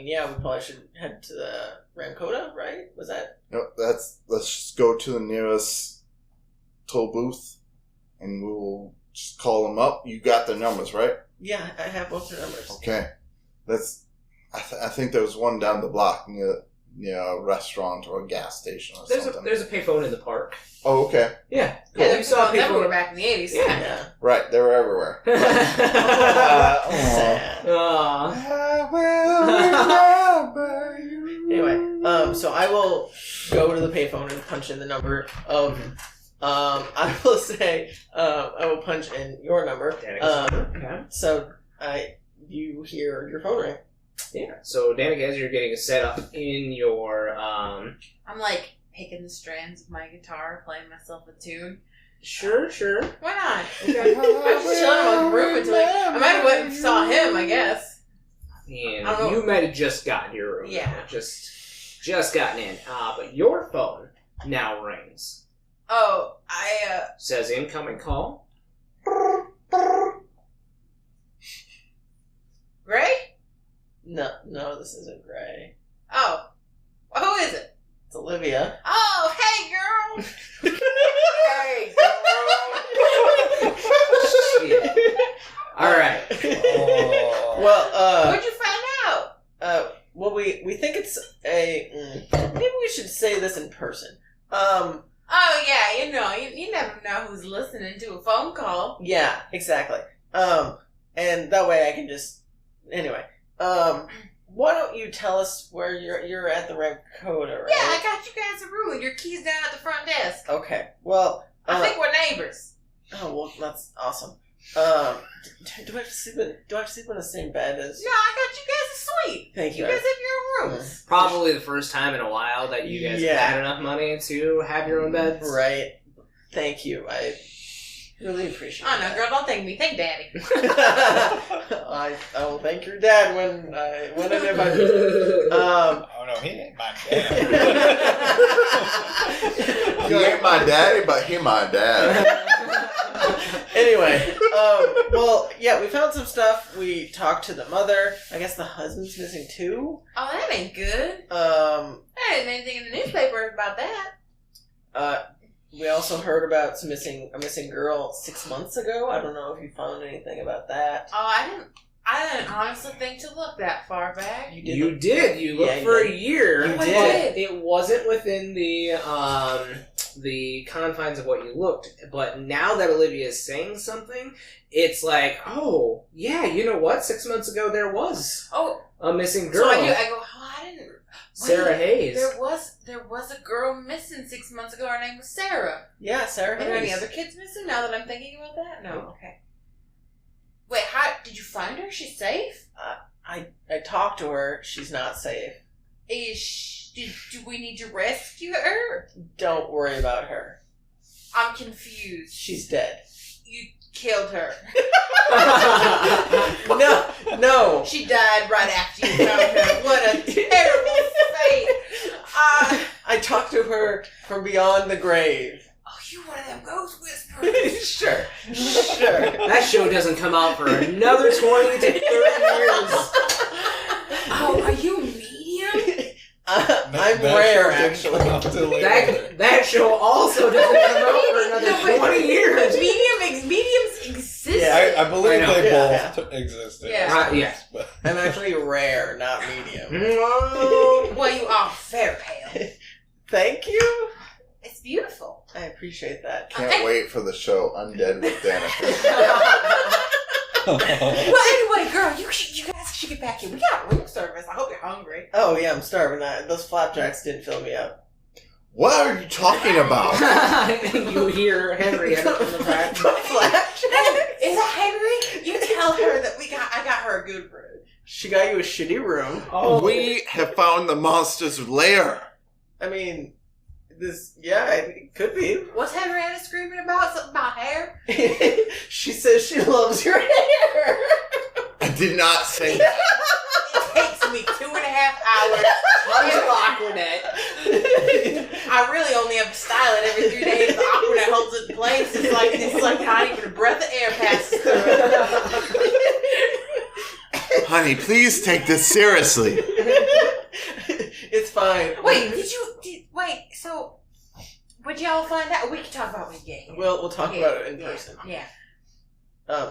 yeah, we probably should head to the Ramkota, right? Was that? No, let's just go to the nearest toll booth, and we will just call them up. You got their numbers, right? Yeah, I have both their numbers. Okay. I think there was one down the block near a restaurant or a gas station or something. There's a payphone in the park. Oh, okay. Yeah. Yeah, You saw a them payphone. were back in the 80s. Yeah. Right, they were everywhere. Sad. Aw. I will remember you. Anyway, so I will go to the payphone and punch in the number of. I will say, I will punch in your number. Okay. So you hear your phone ring. Yeah. So, Danica, as you're getting set up in your, I'm like picking the strands of my guitar, playing myself a tune. Sure. Why not? Okay. I was just chilling in my room until I might have went and saw him, I guess. And I don't know. you might have just gotten your room. Yeah. Just gotten in. But your phone now rings. Oh, Says incoming call. Gray? No, this isn't Gray. Oh. Well, who is it? It's Olivia. Oh, hey, girl. Hey, girl. Shit. All right. Well, What'd you find out? well, we think it's maybe we should say this in person. Oh, yeah, you never know who's listening to a phone call. Yeah, exactly. And that way I can just anyway. Why don't you tell us where you're at the Ramkota, right? Yeah, I got you guys a room. Your key's down at the front desk. Okay. Well, I think we're neighbors. oh well, that's awesome. Do I have to sleep in the same bed as? No, I got you guys a suite. Thank you. You guys have your own rooms. Probably the first time in a while that you guys have had enough money to have your own beds. Right. Thank you. I really appreciate Oh, that. no, girl, don't thank me. Thank Daddy. I will thank your dad when and if I do. Oh no, he ain't my dad. He ain't my daddy, but he my dad. Anyway, well, yeah, we found some stuff. We talked to the mother. I guess the husband's missing too. Oh, that ain't good. Um, I didn't anything in the newspaper about that. We also heard about a missing girl 6 months ago. I don't know if you found anything about that. Oh, I didn't honestly think to look that far back. You did. You looked for a year. You but did. It wasn't within the confines of what you looked. But now that Olivia is saying something, it's like, oh, yeah, you know what? 6 months ago there was a missing girl. So I go, oh, I didn't. Sarah Hayes. There was a girl missing 6 months ago. Her name was Sarah. Yeah, Sarah Are there any Hayes. other kids missing now that I'm thinking about that? No. Okay. Wait, how did you find her? She's safe? I talked to her. She's not safe. Do we need to rescue her? Don't worry about her. I'm confused. She's dead. You killed her. No. She died right after you found her. What a terrible fate. I talked to her from beyond the grave. Oh, you one of them ghost whisperers. Sure. That show doesn't come out for another 20 to 30 years. Oh, are you a medium? I'm rare, actually. That show also doesn't come out for another 20 years. Mediums exist. Yeah. I believe I know. they Yeah, both exist. Yeah. Yes. But I'm actually rare, not medium. Well, you are very pale. Thank you. It's beautiful. I appreciate that. Can't wait for the show Undead with Danica. Well, anyway, girl, you guys should get back here. We got room service. I hope you're hungry. Oh yeah, I'm starving. Those flapjacks didn't fill me up. What are you talking about? You hear Henry from the back. Flapjacks? Is that Henry? You tell her that I got her a good room. She got you a shitty room. Oh, We have found the monster's lair. I mean, it could be. What's Henrietta screaming about? Something about hair? She says she loves your hair. I did not say that. It takes me 2.5 hours. I really only have to style it every 3 days. The Aquanet holds it in place. It's like not even a breath of air passes through it. Honey, please take this seriously. we can talk about when we get here. We'll talk about it in person. Yeah.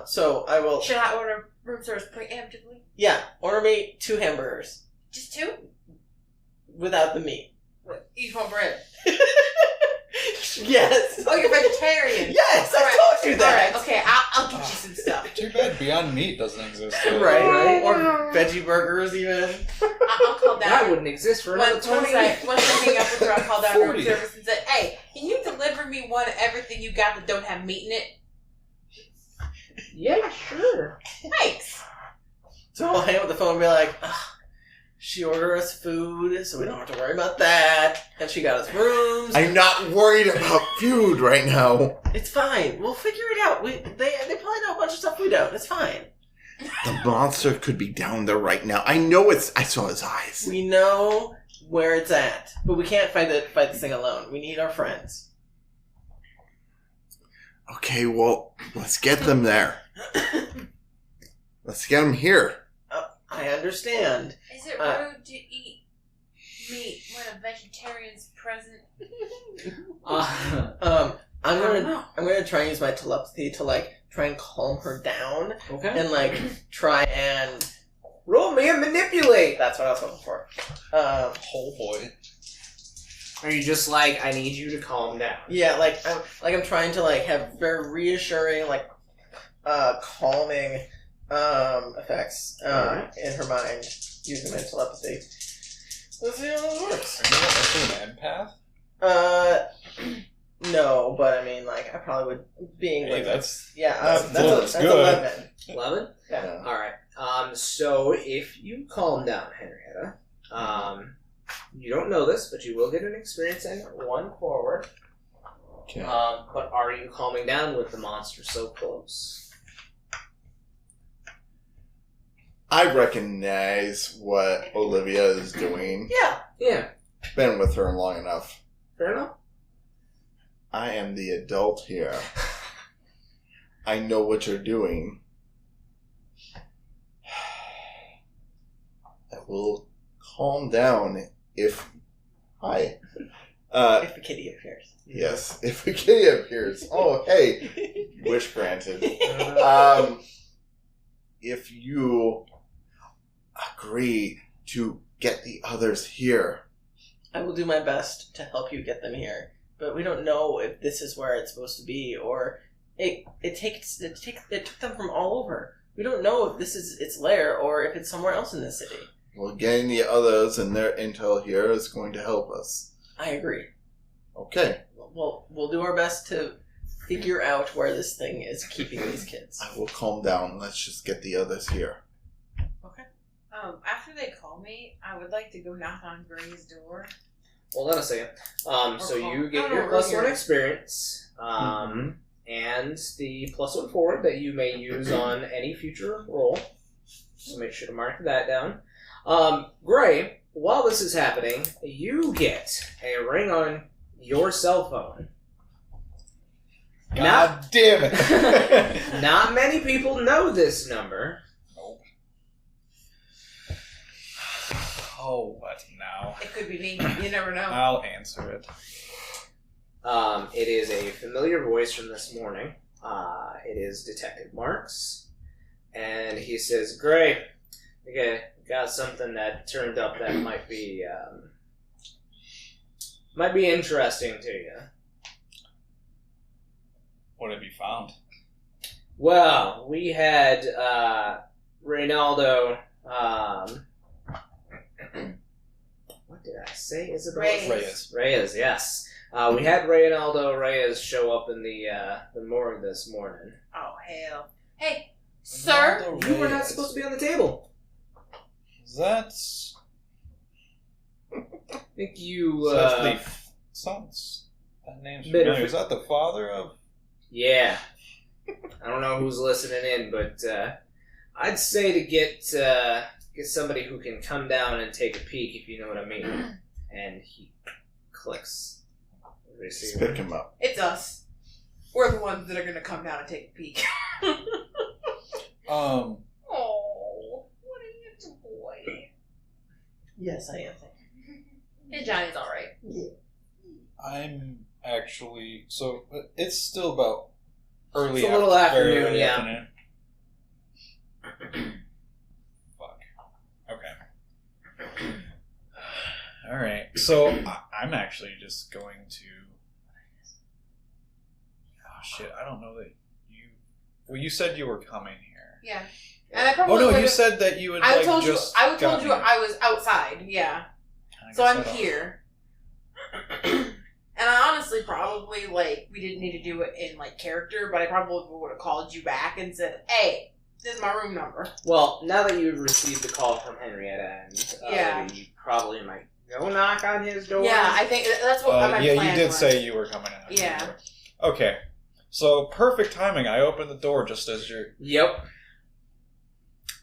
So I will. Should I order room service preemptively? Yeah, order me 2 hamburgers Just 2? without the meat. Each one bread. Yes. Oh, you're vegetarian. Yes, I Alright. told you that. Alright, okay, I'll get you some stuff. Too bad Beyond Meat doesn't exist. Yet. Right. Or veggie burgers, even. I'll call down. That wouldn't exist for another Once 20 I years. hang up with her, I'll call down room 40. service and say, "Hey, can you deliver me one of everything you got that don't have meat in it?" Yeah, sure. Thanks. So I'll hang up the phone and be like, she ordered us food, so we don't have to worry about that. And she got us rooms. I'm not worried about food right now. It's fine. We'll figure it out. They probably know a bunch of stuff we don't. It's fine. The monster could be down there right now. I know I saw his eyes. We know where it's at, but we can't fight this thing alone. We need our friends. Okay, well, let's get them there. Let's get them here. I understand. Is it rude to eat meat when a vegetarian's present? I'm gonna try and use my telepathy to try and calm her down Okay. and try and. Roll me a manipulate. That's what I was looking for. Oh boy. Are you just like, I need you to calm down? Yeah, I'm trying to have very reassuring, calming effects in her mind using my telepathy. Let's see how this works. Are you also an empath? No, but I mean, I probably would being Hey, that's that's good. 11. 11? Yeah. Alright. So if you calm down, Henrietta, you don't know this, but you will get an experience in 1 forward. Okay. But are you calming down with the monster so close? I recognize what Olivia is doing. Yeah. Yeah. Been with her long enough. Fair enough. I am the adult here. I know what you're doing. I will calm down if I... If the kitty appears. yes, if a kitty appears. Oh, hey. Wish granted. If you agree to get the others here. I will do my best to help you get them here, but we don't know if this is where it's supposed to be, or it took them from all over. We don't know if this is its lair or if it's somewhere else in the city. Well, getting the others and their intel here is going to help us. I agree. Okay. We'll do our best to figure out where this thing is keeping these kids. I will calm down. Let's just get the others here. Okay. After they call me, I would like to go knock on Gray's door. Hold on a second. So you get your +1 experience, and the +1 forward that you may use on any future roll. So make sure to mark that down. Gray, while this is happening, you get a ring on your cell phone. God damn it! Not many people know this number. Nope. Oh, what now? It could be me. You never know. I'll answer it. It is a familiar voice from this morning. It is Detective Marks. And he says, Gray, okay, got something that turned up that might be interesting to you. What have you found? Well, we had Reynaldo. What did I say? Reyes. Reyes, yes. We had Reynaldo Reyes show up in the morgue this morning. Oh, hell. Hey, sir. You were not supposed to be on the table. That's... I think you. That's the sounds. That name's Bit of- familiar. Is that the father of? Yeah. I don't know who's listening in, but I'd say to get somebody who can come down and take a peek, if you know what I mean. And he clicks. Just pick him up. It's us. We're the ones that are going to come down and take a peek. Oh, what a little boy. Yes, I am. And Johnny's alright. Yeah. I'm actually... So, it's still about early It's a little very afternoon, early yeah. afternoon. Fuck. Okay. Alright, so I'm actually just going to... Oh, shit, I don't know that you... Well, you said you were coming here. Yeah. And I probably Oh, no, would've- you said that you would, I like, told just... you. I told gotten you here. I was outside. Yeah. I So guess I'm I don't- here. And I honestly probably, like, we didn't need to do it in, like, character, but I probably would have called you back and said, hey, this is my room number. Well, now that you've received the call from Henrietta, and Yeah. you probably might go knock on his door. Yeah, I think that's what my yeah, plan you did was. say you were coming in. Yeah. Okay. So, perfect timing. I opened the door just as you're... Yep.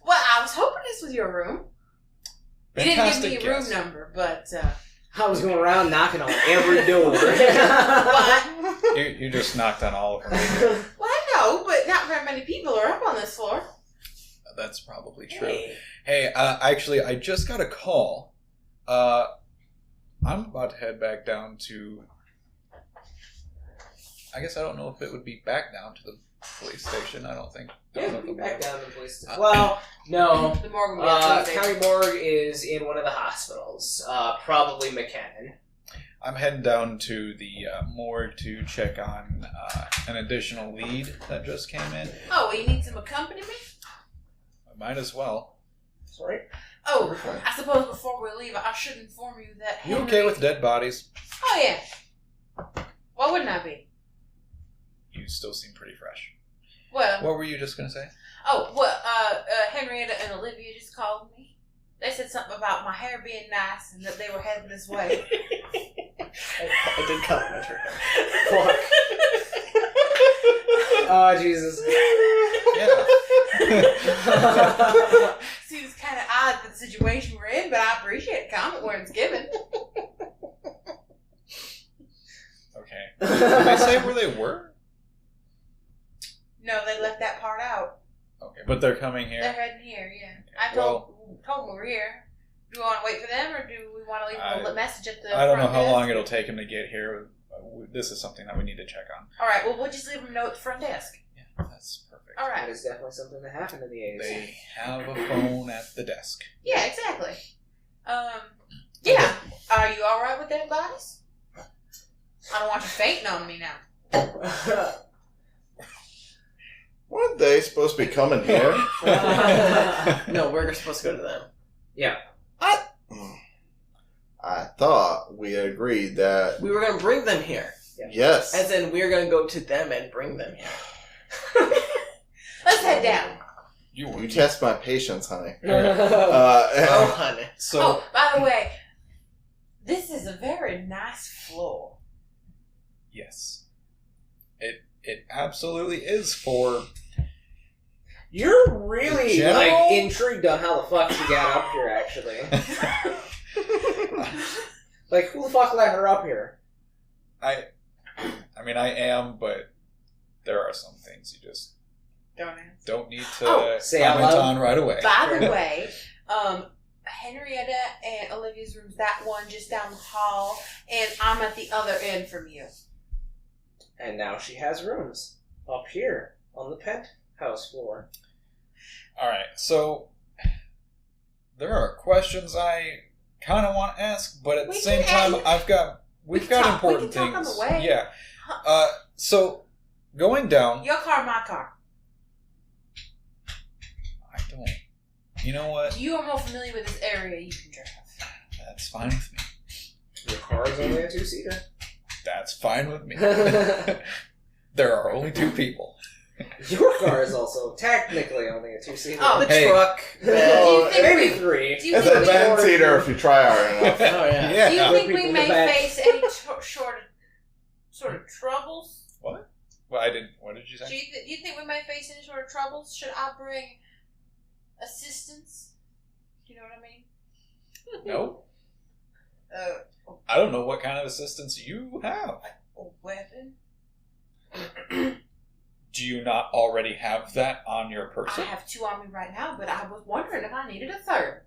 Well, I was hoping this was your room. You didn't give me Fantastic your room guess. number, but... I was going around knocking on every door. What? You just knocked on all of them. Well, I know, but not very many people are up on this floor. That's probably true. Hey, actually, I just got a call. I'm about to head back down to... I guess I don't know if it would be back down to the police station. I don't think. I don't Yeah, know if be I'm back gonna- down to the police. Well, no. The morgue will be on Tuesday. County morgue is in one of the hospitals. Probably McKinnon. I'm heading down to the morgue to check on an additional lead that just came in. Oh, well, you need some accompaniment? I might as well. Sorry. Oh, I suppose before we leave, I should inform you that You Henry... okay with dead bodies? Oh, yeah. Why wouldn't I be? You still seem pretty fresh. Well... What were you just going to say? Oh, well, Henrietta and Olivia just called me. They said something about my hair being nice and that they were heading this way. I did compliment her. Fuck. Oh, Jesus. Yeah. Seems kind of odd for the situation we're in, but I appreciate the comment where it's given. Okay. Did they say where they were? No, they left that part out. Okay, but they're coming here. They're heading here, yeah. I Well- told them we were here. Do we want to wait for them, or do we want to leave them a message at the I don't know front how desk? long it'll take them to get here. This is something that we need to check on. All right, well, we'll just leave them a note at the front desk. Yeah, that's perfect. All That right. is definitely something that happened in the 80s. They have a phone at the desk. Yeah, exactly. Yeah. Are you all right with dead bodies? I don't want you fainting on me now. Weren't they supposed to be coming here? No, we're supposed to go to them. Yeah. I thought we agreed that We were going to bring them here. yes. As in, we're going to go to them and bring them here. Let's head down. You test my patience, honey. Oh, honey. So, Oh, by the way, this is a very nice floor. yes. It absolutely is for... You're really General? intrigued on how the fuck she got up here, actually. Like, who the fuck let her up here? I mean, I am, but there are some things you just Don't answer. don't need to say out comment loud. on right away. By the way, Henrietta and Olivia's room's that one just down the hall, and I'm at the other end from you. And now she has rooms up here on the penthouse floor. All right, so there are questions I kind of want to ask, but at the We same can time, ask- we've we got can important talk on things. the way. Yeah. So going down, Your car, my car. I don't. You know what? You are more familiar with this area. You can drive. That's fine with me. Your car is only a 2-seater. That's fine with me. There are only two people. Your car is also technically only a 2-seater. Oh, The Hey. truck. Oh, Do you think maybe we- 3. do you It's think a we- band seater if you try hard enough. Oh, yeah. Yeah. Do you think People we in may the back. face any sort of troubles? What? Well, I didn't. What did you Do say? you think we may face any sort of troubles? Should I bring assistance? Do you know what I mean? No. I don't know what kind of assistance you have. A weapon? Do you not already have that on your I person? have 2 on me right now, but I was wondering if I needed a 3rd.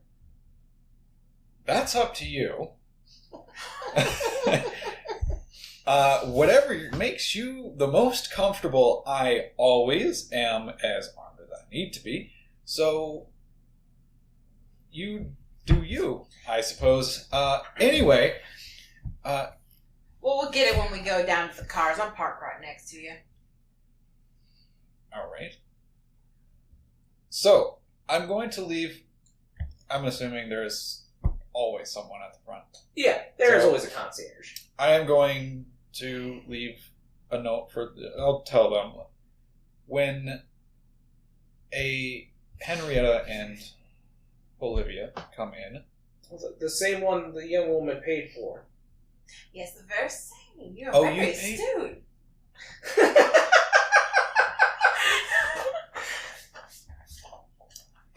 That's up to you. Whatever makes you the most comfortable, I always am as armed as I need to be. So, you do you, I suppose. Anyway. Well, we'll get it when we go down to the cars. I'm parked right next to you. Alright. So, I'm going to leave. I'm assuming there's always someone at the front. Yeah, there's always a concierge. I am going to leave a note I'll tell them when a Henrietta and Olivia come in. The same one the young woman paid for. Yes, the very same. You're Oh, very you astute.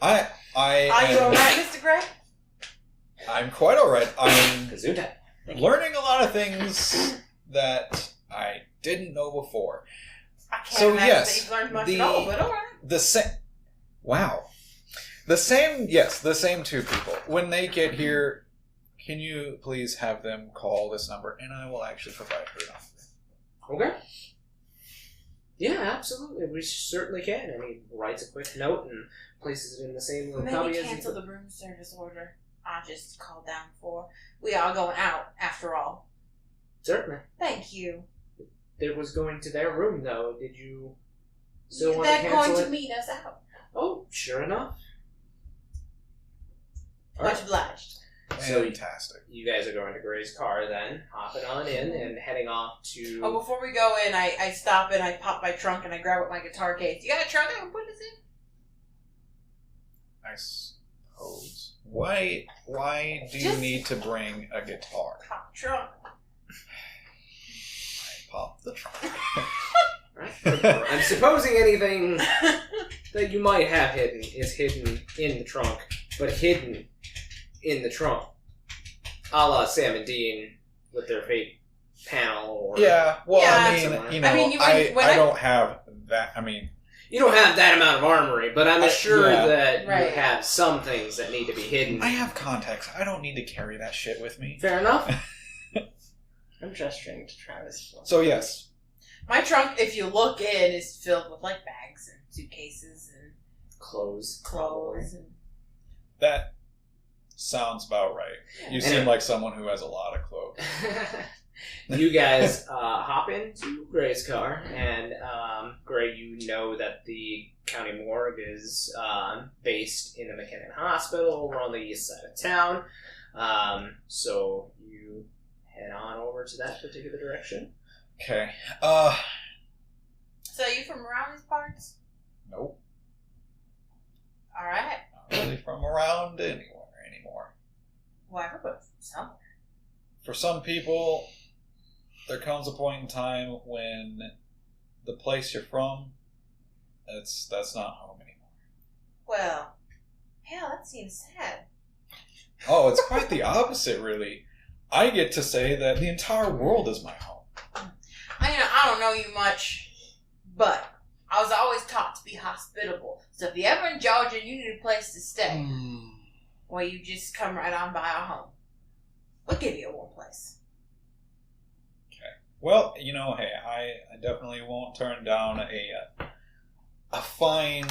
Are you alright, Mr. Gray? I'm quite alright. I'm Gesundheit. learning a lot of things that I didn't know before. I can't So, imagine yes, that you've learned much at all, but alright. The same. Wow. The same two people. When they get here, can you please have them call this number, and I will actually provide her number. Okay. Yeah, absolutely. We certainly can. And he writes a quick note and places it in the same little copy Maybe as cancel the room service order I just called down for. We are going out, after all. Certainly. Thank you. It was going to their room, though. Did you still want to They're cancel going it? to meet us out. Oh, sure enough. Much obliged. So Fantastic. you guys are going to Gray's car then, hopping on in and heading off to... Oh, before we go in, I stop and I pop my trunk and I grab up my guitar case. You got a trunk I can put this in? I suppose. Why do you Just- need to bring a guitar? Pop trunk. I pop the trunk. I'm supposing anything that you might have hidden is hidden in the trunk, but hidden in the trunk. A la Sam and Dean with their fake panel or... Yeah, well, Yeah, I mean, you know, I mean, I don't have that. I mean, You don't have that amount of armory, but I'm sure yeah. that Right. you have some things that need to be hidden. I have contacts. I don't need to carry that shit with me. Fair enough. I'm gesturing to Travis. So yes, My trunk, if you look in, is filled with like bags and suitcases and Clothes. clothes. And... that sounds about right. You And- seem like someone who has a lot of clothes. You guys hop into Gray's car, and Gray, you know that the county morgue is based in the McKinnon Hospital over on the east side of town. So you head on over to that particular direction. Okay. So you from around these parts? Nope. All right. Not really from around anywhere anymore. Well, everybody's from somewhere. For some people, there comes a point in time when the place you're from, that's not home anymore. Well, hell, that seems sad. Oh, it's quite the opposite, really. I get to say that the entire world is my home. I don't know you much, but I was always taught to be hospitable. So if you're ever in Georgia and you need a place to stay, well, you just come right on by our home. We'll give you a warm place. Well, you know, hey, I definitely won't turn down a fine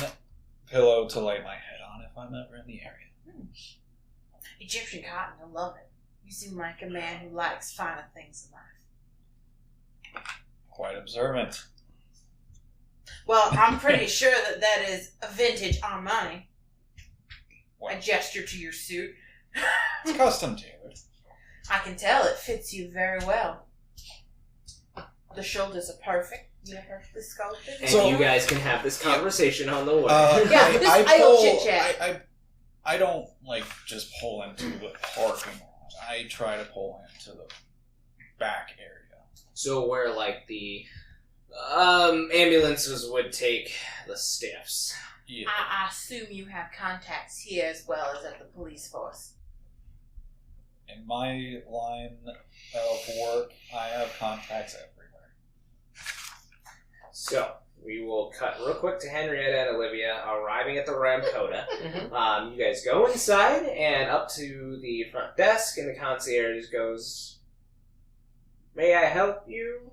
pillow to lay my head on if I'm ever in the area. Egyptian cotton, you'll love it. You seem like a man who likes finer things in life. Quite observant. Well, I'm pretty sure that is a vintage Armani. What? I gesture to your suit. It's custom tailored. I can tell it fits you very well. The shoulders are perfect. You're perfectly sculpted. And So- you guys can have this conversation on the way. Yeah, this idle chit-chat. I don't, like, just pull into the parking lot. I try to pull into the back area. So where, like, the ambulances would take the stiffs. Yeah. I assume you have contacts here as well as at the police force. In my line of work, I have contacts everywhere. So, we will cut real quick to Henrietta and Olivia arriving at the Ramcoda. Mhm. You guys go inside and up to the front desk, and the concierge goes, May I help you?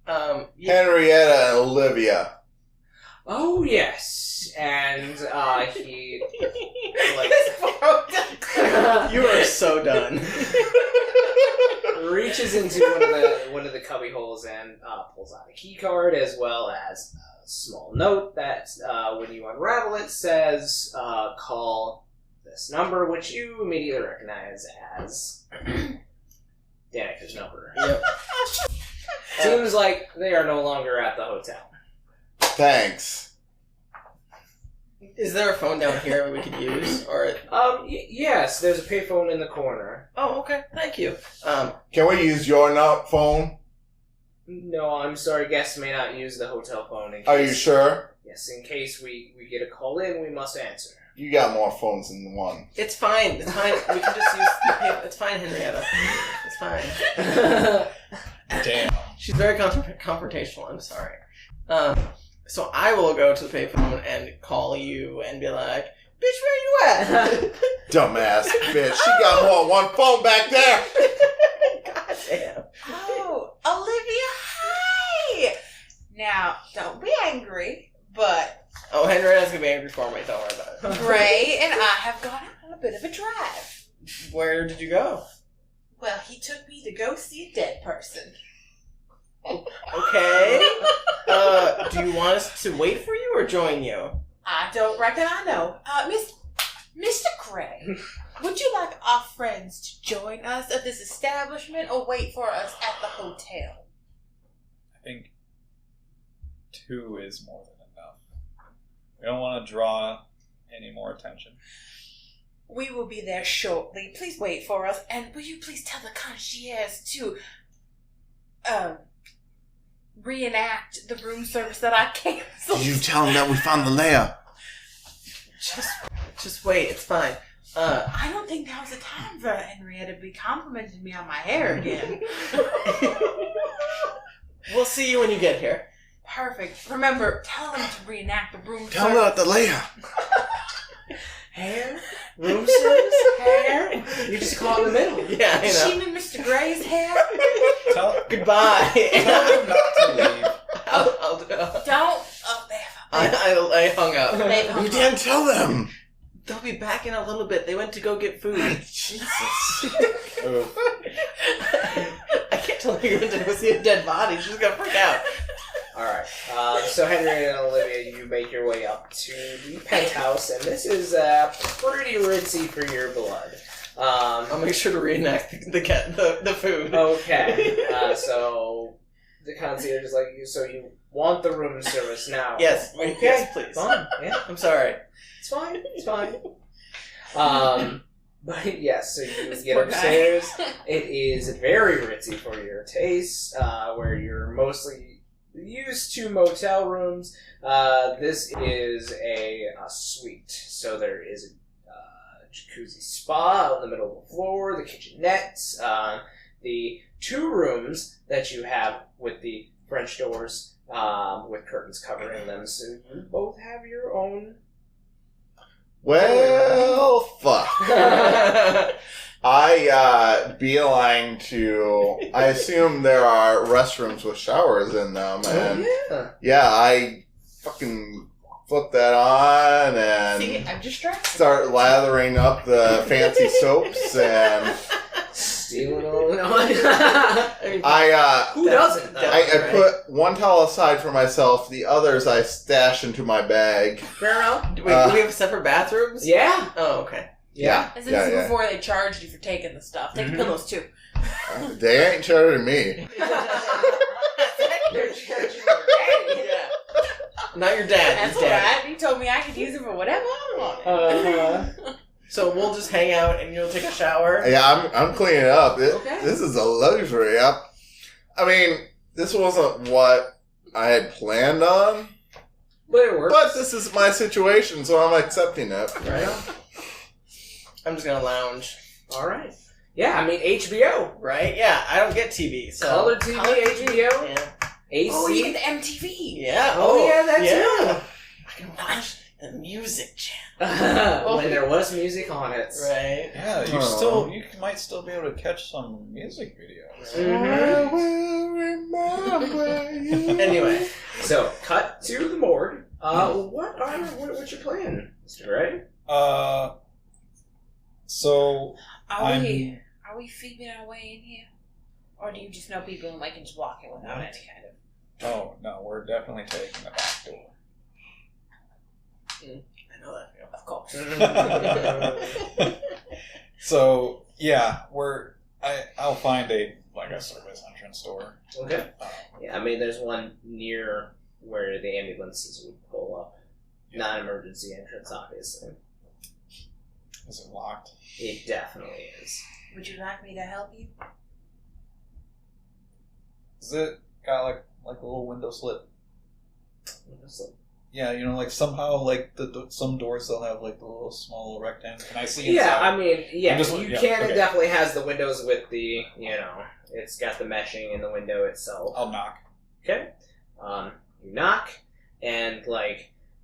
Yeah. Henrietta and Olivia. Oh, yes. And, he, like, You are so done. reaches into one of the cubby holes and pulls out a key card as well as a small note that when you unravel it says call this number, which you immediately recognize as Danica's number. Yep. Seems like they are no longer at the hotel. Thanks. Is there a phone down here we could use? Or Yes, there's a payphone in the corner. oh, okay, thank you. Can we use your phone? No, I'm sorry, guests may not use the hotel phone. In case, Are you sure? Yes, in case we get a call in, we must answer. You got more phones than one. It's fine. It's fine. We can just use the pay. It's fine, Henrietta. It's fine. Damn. She's very confrontational. I'm sorry. So I will go to the payphone and call you and be like, "Bitch, where you at?" Dumbass bitch. She got more than one phone back there. God damn. Oh, Olivia, hi! Now, don't be angry, but Oh, Henrietta's gonna be angry for me. Don't worry about it. Ray and I have gone on a bit of a drive. Where did you go? Well, he took me to go see a dead person. Okay. Do you want us to wait for you or join you? I don't reckon I know. Mr. Gray, would you like our friends to join us at this establishment or wait for us at the hotel? I think 2 is more than enough. We don't want to draw any more attention. We will be there shortly. Please wait for us. And will you please tell the concierge to reenact the room service that I canceled? Did you tell him that we found the lair? Just wait. It's fine. I don't think now's the time for Henrietta to be complimenting me on my hair again. We'll see you when you get here. Perfect. Remember, tell them to reenact the room Tell him service. about the lair. Hair? Room service? Hair? You just caught in the middle. Yeah, I Did know. she mean Mr. Gray's hair? Tell Goodbye. them not to leave. I'll Don't. Oh, they have I hung up. They've hung You up. didn't tell them. They'll be back in a little bit. They went to go get food. Jesus. Oh. I can't tell you went to go see a dead body. She's gonna freak out. Alright, so Henrietta and Olivia, you make your way up to the penthouse, and this is pretty ritzy for your blood. I'll make sure to reenact the food. Okay, so the concierge is like, so you want the room service now? Yes. Okay. Yes, please. Fine, yeah, I'm sorry. it's fine, it's fine. But yes, so you This get poor guy. upstairs. It is very ritzy for your taste, where you're mostly used to motel rooms. This is a suite, so there is a jacuzzi spa out in the middle of the floor, the kitchenette, the 2 rooms that you have with the French doors with curtains covering them, so you both have your own. Well, fuck. I beeline to. I assume there are restrooms with showers in them, and Yeah. I fucking flip that on and See, I'm distracted. start lathering up the fancy soaps, and Stealing all. No. I Who doesn't? I put one towel aside for myself. The others I stash into my bag. Fair enough. Wait, do we have separate bathrooms? Yeah. Oh, okay. Yeah. This is before they charged you for taking the stuff. Take the pillows too. They ain't charging me. They're charging your daddy. Yeah. Not your dad. That's his dad. alright. He told me I could use it for whatever I wanted. So we'll just hang out and you'll take a shower. Yeah, I'm cleaning it up. Okay. This is a luxury. I mean, this wasn't what I had planned on, But it works. but this is my situation, so I'm accepting it. Right. I'm just gonna lounge. All right. Yeah, I mean HBO, Right? Yeah, I don't get TV, so. color TV, Color TV. HBO, Yeah. AC. Oh, you get the MTV. Yeah. Oh, yeah, that yeah. too. I can watch the music channel. When there was music on it. Right. Yeah, you might still be able to catch some music videos. I will remember you. Anyway. So, cut to the morgue. What's your plan, Mr. Gray? So Are we feeding our way in here? Or do you just know people and can just walk in without any kind of... Oh, no, we're definitely taking the back door. I know that. Of course. So, yeah, I'll find a service entrance door. Okay. Yeah, I mean, there's one near where the ambulances would pull up. Yeah. Not an emergency entrance, obviously. Is it locked? It definitely is. Would you like me to help you? Is it got like a little window slit? Yeah, somehow some doors they'll have the little small rectangle. Can I see inside? Yeah, I mean, yeah, okay. definitely has the windows with the, it's got the meshing in the window itself. I'll knock. Okay. You knock, and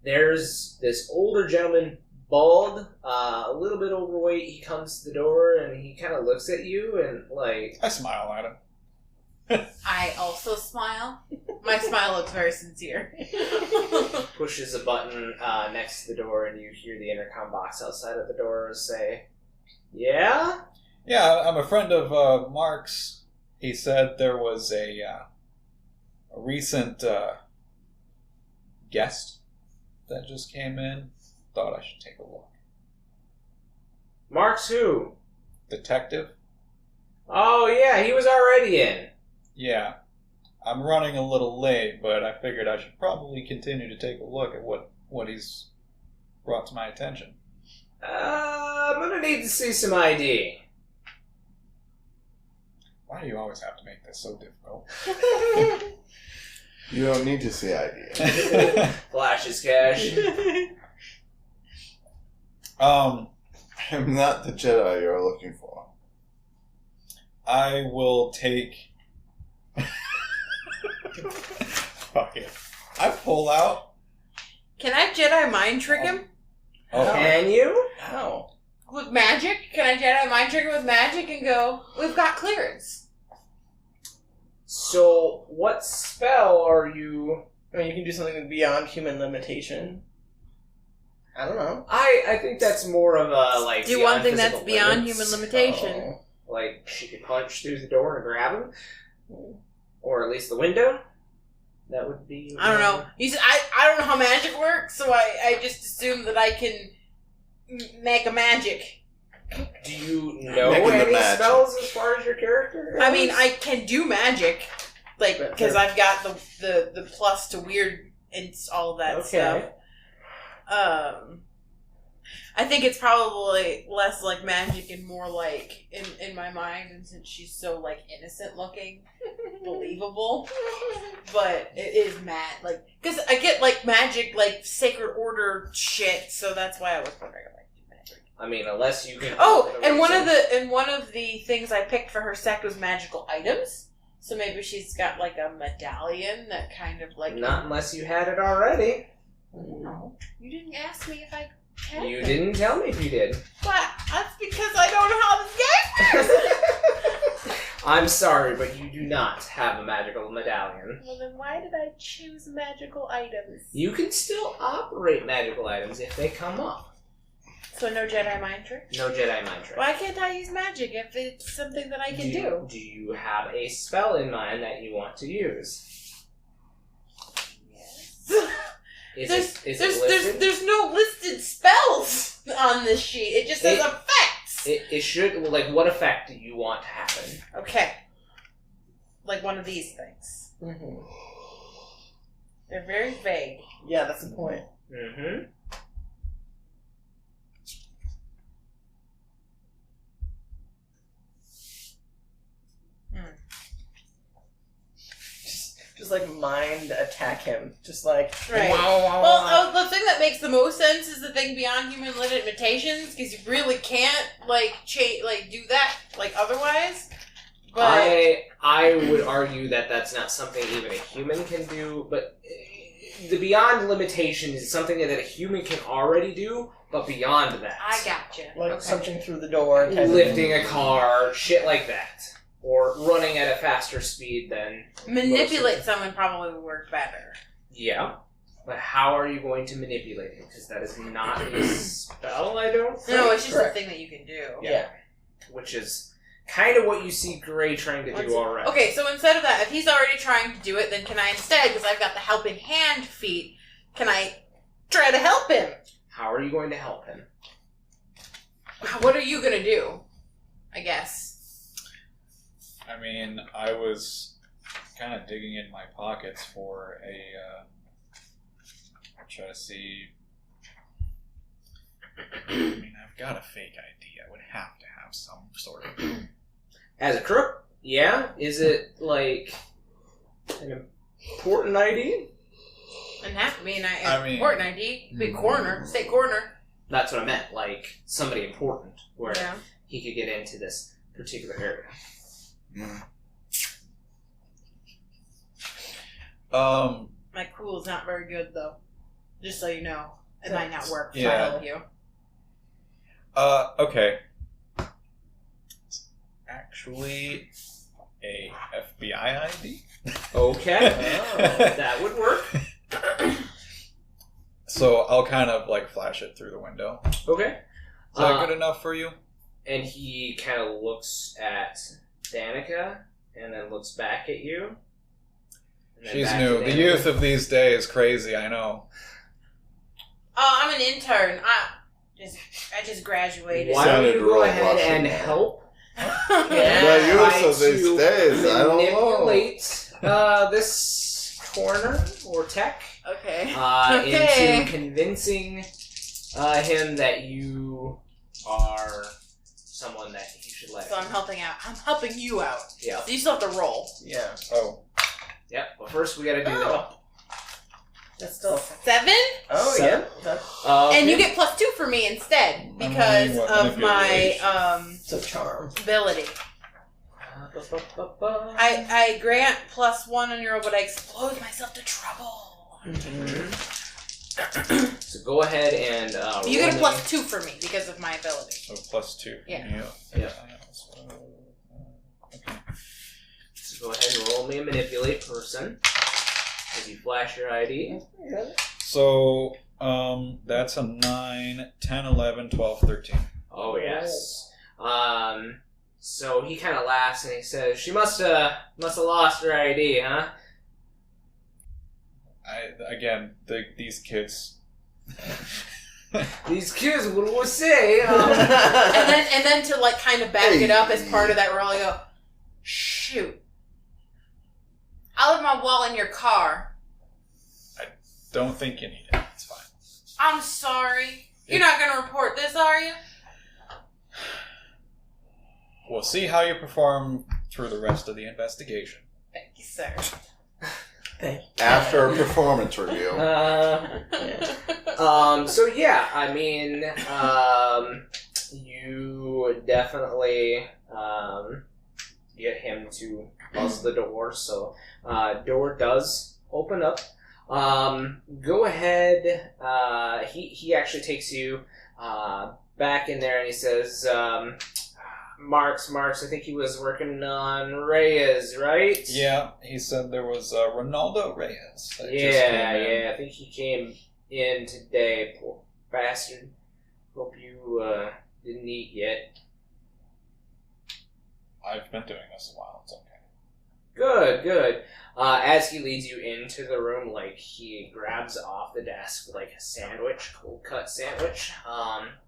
there's this older gentleman, bald, a little bit overweight. He comes to the door and he kind of looks at you and I smile at him. I also smile. My smile looks very sincere. pushes a button next to the door, and you hear the intercom box outside of the door say, "Yeah? Yeah, I'm a friend of Mark's. He said there was a recent guest that just came in. Thought I should take a look." Mark's who? Detective? Oh, yeah, he was already in. Yeah. I'm running a little late, but I figured I should probably continue to take a look at what he's brought to my attention. I'm gonna need to see some ID. Why do you always have to make this so difficult? You don't need to see ID. Flashes cash. I'm not the Jedi you're looking for. I will take... Fuck it. I pull out... Can I Jedi mind trick him? Oh. Can you? How? With magic? Can I Jedi mind trick him with magic and go, we've got clearance? So, what spell are you... I mean, you can do something beyond human limitation. I don't know. I think that's more of a, do one thing that's beyond human limitation. Oh. She could punch through the door and grab him? Or at least the window? That would be... I don't know. You said, I don't know how magic works, so I just assume that I can make a magic. Do you know Making the any magic. spells as far as your character? I mean, I can do magic, because I've got the plus to weird and all of that stuff. I think it's probably less like magic and more like in my mind, and since she's so innocent looking, believable. But it is mad, because I get magic, sacred order shit, so that's why I was wondering if I could do magic. I mean, unless you can... Oh, and one of the things I picked for her sect was magical items. So maybe she's got a medallion that kind of Not unless you had it already. No, you didn't ask me if I had. You didn't tell me if you did. But that's because I don't know how this game works. I'm sorry, but you do not have a magical medallion. Well, then why did I choose magical items? You can still operate magical items if they come up. So no Jedi mind trick? No Jedi mind trick. Why can't I use magic if it's something that I can do? Do you have a spell in mind that you want to use? Yes. There's no listed spells on this sheet. It just says effects. It should, what effect do you want to happen? Okay. One of these things. Mm-hmm. They're very vague. Yeah, that's the point. Mm-hmm. Just mind attack him. Just like... Right. Well, the thing that makes the most sense is the thing beyond human limitations, because you really can't, do that, otherwise. But I would argue that that's not something even a human can do, but the beyond limitation is something that a human can already do, but beyond that. I gotcha. Like something through the door. Lifting a car, shit like that. Or running at a faster speed than... Manipulate someone probably would work better. Yeah. But how are you going to manipulate it? Because that is not a spell, I don't think. No, it's just a thing that you can do. Yeah. Which is kind of what you see Gray trying to do already. Okay, so instead of that, if he's already trying to do it, then can I instead, because I've got the helping hand feat, can I try to help him? How are you going to help him? What are you going to do? I guess. I mean, I was kind of digging in my pockets for try to see. I mean, I've got a fake ID. I would have to have some sort of. As a crook? Yeah? Is it, like, an important ID? Doesn't have to be an I mean, important ID. Big coroner. State coroner. That's what I meant. Like, somebody important, where Yeah. he could get into this particular area. My cool's not very good, though. Just so you know. It might not work if I Yeah. help you. Okay. It's actually a FBI ID. Okay. That would work. So I'll kind of like flash it through the window. Okay. Is that good enough for you? And he kind of looks at Danica, and then looks back at you. And then She's back new. to The Danica. youth of these days, crazy. I know. Oh, I'm an intern. I just graduated. Why don't you Sounded go real ahead Russian and there. help? The youth of these to days, I don't know. manipulate this coroner or tech Okay. into convincing him that you are someone that he should let. So I'm helping out. I'm helping you out. Yeah. So you still have to roll. Yeah. Oh. Yep. But first we got to do That's still. 7? Oh, Seven. yeah. That's And you get +2 for me instead because What of my so charm. ability. I grant +1 on your roll, but I expose myself to trouble. So go ahead and You get a roll me. +2 for me because of my ability. So +2. Yeah. Yeah. So go ahead and roll me a manipulate person. As you flash your ID. So, that's a 9, 10, 11, 12, 13. Oh yes. So he kind of laughs and he says, "She must have lost her ID, huh?" These kids. These kids, what do I say? and then to like kind of back it up as part of that roll, I go, shoot. I left my wallet in your car. I don't think you need it. It's fine. I'm sorry. You're not going to report this, are you? We'll see how you perform through the rest of the investigation. Thank you, sir. Thank you. After a performance review. So yeah, I mean, you definitely get him to buzz the door. So door does open up. Go ahead. He actually takes you back in there and he says, Marks, I think he was working on Reyes, right? Yeah, he said there was Ronaldo Reyes. That just came in. Yeah, I think he came in today, poor bastard. Hope you didn't eat yet. I've been doing this a while. It's okay. Good. As he leads you into the room, like, he grabs off the desk, like, a sandwich, cold-cut sandwich.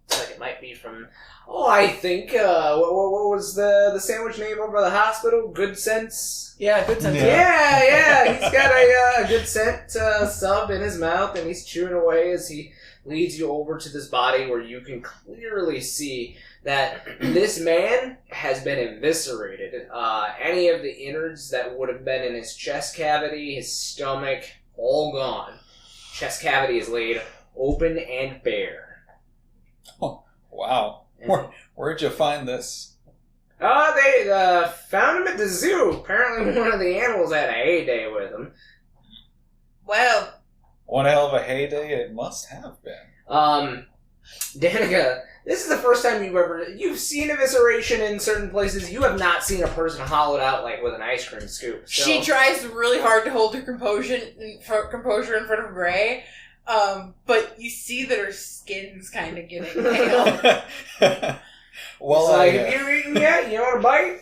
It's like it might be from, I think, what was the sandwich name over the hospital? Good Sense? Yeah, good sense. Yeah, he's got a Good Scent sub in his mouth, and he's chewing away as he leads you over to this body where you can clearly see that this man has been eviscerated. Any of the innards that would have been in his chest cavity, his stomach, all gone. Chest cavity is laid open and bare. Oh, wow. Where'd you find this? They found him at the zoo. Apparently one of the animals had a heyday with him. Well, One hell of a heyday it must have been. Danica, this is the first time you've seen evisceration in certain places. You have not seen a person hollowed out like with an ice cream scoop. So. She tries really hard to hold her composure in front of Gray, but you see that her skin's kind of getting pale. Well, have you eaten yet? You want a bite?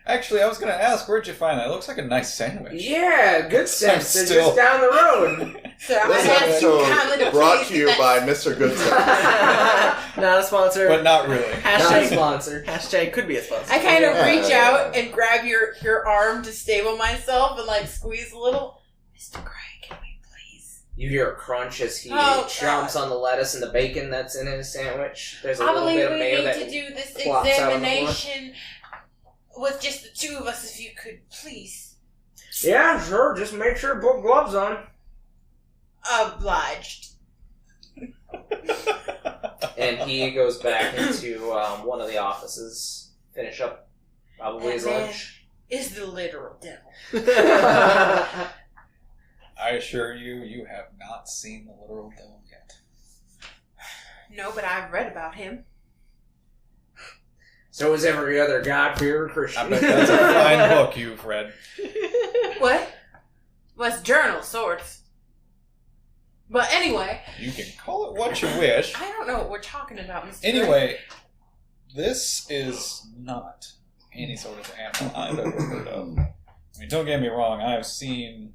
Actually, I was going to ask, where'd you find that? It looks like a nice sandwich. Yeah, good sense. They're just down the road. So I'm This gonna ask you kindly episode to brought please to you get by Mr. Goodson. Not a sponsor. But not really. Not a Hashtag, sponsor. hashtag could be a sponsor. I kind of Yeah. reach out and grab your arm to stable myself and like squeeze a little. Mr. Gray, can we please? You hear a crunch as he Oh, chomps on the lettuce and the bacon that's in his sandwich. There's a I little believe bit of we mayo need that to do this plops out on the floor. examination with just the two of us, if you could please. Yeah, sure. Just make sure to put gloves on. Obliged. And he goes back into one of the offices, finish up probably his That lunch. Is the literal devil. I assure you, you have not seen the literal devil yet. No, but I've read about him. So is every other God-fearing Christian. I bet that's a fine book you've read. What? Well, it's journal sorts. But anyway, You can call it what you wish. I don't know what we're talking about, Mr. Anyway, this is not any sort of animal I've ever heard of. I mean, don't get me wrong, I've seen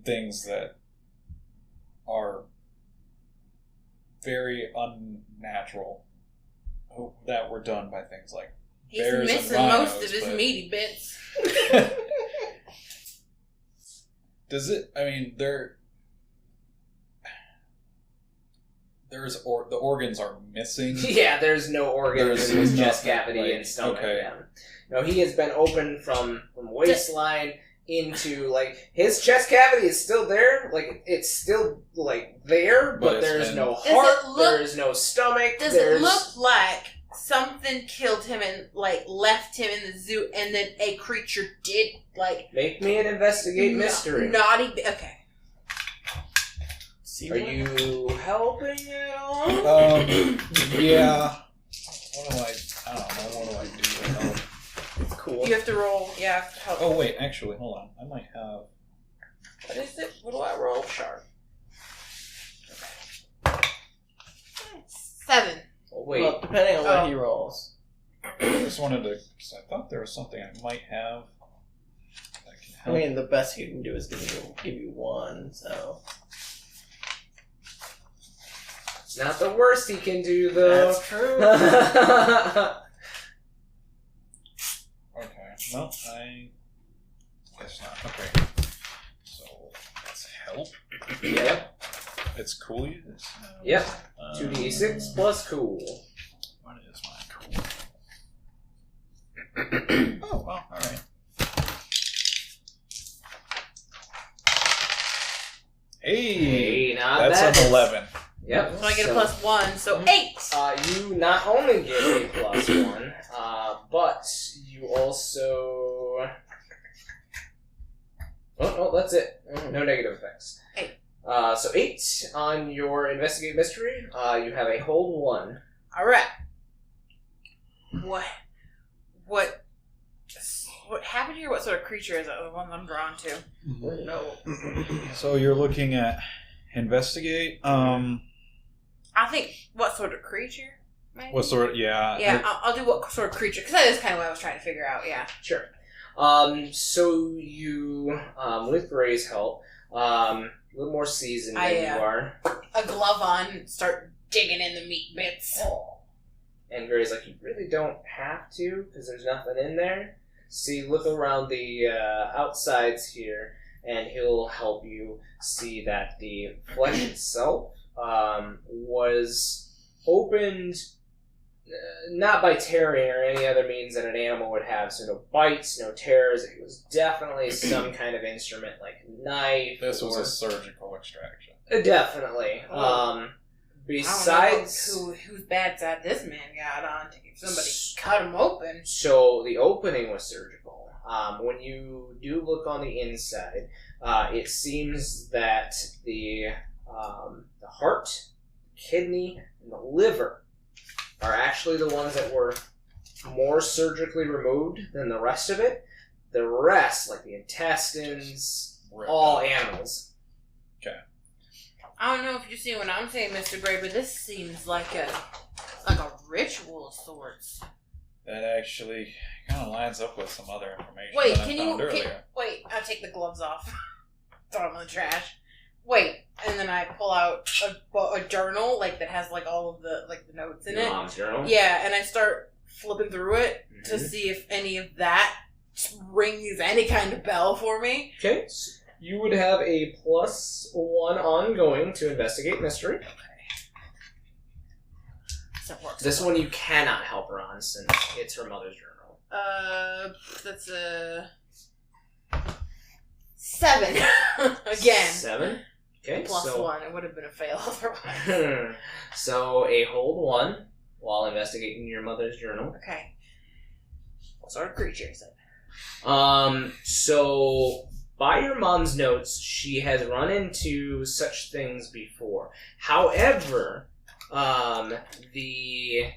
things that are very unnatural that were done by things like He's bears and missing rhinos, most of his but- meaty bits. Does it? I mean, the organs are missing. Yeah, there's no organs There's in his chest nothing, cavity like, and stomach. okay. Yeah. No, he has been open from waistline into, like, his chest cavity is still there. Like, it's still, like, there, but But it's there's been- no Does heart, it look- there is no stomach. Does there's... it look like something killed him and, like, left him in the zoo and then a creature did, like... Make me an investigate mystery. Naughty... Okay. Are you helping at all? Yeah. What do I don't know. What do I do to help? It's cool. You have to roll... Yeah, help. Oh, wait. Actually, hold on. I might have... What is it? What do I roll? Sharp. 7. Oh, wait. Well, depending on what he rolls. I just wanted to... Because I thought there was something I might have that can I help. mean, the best you can do is give you one, so... It's not the worst he can do, though. That's true. Okay. No, I guess not. Okay. So, let's help. Yep. It's cool. Yep. 2d6 plus cool. What is my cool? Oh, well, alright. Hey! Not That's bad. an 11. Yep. So I get a +1, so 8! You not only get a +1, but you also... Oh, that's it. No negative effects. 8. So 8 on your investigate mystery. You have a hold 1. Alright. What happened here? What sort of creature is that? The one I'm drawn to. No. So you're looking at investigate. I think, what sort of creature? Maybe? What sort of, yeah. Yeah, I'll do what sort of creature, because that is kind of what I was trying to figure out, yeah. Sure. So you, with Gray's help, a little more seasoned than you are. A glove on, start digging in the meat bits. And Gray's like, you really don't have to, because there's nothing in there. So you look around the outsides here, and he'll help you see that the flesh itself was opened not by tearing or any other means that an animal would have. So no bites, no tears. It was definitely some kind of instrument, like a knife. This was or... a surgical extraction. Definitely. Oh. Besides, I don't know whose bad side this man got on to if somebody cut him open. So the opening was surgical. When you do look on the inside, it seems that the heart, kidney, and the liver are actually the ones that were more surgically removed than the rest of it. The rest, like the intestines, all animals. Okay. I don't know if you see what I'm saying, Mr. Gray, but this seems like a ritual of sorts. That actually kind of lines up with some other information Wait, that I found earlier. Wait, I'll take the gloves off. Throw them in the trash. Wait, and then I pull out a journal that has all of the notes in Your it. mom's journal? Yeah, and I start flipping through it to see if any of that rings any kind of bell for me. Okay, so you would have a +1 ongoing to investigate mystery. That works. This one you cannot help her on since it's her mother's journal. That's a 7 again. 7. Okay, +1. It would have been a fail otherwise. So a hold 1 while investigating your mother's journal. Okay. What sort of creature is it? So by your mom's notes, she has run into such things before. However, the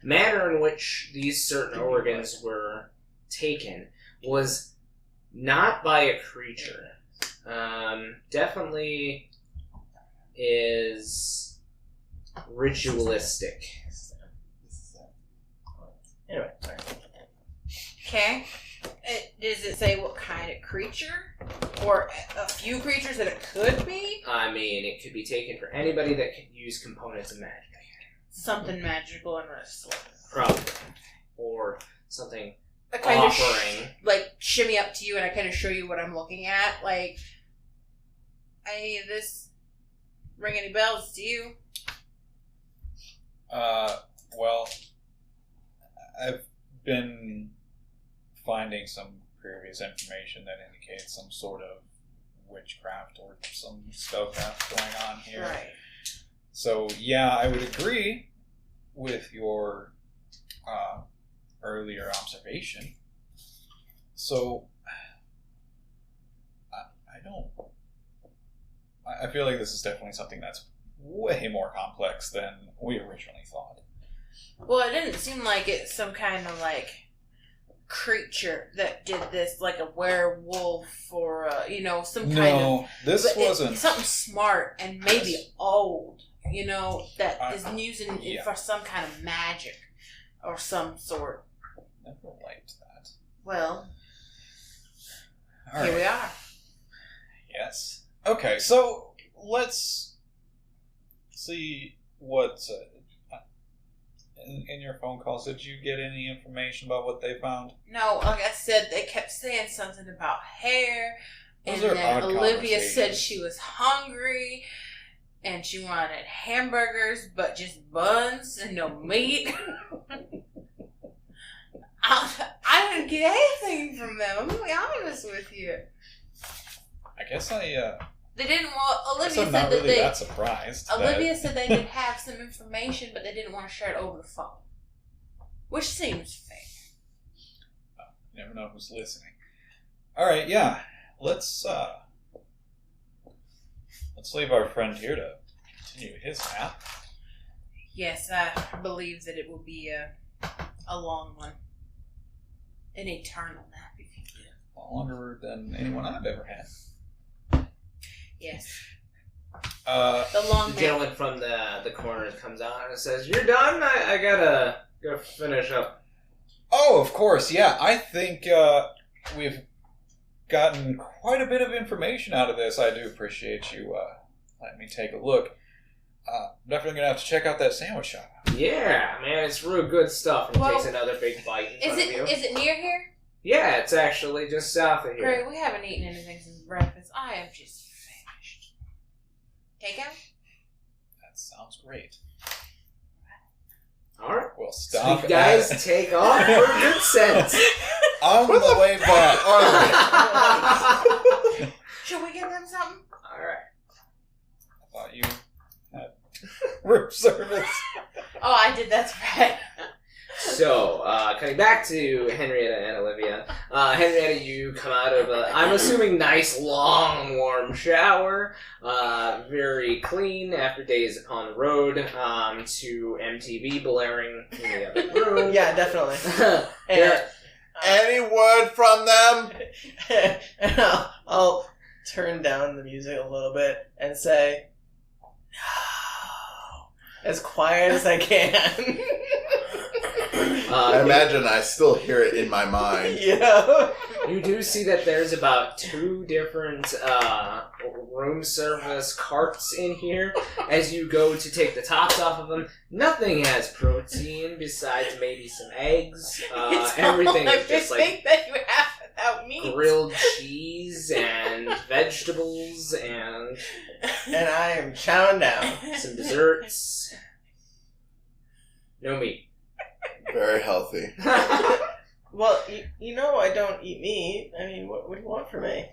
manner in which these certain organs were taken was not by a creature. Definitely is ritualistic. Anyway, sorry. Okay. Does it say what kind of creature? Or a few creatures that it could be? I mean, it could be taken for anybody that could use components of magic. Something magical and wrestling. Probably. Or something I kind offering. of shimmy up to you and I kind of show you what I'm looking at. Any of this ring any bells to you? Well, I've been finding some previous information that indicates some sort of witchcraft or some spellcraft going on here. Right. So, yeah, I would agree with your earlier observation. So, I feel like this is definitely something that's way more complex than we originally thought. Well, it didn't seem like it's some kind of creature that did this, like a werewolf or some kind of. No, this wasn't something smart and maybe old. That is using it yeah. for some kind of magic or some sort. Never liked that. Well, All here right. we are. Yes. Okay, so let's see what in your phone calls. Did you get any information about what they found? No, like I said, they kept saying something about hair, Those and are then odd Olivia said conversations. she was hungry, and she wanted hamburgers, but just buns and no meat. I didn't get anything from them. I'm gonna be honest with you. I guess they didn't want. Olivia I'm said not that really they. that surprised. Olivia said they did have some information, but they didn't want to share it over the phone, which seems fair. You never know who's listening. All right, yeah. Let's leave our friend here to continue his nap. Yes, I believe that it will be a long one, an eternal nap, if you will. Longer than anyone I've ever had. Yes. The long The nap. gentleman from the corner comes out and says, "You're done? I gotta finish up." Oh, of course, yeah. I think we've gotten quite a bit of information out of this. I do appreciate you letting me take a look. Definitely going to have to check out that sandwich shop. Yeah, man, it's real good stuff. And he Well, takes another big bite in front of you. Is it near here? Yeah, it's actually just south of here. Great, we haven't eaten anything since breakfast. I am just famished. Takeout? That sounds great. All right. Well, So stop you guys at- take off for good sense. On the way back. Should we give them something? All right. I thought you room service. Oh, I did. That's right. So, coming back to Henrietta and Olivia. Henrietta, you come out of I'm assuming, nice, long, warm shower. Very clean after days upon the road. To MTV blaring in the other room. Yeah, definitely. And, Any word from them? And I'll turn down the music a little bit and say, no, as quiet as I can. I imagine I still hear it in my mind. Yeah. You do see that there's about 2 different room service carts in here. As you go to take the tops off of them, nothing has protein besides maybe some eggs. Everything is just like that you have without meat. grilled cheese and vegetables and And I am chowing down. some desserts. No meat. Very healthy. Well, you know I don't eat meat. I mean, what do you want from me?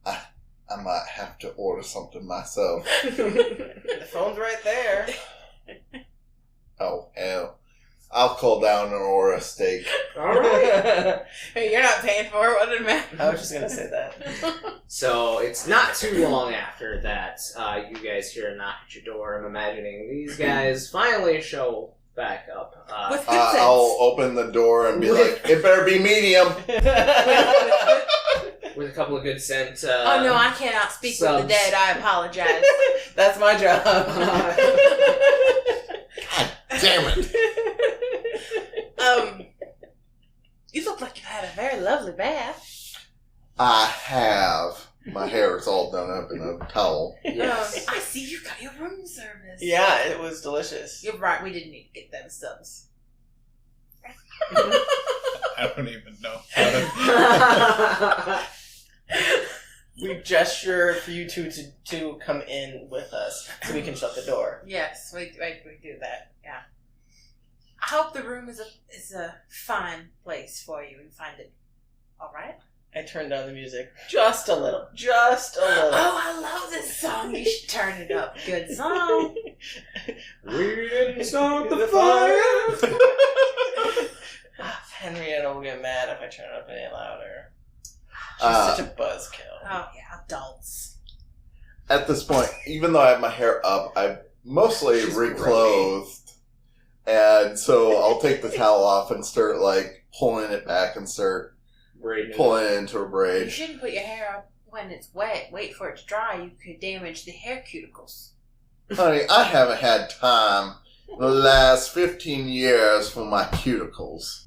I might have to order something myself. The phone's right there. Oh, hell. I'll call down and order a steak. Alright. Hey, you're not paying for it. What did it matter? I was just gonna say that. So it's not too long after that you guys hear a knock at your door. I'm imagining these guys finally show back up. With good sense. I'll open the door and be like, it better be medium. With a couple of good scent. Oh no, I cannot speak subs. with the dead. I apologize. That's my job. Damn it. You look like you've had a very lovely bath. I have. My hair is all done up in a towel. Yes. I see you got your room service. Yeah, it was delicious. You're right. We didn't need to get them subs. I don't even know how to... We gesture for you two to come in with us so we can shut the door. Yes, we do that. Yeah. I hope the room is a fine place for you and find it all right. I turn down the music just a little. Just a little. Oh, I love this song. You should turn it up. Good song. We didn't start the fire. fire. Henrietta will get mad if I turn it up any louder. She's such a buzzkill. Oh yeah, adults. At this point, even though I have my hair up, I'm mostly She's reclothed. And so I'll take the towel off and start, like, pulling it back and start pulling it into a You braid. shouldn't put your hair up when it's wet. Wait for it to dry. You could damage the hair cuticles. Honey, I haven't had time in the last 15 years for my cuticles.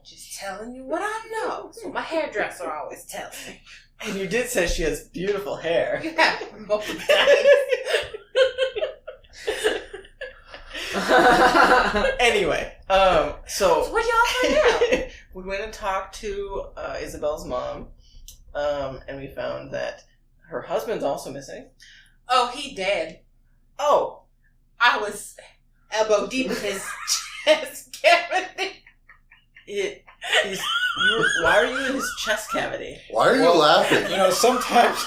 Just telling you what I know. That's what my hairdresser always tells me. And you did say she has beautiful hair. Yeah, multiple times. Anyway, So so what y'all find out? we went and talked to Isabel's mom, and we found that her husband's also missing. Oh, he dead. Oh, I was elbow deep in his chest cavity. why are you in his chest cavity? Why are you laughing? You know, sometimes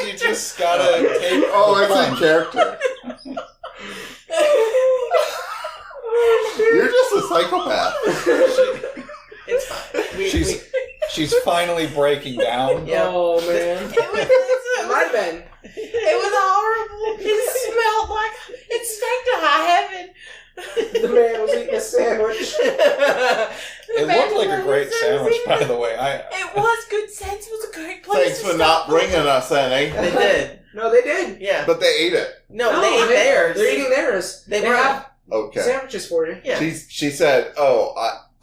you just gotta take Oh, the it's in plunge. character. You're just a psychopath. It's fine. She's finally breaking down. Yeah. Oh man. It Might have been. was horrible. It smelled like it stank to high heaven. The man was eating a sandwich. It looked like a great sandwich, by the way. It was good sense. It was a great place. Thanks to for stop. not bringing us any. They did. No, they did. Yeah. But they ate it. No, they ate theirs. They're eating theirs. They They brought- have Okay. sandwiches for you. Yeah. She said, oh,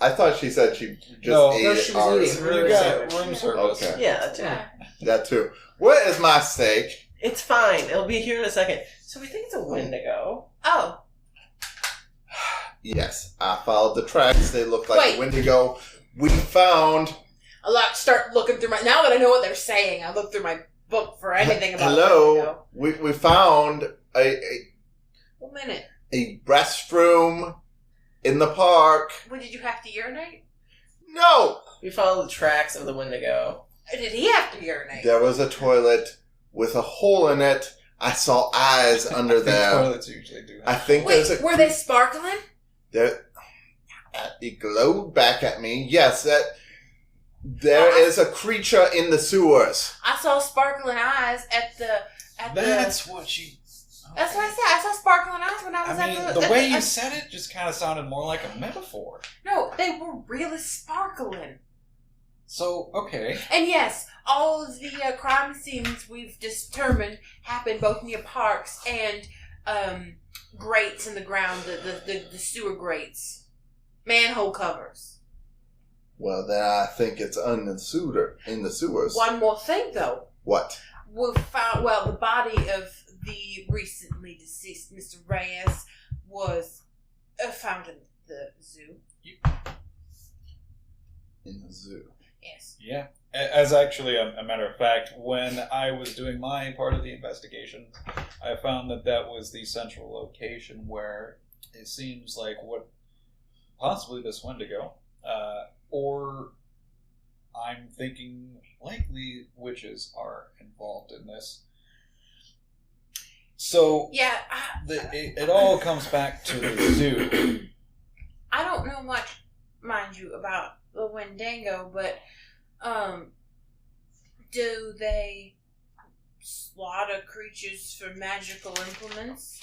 I thought she said she just No, ate no, it she was ours. eating. You got room service. Okay. Yeah, that's Yeah. That too. What is my steak? It's fine. It'll be here in a second. So we think it's a Wendigo. Oh, Yes, I followed the tracks. They look like Wait. a Wendigo. We found. I start looking through my. Now that I know what they're saying, I look through my book for anything about. Hello. We found a 1 minute. restroom in the park. What, did you have to urinate? No, We followed the tracks of the Wendigo. Or did he have to urinate? there was a toilet with a hole in it. I saw eyes under there. Toilets usually do. I think Wait, were they sparkling? It glowed back at me. Yes, there is a creature in the sewers. I saw sparkling eyes at the. That's what you. That's what I said. I saw sparkling eyes when I was at the way you said it just kind of sounded more like a metaphor. No, they were really sparkling. So, okay. And yes, all of the crime scenes we've determined happen both near parks and grates in the ground, the sewer grates. Manhole covers. Well, then I think it's in the sewers. One more thing, though. What? We found, the body of the recently deceased Mr. Reyes was found in the zoo. In the zoo? Yes. Yeah. As actually a matter of fact, when I was doing my part of the investigation, I found that was the central location where it seems like what possibly this Wendigo, or I'm thinking likely witches are involved in this. So yeah, it all comes back to the zoo. I don't know much, mind you, about the Wendigo, but do they slaughter creatures for magical implements?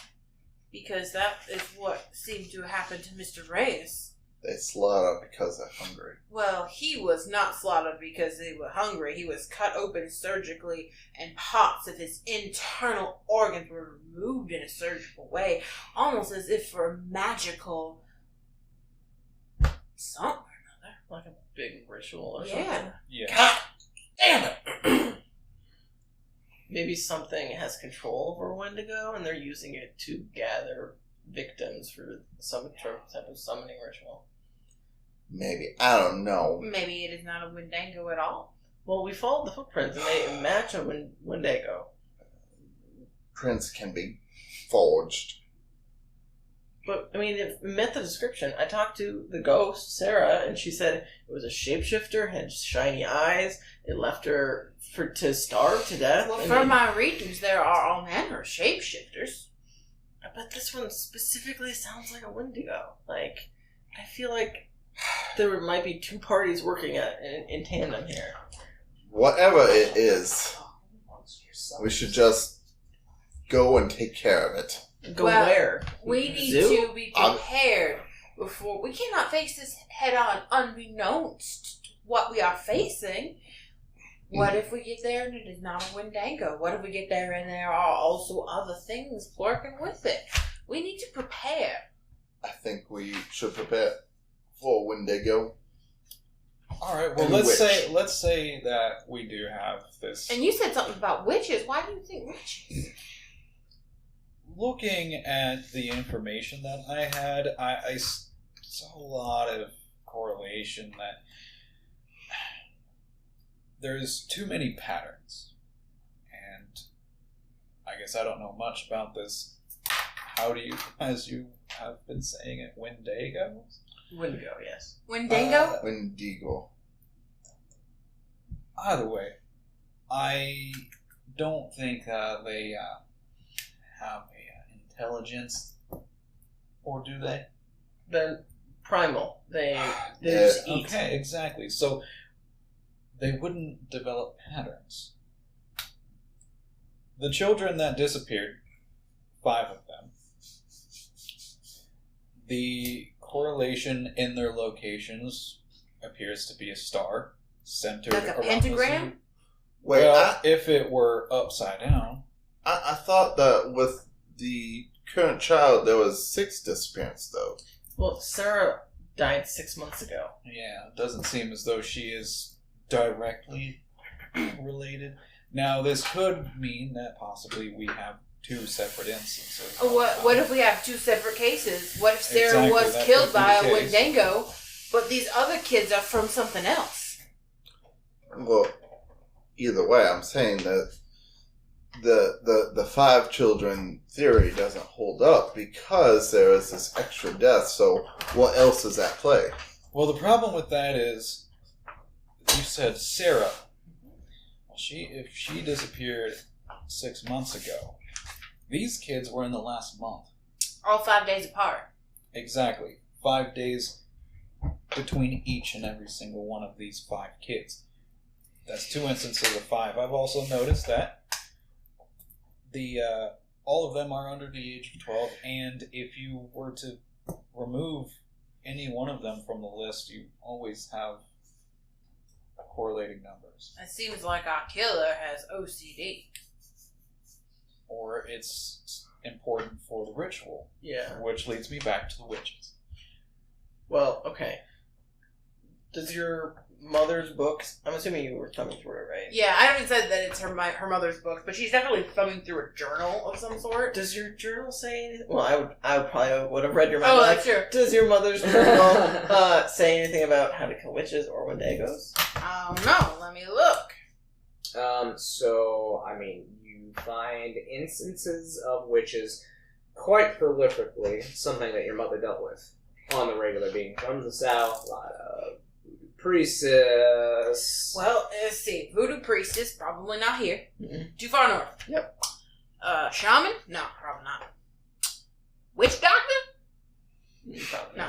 Because that is what seemed to happen to Mr. Reyes. They slaughter because they're hungry. Well, he was not slaughtered because they were hungry. He was cut open surgically, and parts of his internal organs were removed in a surgical way, almost as if for a magical something or another. Like a big ritual or something. Yeah. God damn it! Maybe something has control over Wendigo, and they're using it to gather victims for some type of summoning ritual. Maybe. I don't know. Maybe it is not a Wendigo at all. Well, we followed the footprints, and they match a Wendigo. Prints can be forged. But, I mean, it met the description. I talked to the ghost, Sarah, and she said it was a shapeshifter, had shiny eyes, it left her to starve to death. Well, from my readings, there are all manner of shapeshifters. But this one specifically sounds like a Wendigo. Like, I feel like there might be two parties working in tandem here. Whatever it is, we should just go and take care of it. Go where? We need Zoo? to be prepared before. We cannot face this head on, unbeknownst to what we are facing. What if we get there and it is not a Wendigo? What if we get there and there are also other things lurking with it? We need to prepare. I think we should prepare for Wendigo. All right. Well, let's say that we do have this. And you said something about witches. Why do you think witches? Looking at the information that I had, I saw a lot of correlation that there's too many patterns. And I guess I don't know much about this. How do you, as you have been saying it, Wendigo? Wendigo, yes. Wendigo? Wendigo. Either way, I don't think they have a intelligence, or do they? They're primal. They just eat. Okay, exactly. So they wouldn't develop patterns. The children that disappeared, 5 of them, the correlation in their locations appears to be a star centered Like a around pentagram? the zoo. Wait, Well, if it were upside down. I thought that with the current child there was 6 disappearances, though. Well, Sarah died 6 months ago. Yeah, it doesn't seem as though she is directly related. Now, this could mean that possibly we have 2 separate instances. What if we have 2 separate cases? What if Sarah Exactly, was that killed could be by the a case. Wendigo, but these other kids are from something else? Well, either way, I'm saying that the 5 children theory doesn't hold up because there is this extra death. So what else is at play? Well, the problem with that is, you said Sarah. Well, if she disappeared 6 months ago. These kids were in the last month. All 5 days apart. Exactly. 5 days between each and every single one of these 5 kids. That's 2 instances of 5. I've also noticed that all of them are under the age of 12, and if you were to remove any one of them from the list, you always have correlating numbers. It seems like our killer has OCD. Or it's important for the ritual. Yeah. Which leads me back to the witches. Well, okay. Does your mother's books... I'm assuming you were thumbing through it, right? Yeah, I haven't said that it's her mother's book, but she's definitely thumbing through a journal of some sort. Does your journal say anything? Well, I would have read your mind. Oh, that's true. Does your mother's journal say anything about how to kill witches or Wendigos? I don't know. Let me look. So, I mean, you find instances of witches quite prolifically, something that your mother dealt with on the regular, being from the South, a lot of priestess. Well, let's see. Voodoo priestess, probably not here. Mm-hmm. Too far north. Yep. Shaman? No, probably not. Witch doctor? Probably No.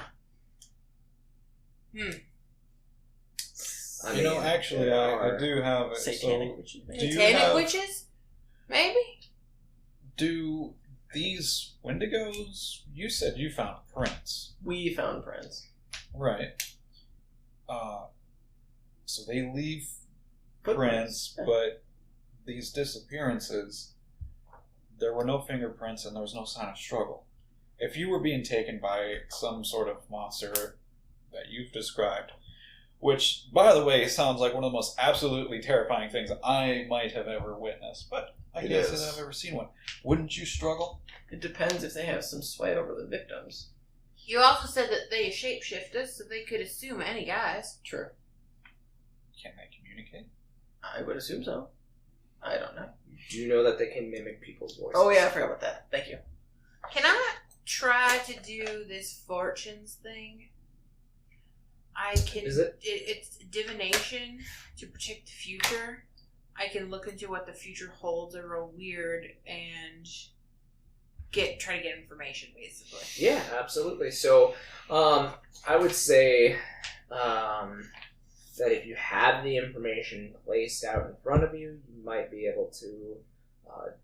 You know, actually, I do have it. Satanic witches. Do you Satanic have- witches? Maybe? Do these Wendigos... You said you found prints. We found prints. Right. So they leave prints, but these disappearances, there were no fingerprints and there was no sign of struggle. If you were being taken by some sort of monster that you've described, which, by the way, sounds like one of the most absolutely terrifying things I might have ever witnessed, but I can't say that I've ever seen one. Wouldn't you struggle? It depends if they have some sway over the victims. You also said that they are shapeshifters, so they could assume any guys. True. Can they communicate? I would assume so. I don't know. Do you know that they can mimic people's voices? Oh yeah, I forgot about that. Thank you. Can I try to do this fortunes thing? I can. Is it? It's divination to predict the future. I can look into what the future holds, are real weird, and try to get information, basically. Yeah, absolutely. So, I would say that if you have the information placed out in front of you, you might be able to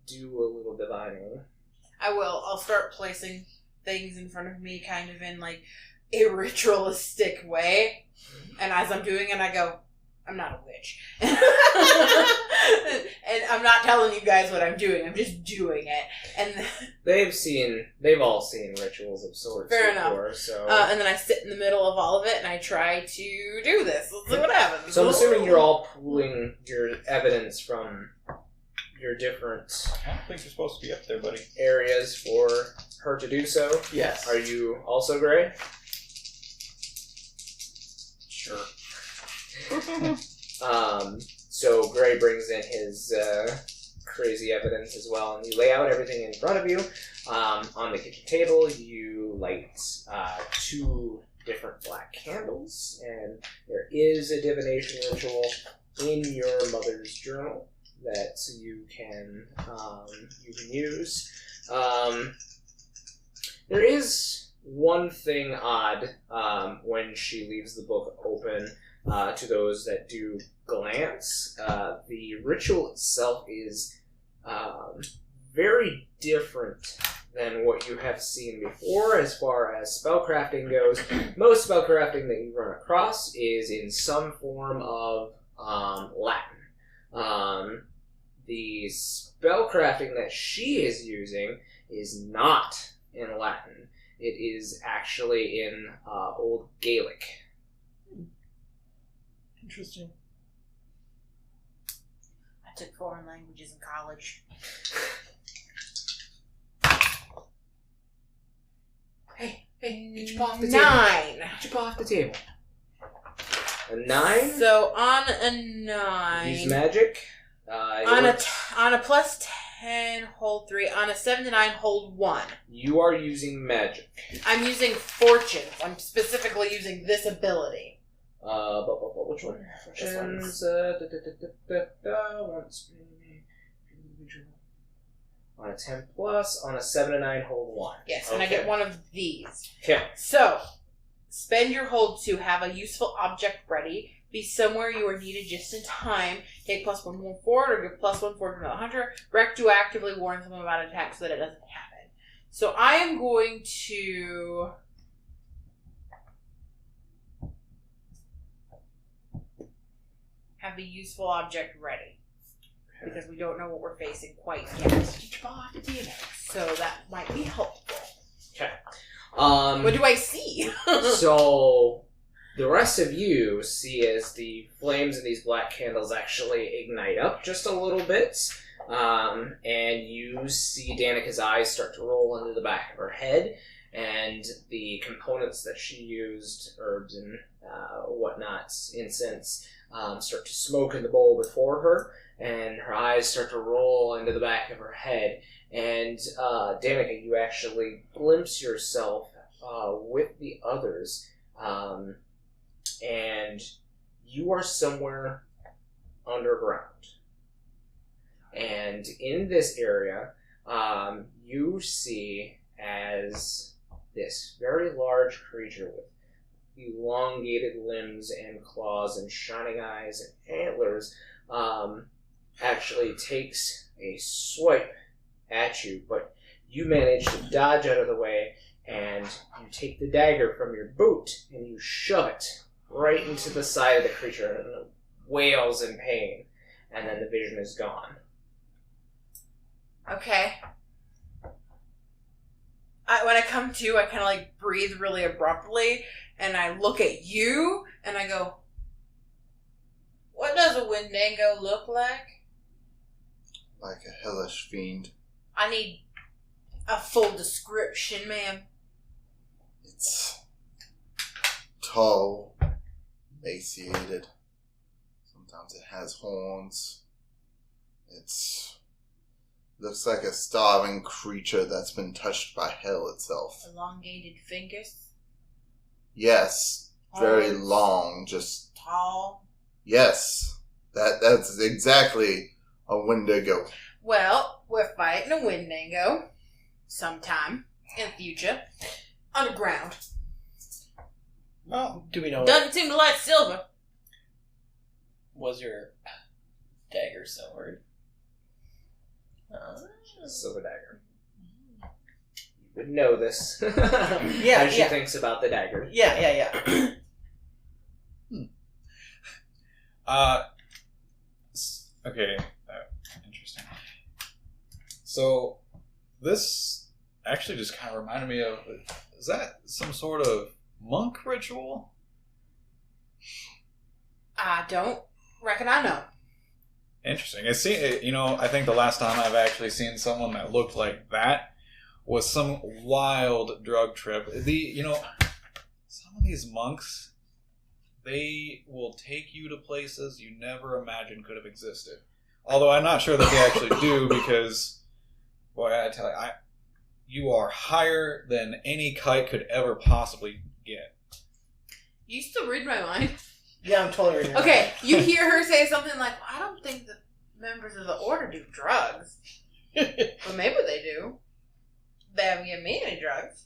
do a little divining. I will. I'll start placing things in front of me, kind of in like a ritualistic way, and as I'm doing it, I go, I'm not a witch. And I'm not telling you guys what I'm doing, I'm just doing it. And they've all seen rituals of sorts Fair before, enough. so... and then I sit in the middle of all of it and I try to do this. Let's see what happens. So I'm assuming you're all pooling your evidence from your different I don't think you're supposed to be up there, buddy. areas for her to do so. Yes. Are you also Gray? Sure. So Gray brings in his crazy evidence as well, and you lay out everything in front of you. On the kitchen table, you light 2 different black candles, and there is a divination ritual in your mother's journal that you can use. There is one thing odd when she leaves the book open to those that do glance. The ritual itself is very different than what you have seen before as far as spellcrafting goes. Most spellcrafting that you run across is in some form of Latin. The spellcrafting that she is using is not in Latin. It is actually in Old Gaelic. Interesting. I took foreign languages in college. Hey, get your paw off the 9. table. Get your paw off the table. A 9? So on a 9. Use magic. On a plus 10, hold 3. On a 7 to 9, hold 1. You are using magic. I'm using fortunes. I'm specifically using this ability. But which one? This one's- Once On a 10 plus, on a 7 to 9, hold 1. Yes, and I get one of these. Okay. So, spend your hold to have a useful object ready. Be somewhere you are needed just in time. Take +1 forward or give +1 forward to another hunter. Retroactively warn someone about an attack so that it doesn't happen. So I am going to... have a useful object ready. Because we don't know what we're facing quite yet. So that might be helpful. Okay. What do I see? So, the rest of you see as the flames of these black candles actually ignite up just a little bit. And you see Danica's eyes start to roll into the back of her head. And the components that she used, herbs and whatnot, incense, start to smoke in the bowl before her. And her eyes start to roll into the back of her head. And, Danica, you actually glimpse yourself with the others. And you are somewhere underground. And in this area, you see as this very large creature with elongated limbs and claws and shining eyes and antlers actually takes a swipe at you, but you manage to dodge out of the way, and you take the dagger from your boot and you shove it right into the side of the creature, and it wails in pain, and then the vision is gone. Okay. When I come to, I kind of breathe really abruptly, and I look at you, and I go, "What does a Wendigo look like?" Like a hellish fiend. I need a full description, ma'am. It's tall, emaciated. Sometimes it has horns. Looks like a starving creature that's been touched by hell itself. Elongated fingers. Yes, very Horns. long, just... Tall. Yes, that's exactly a Wendigo. Well, we're fighting a Wendigo sometime in the future. Underground. Well, do we know Doesn't seem to like silver. was your dagger silvered? Silver dagger. You would know this. Yeah, As she thinks about the dagger. Yeah. Okay, interesting. So, this actually just kind of reminded me of, is that some sort of monk ritual? I don't reckon I know. Interesting. I think the last time I've actually seen someone that looked like that was some wild drug trip. Some of these monks, they will take you to places you never imagined could have existed. Although I'm not sure that they actually do, because, boy, I tell you, you are higher than any kite could ever possibly get. You still read my mind. Yeah, I'm totally reading. Okay, you hear her say something like, "I don't think the members of the order do drugs." But maybe they do. They haven't given me any drugs.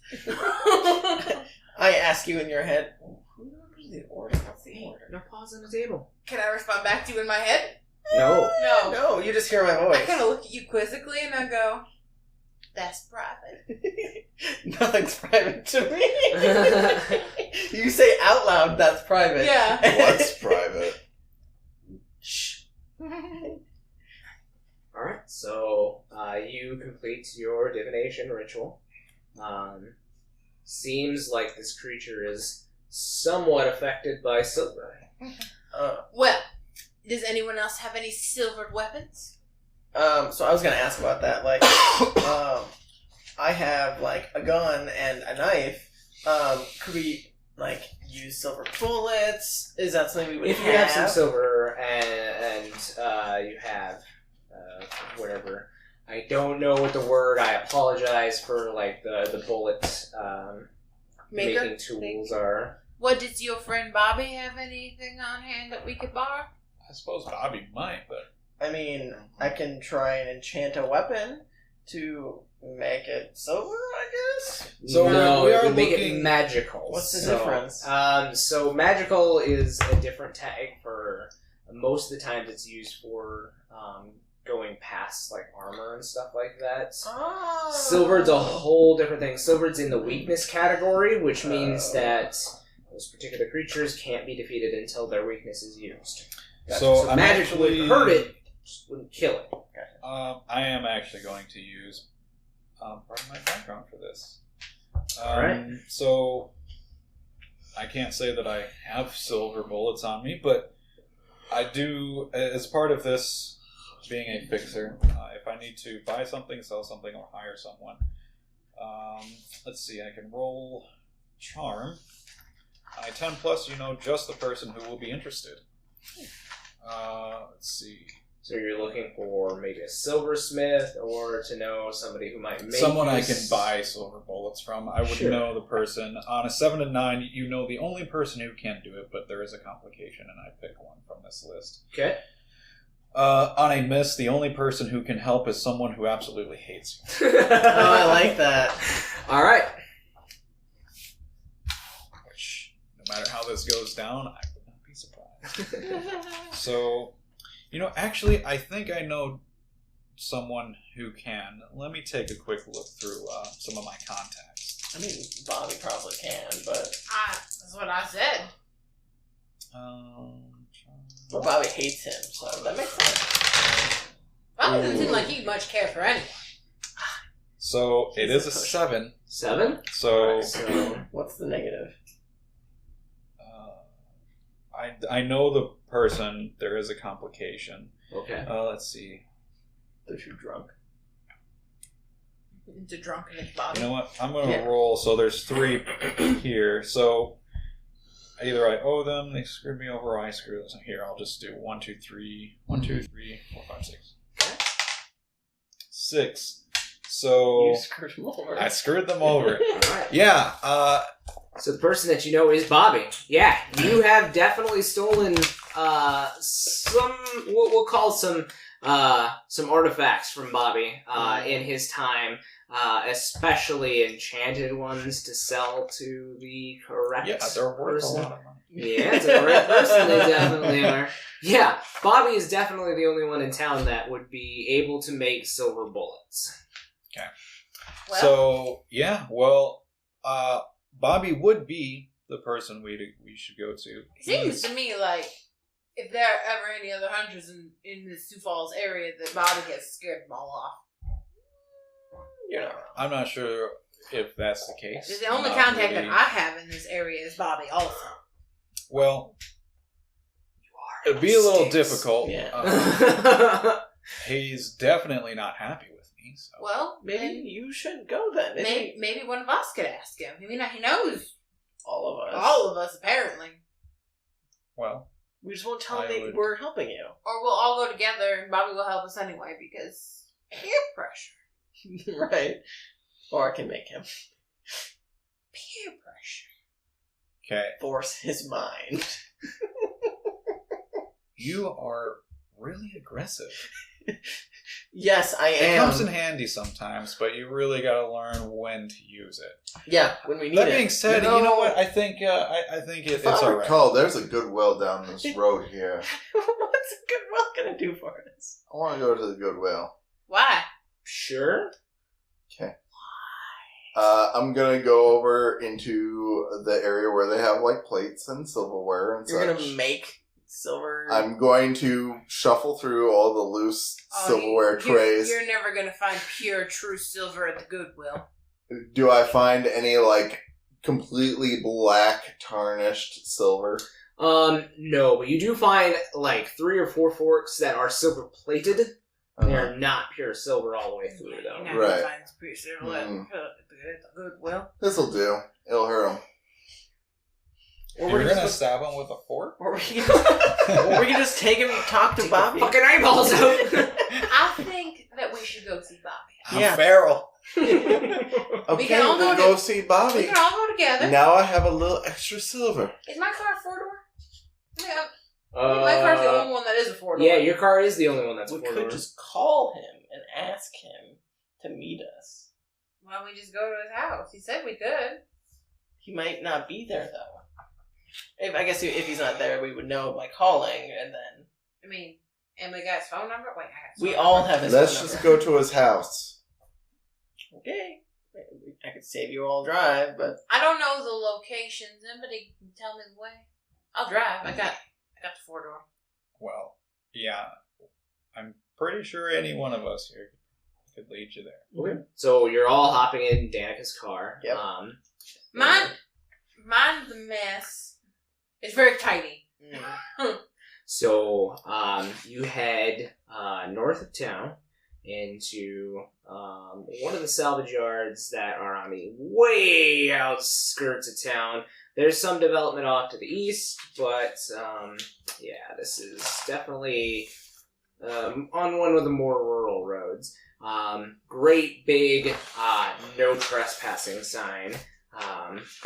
I ask you in your head, who remembers the order? What's the order? No pause on the table. Can I respond back to you in my head? No. No. No, you just hear my voice. I kind of look at you quizzically and I go, "That's private." Nothing's private to me. You say out loud, "That's private." Yeah. What's private? Shh. Alright, so you complete your divination ritual. Seems like this creature is somewhat affected by silver. Well, does anyone else have any silvered weapons? So I was gonna ask about that. I have a gun and a knife. Could we use silver bullets? Is that something we would If you have some silver and you have whatever, I don't know what the word. I apologize for the bullet making tools are. What, does your friend Bobby have anything on hand that we could borrow? I suppose Bobby might, but... I mean, I can try and enchant a weapon. to make it silver, I guess? So no, we are make looking- it magical. What's the difference? So magical is a different tag for most of the times. It's used for going past like armor and stuff like that. Oh. Silver's a whole different thing. Silver's in the weakness category, which means that those particular creatures can't be defeated until their weakness is used. So I'm magic actually- would hurt it, just wouldn't kill it. I am actually going to use part of my background for this. Alright. So, I can't say that I have silver bullets on me, but I do, as part of this being a fixer, if I need to buy something, sell something, or hire someone, let's see, I can roll Charm. 10 plus, you know just the person who will be interested. Let's see. So you're looking for maybe a silversmith, or to know somebody who might make Someone I this- can buy silver bullets from. I would Sure. know the person. On a 7 to 9, you know the only person who can do it, but there is a complication, and I pick one from this list. Okay. On a miss, the only person who can help is someone who absolutely hates you. Oh, I like that. All right. Which, no matter how this goes down, I would not be surprised. So, actually, I think I know someone who can. Let me take a quick look through some of my contacts. I mean, Bobby probably can, but That's what I said. well, Bobby hates him, so that makes sense. Bobby doesn't seem like he much cares for anyone. So, it is a 7. 7? So, So What's the negative? I know the person. There is a complication. okay. Let's see. They're too drunk. Into drunkenness, Bobby. You know what? I'm going to Yeah. roll. So there's 3 here. So either I owe them, they screwed me over, or I screw them. Here, I'll just do 1, 2, 3. 1, 2, 3, 4, 5, 6. 6. So You screwed him over. I screwed them over. All right. Yeah. So the person that you know is Bobby. Yeah, you have definitely stolen some. We'll call some artifacts from Bobby in his time, especially enchanted ones to sell to the correct Yeah, they're worth a person. lot of money. Yeah, to the correct person, they definitely are. Yeah, Bobby is definitely the only one in town that would be able to make silver bullets. Well, So yeah, Bobby would be the person we should go to. it seems to me like if there are ever any other hunters in the Sioux Falls area, that Bobby has scared them all off. You're not wrong. I'm not sure if that's the case. The only Not contact really. that I have in this area is Bobby also. Well, it'd be a little Stinks. difficult. Oh. He's definitely not happy with me. So. Well, Maybe you should go then. maybe one of us could ask him. I mean, he knows All of us. all of us apparently. Well, We just won't tell him I that would- we're helping you. Or we'll all go together and Bobby will help us anyway because peer pressure. Right. Or I can make him Peer pressure. okay. force his mind. You are really aggressive. Yes, I It am. comes in handy sometimes, but you really got to learn when to use it. Yeah, when we need That it. being said, you know what? I think it's If I all right. recall, there's a Goodwill down this road here. What's a Goodwill gonna do for us? I want to go to the Goodwill. Why? Sure. I'm gonna go over into the area where they have like plates and silverware and You're such. gonna make silver. I'm going to shuffle through all the loose silverware trays. You're never gonna find pure, true silver at the Goodwill. Do I find any like completely black tarnished silver? No, but you do find like 3 or 4 forks that are silver plated. They're not pure silver all the way through, You're though. not Right. gonna find pure silver at Mm. the Goodwill. This'll do. It'll hurt them. Or You're we're gonna just, stab him with a fork? or we can just take him and talk to Take Bobby. the fucking eyeballs out. I think that we should go see Bobby. I'm Yeah. feral. Okay, can all we'll go go see We Bobby. can all go together. Now I have a little extra silver. Is my car a 4-door? Yeah. My car's the only one that is a 4-door. Yeah, your car is the only one that's We 4 could doors. just call him and ask him to meet us. Why don't we just go to his house? He said we could. He might not be there, though. I guess if he's not there, we would know by calling, and then... I mean, and we got his phone number? Wait, I got his We phone all number. have his phone Let's number. just go to his house. Okay. I could save you all drive, but... I don't know the location. Somebody can tell me the way. I'll drive. I got the 4-door. Well, yeah. I'm pretty sure any one of us here could lead you there. Okay. So you're all hopping in Danica's car. Yep. Mine's a mess. It's very tiny. So you head north of town into one of the salvage yards that are on the way outskirts of town. There's some development off to the east, but yeah, this is definitely on one of the more rural roads. Great big no trespassing sign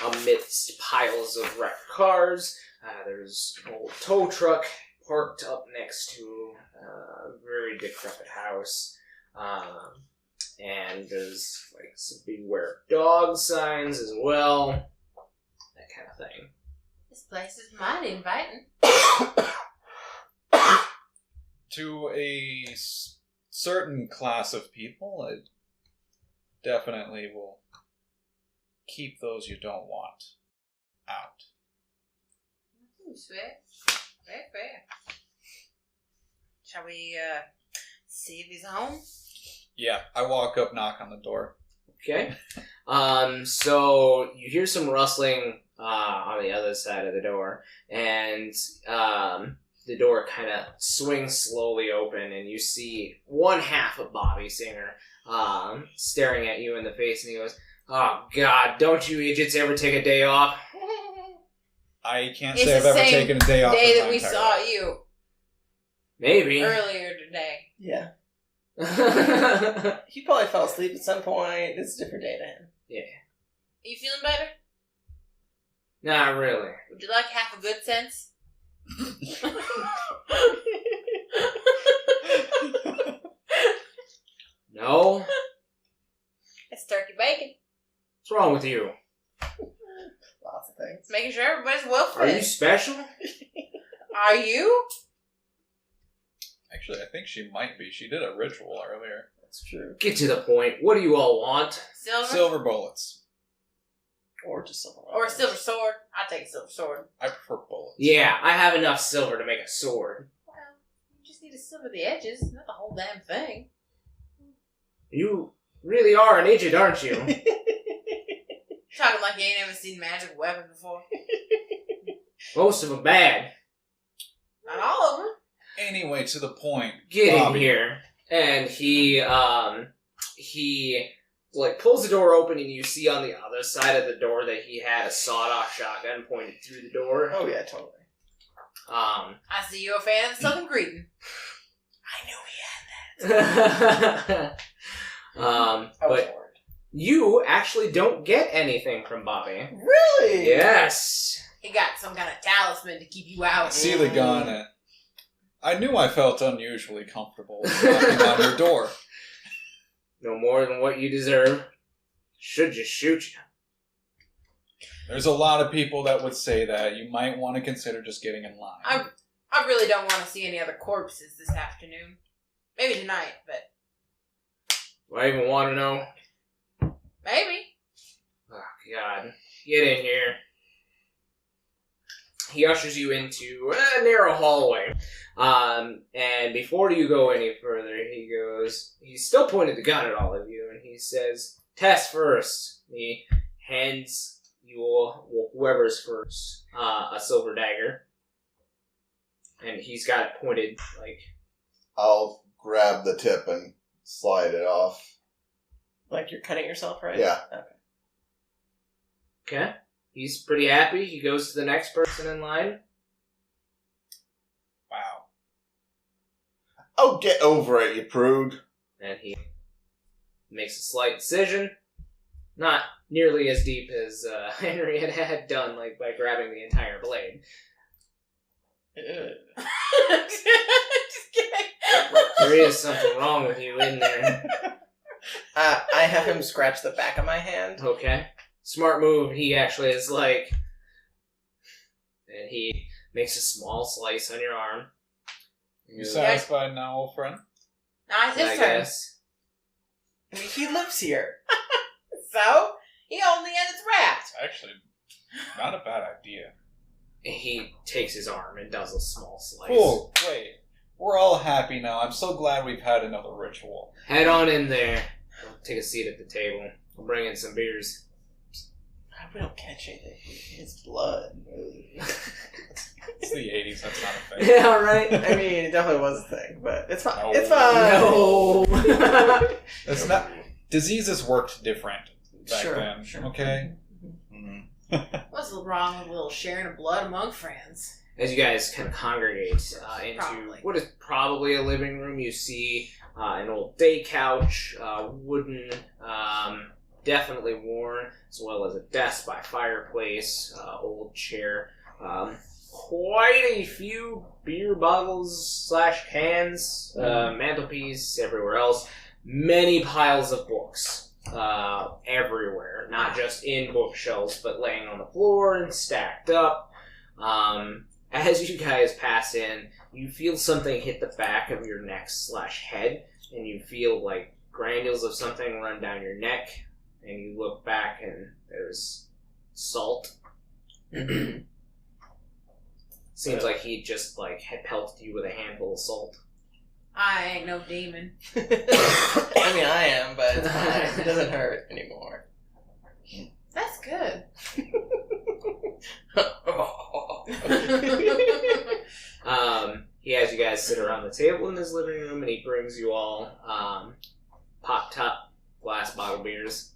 amidst piles of wrecked cars. There's an old tow truck parked up next to a very decrepit house. And there's like some beware of dog signs as well. That kind of thing. This place is mighty inviting. To a certain class of people, it definitely will keep those you don't want out. Sweet. Very fair. Shall we see if he's home? Yeah, I walk up, knock on the door. Okay. So you hear some rustling on the other side of the door, and the door kind of swings slowly open, and you see one half of Bobby Singer staring at you in the face, and he goes, "Oh God, don't you idiots ever take a day off?" I can't It's say I've the ever same taken a day off. Day in that my we entire saw life. you Maybe. earlier today. Yeah. He probably fell asleep at some point. It's a different day to him. Yeah. Are you feeling better? Not really. Would you like half a good sense? No? It's turkey bacon. What's wrong with you? Lots of things. Making sure everybody's well Are you fed. special? Are you? Actually, I think she might be. She did a ritual earlier. That's true. Get to the point. What do you all want? Silver? Silver bullets. Or just silver. Or a silver sword? I'll take a silver sword. I prefer bullets. Yeah, I have enough silver to make a sword. Well, you just need to silver the edges, not the whole damn thing. You really are an idiot, aren't you? Talking like you ain't ever seen magic weapon before. Most of them bad. Not all of them. Anyway, to the point. Get Bobby. in here. And he like pulls the door open, and you see on the other side of the door that he had a sawed-off shotgun pointed through the door. Oh yeah, totally. I see you're a fan of the Southern greeting. I knew he had that. I was but warned. you actually don't get anything from Bobby. Really? Yes. He got some kind of talisman to keep you out. See the gun. I knew I felt unusually comfortable knocking on your door. No more than what you deserve. Should just shoot you. There's a lot of people that would say that. You might want to consider just getting in line. I really don't want to see any other corpses this afternoon. Maybe tonight, but Do I even want to know? maybe. Oh, God. Get in here. He ushers you into a narrow hallway. And before you go any further, he's still pointing the gun at all of you, and he says, "Test first." He hands you, whoever's first, a silver dagger. And he's got it pointed, like... I'll grab the tip and slide it off. Like you're cutting yourself, right? Yeah. Okay. Okay. He's pretty happy. He goes to the next person in line. Wow. Oh, get over it, you prude. And he makes a slight incision. Not nearly as deep as Henry had done, like by grabbing the entire blade. Just kidding. There is something wrong with you in there. I have him scratch the back of my hand. Okay. Smart move. He actually is like... And he makes a small slice on your arm. You satisfied now, old friend? Now it's his I turn. guess. I mean, he lives here. So, he only and it's wrapped. It's actually not a bad idea. He takes his arm and does a small slice. Cool, great. We're all happy now. I'm so glad we've had another ritual. Head on in there. Take a seat at the table. I'll bring in some beers. We don't catch anything. It's blood. It's the 80s, that's not a thing. Yeah, right. I mean, it definitely was a thing, but it's fine. No. It's fine. No. It's not... Diseases worked different back Sure, then, sure. okay? What's wrong with a little sharing of blood among friends? As you guys kind of congregate into Probably. what is probably a living room, you see an old day couch, wooden, definitely worn, as well as a desk by fireplace, old chair, quite a few beer bottles / cans, mantelpiece, everywhere else, many piles of books. Everywhere, not just in bookshelves, but laying on the floor and stacked up. As you guys pass in, you feel something hit the back of your neck / head, and you feel like granules of something run down your neck, and you look back and there's salt. Seems like he just had pelted you with a handful of salt. I ain't no demon. I mean, I am, but it's fine. It doesn't hurt anymore. That's good. He has you guys sit around the table in his living room, and he brings you all pop top glass bottle beers.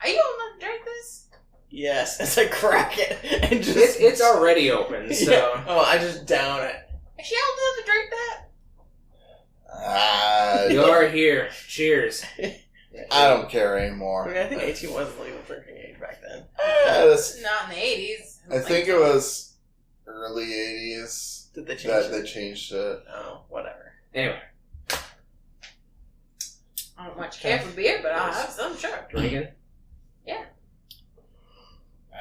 Are you gonna drink this? Yes, as I crack it and just... It's already open, so... Yeah. Oh, I just down it. Is she old enough to drink that? You're here. Cheers. I don't care I anymore. mean, I think 18 was the legal drinking age back then. Not in the 80s. I think it was early 80s Did they change that it? they changed it. Oh, whatever. Anyway, I don't much care for beer, but I'll have some, sure. drinking.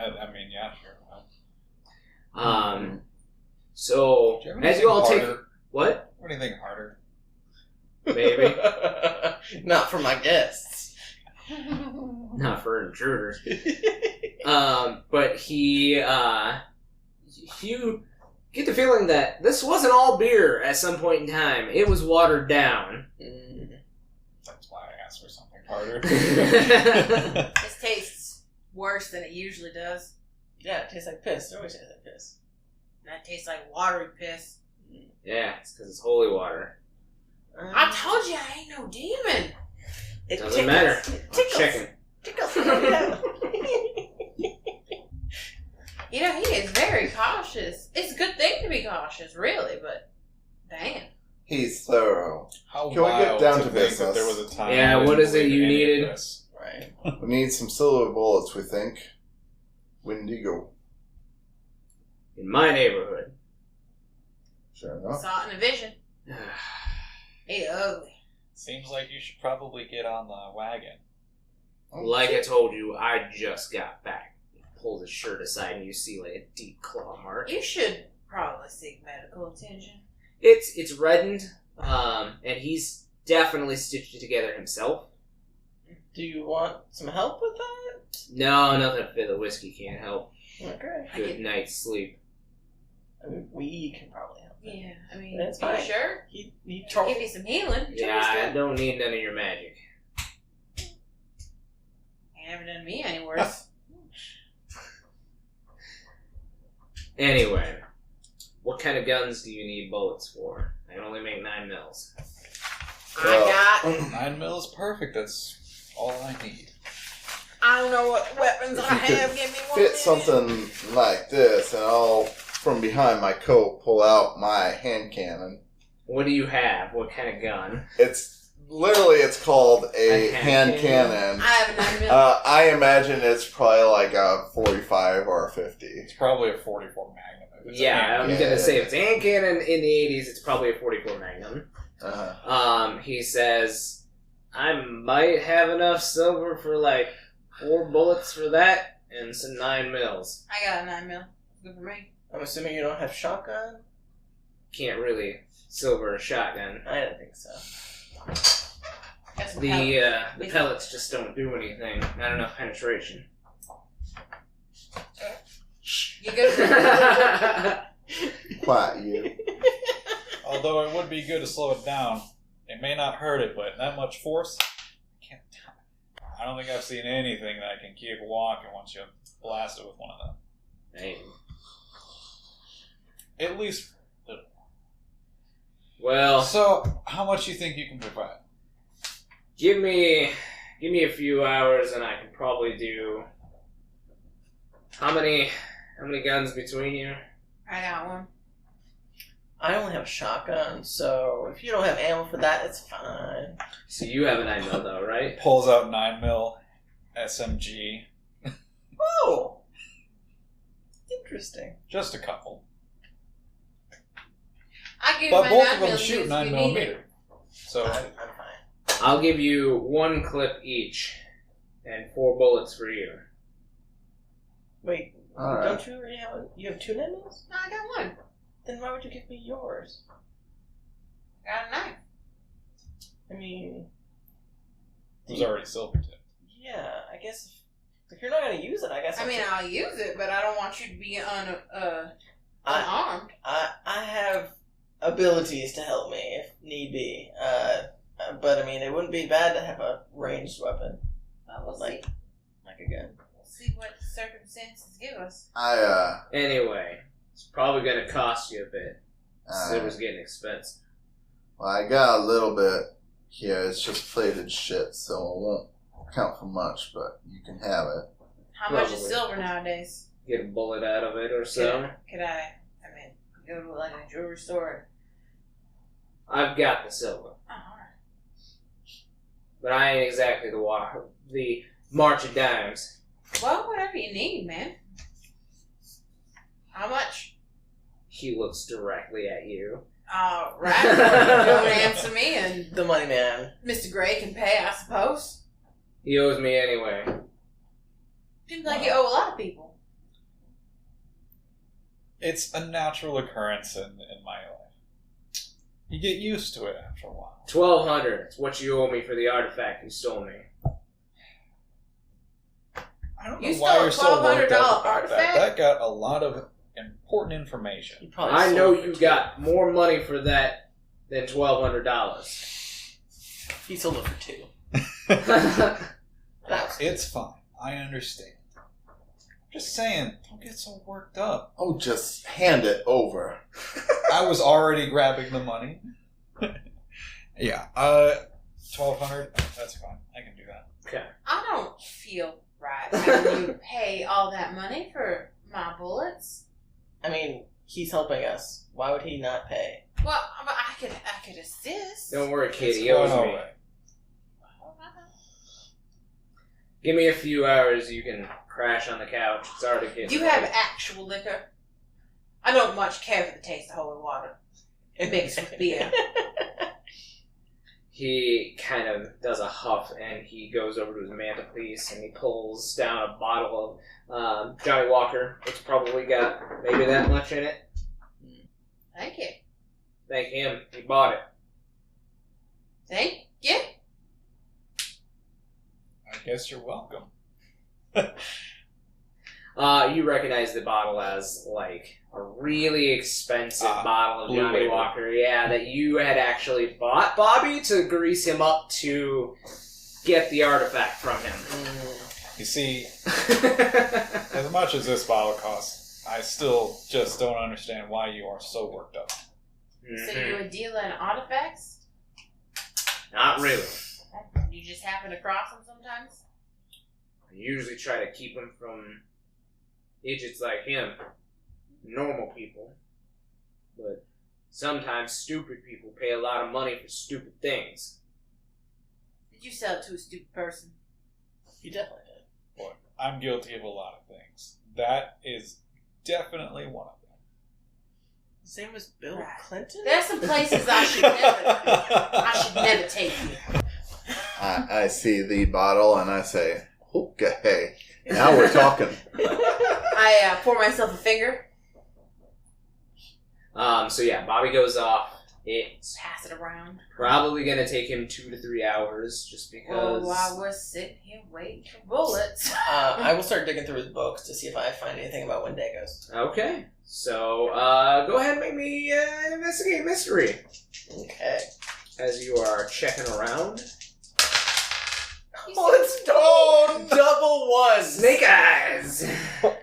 I mean, yeah, sure. So, Do you have as anything you all take... harder? What? Or anything harder? Maybe. Not for my guests. Not for intruders. But you get the feeling that this wasn't all beer at some point in time. It was watered down. That's why I asked for something harder. This tastes worse than it usually does. Yeah, it tastes like piss. It always tastes like piss. That tastes like watery piss. Yeah, it's because it's holy water. I told you I ain't no demon. It Doesn't matter. It I'm tickles. checking. Tickles. Yeah. You know, he is very cautious. It's a good thing to be cautious, really, but damn. He's thorough. How Can we get wild down to to think business? that there was a time Yeah, I what didn't is it believe you in any of needed? this. Right. We need some silver bullets, we think. Wendigo. In my neighborhood. Sure enough. Saw it in a vision. He ugly. Seems like you should probably get on the wagon. Like I told you, I just got back. He pulls his shirt aside and you see a deep claw mark. You should probably seek medical attention. It's reddened, and he's definitely stitched it together himself. Do you want some help with that? No, nothing fit the whiskey can't help. Okay. Good night's sleep. I mean, we can probably help. Yeah, I mean, That's are you fine. sure? He Give you some healing. Yeah, I don't need none of your magic. Ain't never done me any worse. Anyway, what kind of guns do you need bullets for? I can only make 9 mils. I got. 9 mil is perfect. That's all I need. I don't know what weapons I If you have. could Give me one. fit minute. something like this, and I'll, from behind my coat, pull out my hand cannon. What do you have? What kind of gun? It's called a A hand hand cannon. I have a 9 mil. I imagine it's probably like a 45 or a 50. It's probably a 44 Magnum. If it's a Yeah, hand I'm cannon. gonna say if it's a hand cannon in the 80s, it's probably a 44 Magnum. Uh-huh. He says, I might have enough silver for like 4 bullets for that and some 9 mils. I got a 9 mil. Good for me. I'm assuming you don't have shotgun? Can't really silver a shotgun. I didn't think so. Got some The pellets just don't do anything. Not enough penetration. You good? Quiet, you. Although it would be good to slow it down. It may not hurt it, but that much force, I don't think I've seen anything that can keep walking once you blast it with one of them. Dang. At least. Well, So, how much do you think you can provide? give me a few hours and I can probably do. How many guns between you? I got one. I only have a shotgun, so if you don't have ammo for that, it's fine. So you have a 9 mil though, right? Pulls out 9 mil SMG. Oh! Interesting. Just a couple. I give But my both 9 of them mil shoot if 9 you need it. millimeter. So, I'm fine. I'll give you 1 clip each and 4 bullets for you. Wait, Alright. don't you already have you have 2 names? No, I got one. Then why would you give me yours? I got a knife. I mean... it was already silver tipped. Yeah, I guess if you're not going to use it, I guess I mean, I'll use it, but I don't want you to be unarmed. I have abilities to help me if need be. But I mean, it wouldn't be bad to have a ranged weapon. We'll see. Like a gun. We'll see what circumstances give us. Anyway, it's probably going to cost you a bit. Silver's getting expensive. Well, I got a little bit here. It's just plated shit, so it won't count for much, but you can have it. How much is Probably. silver nowadays? Get a bullet out of it or so. Could I mean, go to like a jewelry store? I've got the silver. Oh, alright. But I ain't exactly the March of Dimes. Well, whatever you need, man. How much? He looks directly at you. Right. Don't answer me, and The money man. Mr. Gray can pay, I suppose. He owes me anyway. Seems like you owe a lot of people. It's a natural occurrence in my life. You get used to it after a while. 1,200. It's what you owe me for the artifact you stole me. I don't You know why stole you're so worked $1,200 up about that. artifact? That got a lot of important information. You probably I sold know it for you two. got more money for that than $1,200. He sold it for 2. It's fine. I understand. Just saying, don't get so worked up. Oh, just hand it over. I was already grabbing the money. Yeah, 1,200. That's fine. I can do that. Okay. I don't feel right having you pay all that money for my bullets. I mean, he's helping us. Why would he not pay? Well, but I could assist. Don't worry, kid. It's He owes going me. away. Give me a few hours. You can crash on the couch. It's already getting You have actual liquor. I don't much care for the taste of holy water mixed with beer. He kind of does a huff and he goes over to his mantelpiece and he pulls down a bottle of Johnny Walker. It's probably got maybe that much in it. Thank you. Thank him. He bought it. Thank you. I guess you're welcome. You recognize the bottle as like a really expensive bottle of Blue Johnny Label. Walker. Yeah, that you had actually bought Bobby to grease him up to get the artifact from him. You see, as much as this bottle costs, I still just don't understand why you are so worked up. So you a dealer in artifacts? Not really. You just happen to cross them sometimes? I usually try to keep him from idiots like him, normal people. But sometimes stupid people pay a lot of money for stupid things. Did you sell it to a stupid person? You definitely did. Look, I'm guilty of a lot of things. That is definitely one of them. Same as Bill Right. Clinton? There's some places I should never take you. I I see the bottle and I say, okay, now we're talking. I pour myself a finger. So yeah, Bobby goes off. It's Pass it around. probably going to take him 2 to 3 hours just because... While we're sitting here waiting for bullets. I will start digging through his books to see if I find anything about Wendigos. Okay. So, go ahead and make me an investigate mystery. Okay. As you are checking around. Oh, it's double one. Snake eyes!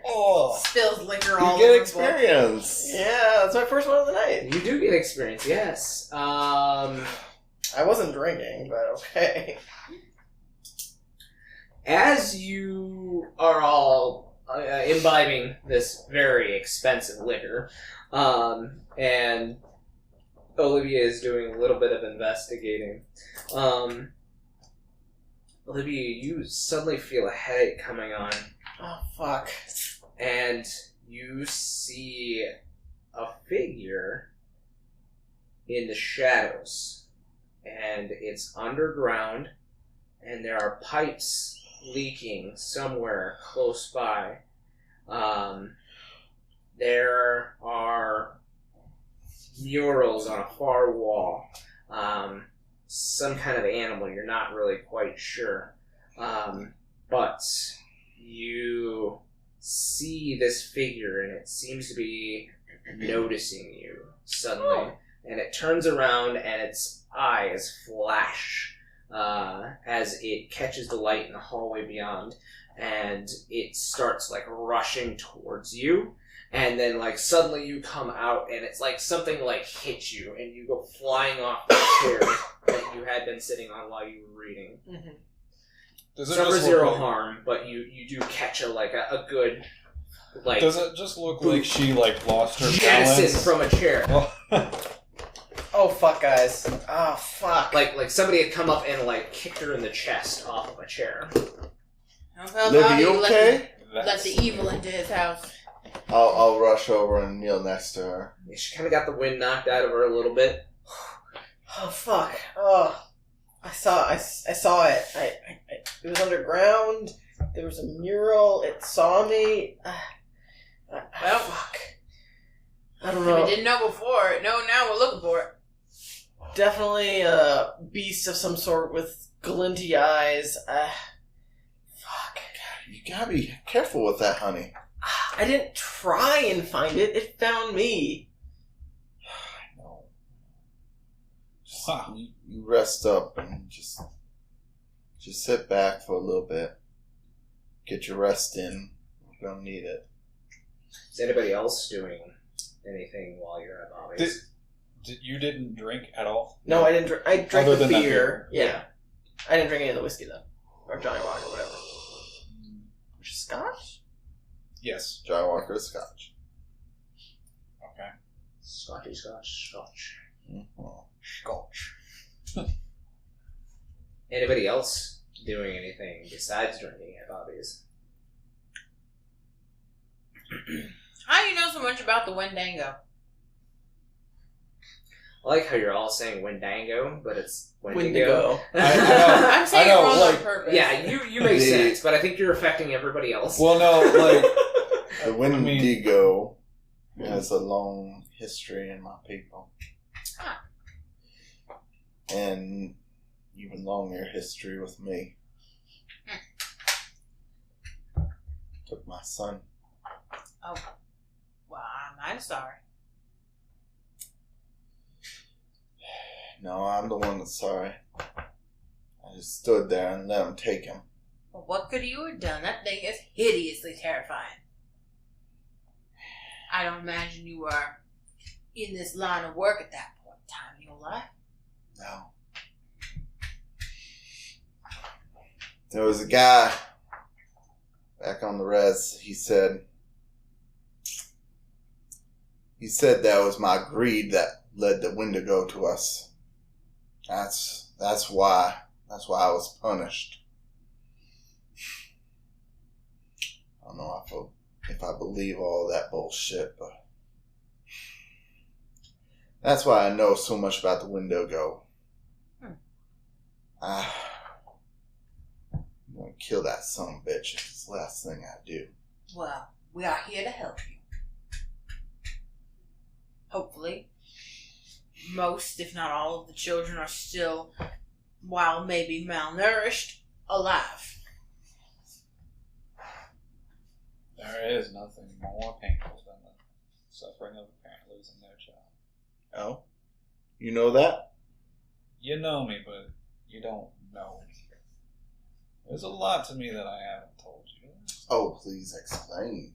Oh. Spills liquor You all get over experience. Yeah, that's my first one of the night. You do get experience, yes. I wasn't drinking, but okay. As you are all imbibing this very expensive liquor, and Olivia is doing a little bit of investigating, Olivia, you suddenly feel a headache coming on, Oh, fuck. and you see a figure in the shadows, and it's underground, and there are pipes leaking somewhere close by. There are murals on a far wall. Some kind of animal, you're not really quite sure. But you see this figure, and it seems to be noticing you suddenly. Oh. And it turns around, and its eyes flash as it catches the light in the hallway beyond, and it starts like rushing towards you. And then, like, suddenly you come out, and it's like something, like, hits you, and you go flying off the chair that you had been sitting on while you were reading. Mm-hmm. Does it Suffer just zero look like, harm, but you do catch a good, like, does it just look like she, like, lost her jettison balance? from a chair. Oh, fuck, guys. Oh, fuck. Like somebody had come up and, like, kicked her in the chest off of a chair. Well, Liv, Bobby you okay? let the evil into his house. I'll rush over and kneel next to her. She kind of got the wind knocked out of her a little bit. Oh, fuck. Oh. I saw it. It was underground. There was a mural. It saw me. Well, fuck. I don't If know. we didn't know before, now we're looking for it. Definitely a beast of some sort with glinty eyes. Fuck. You gotta be careful with that, honey. I didn't try and find it. It found me. I know. Huh. You rest up and just sit back for a little bit. Get your rest in. You're gonna need it. Is anybody else doing anything while you're at Bobby's? You didn't drink at all? No, I didn't drink. I drank Other the than that beer. beer. Yeah. I didn't drink any of the whiskey, though. Or Johnny Walker, whatever. Which is Scotch? Yes. John Walker Scotch. Okay. Scotch. Mhm. Scotch. Anybody else doing anything besides drinking at Bobby's? How do you know so much about the Wendigo? I like how you're all saying Wendigo, but it's Wendigo. Wendigo. I know. I'm saying I know, it wrong like- on purpose. Yeah, you make sense, but I think you're affecting everybody else. Well, no, like, The Wendigo has a long history in my people. Ah. And even longer history with me. Took my son. Oh. Well, I'm sorry. No, I'm the one that's sorry. I just stood there and let him take him. Well, what could you have done? That thing is hideously terrifying. I don't imagine you were in this line of work at that point in time in your life. No. There was a guy back on the res. He said that was my greed that led the Wendigo to us. That's why I was punished. I don't know if I believe all that bullshit, but that's why I know so much about the Wendigo. kill that son of a bitch if it's the last thing I do. Well, we are here to help you. Hopefully, most, if not all, of the children are still, while maybe malnourished, alive. There is nothing more painful than the suffering of a parent losing their child. Oh? You know that? You know me, but you don't know me. There's a lot to me that I haven't told you. Oh, please explain.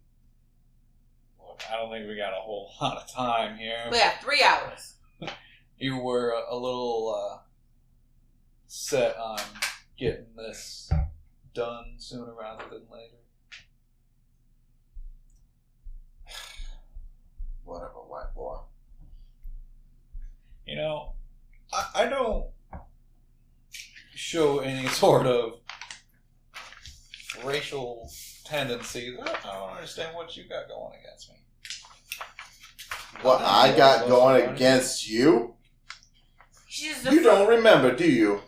Look, I don't think we got a whole lot of time here. We have 3 hours. You were a little set on getting this done sooner rather than later. Whatever, white boy. You know, I don't show any sort of racial tendencies. I don't understand what you got going against me. What I got going against you? You don't remember, do you?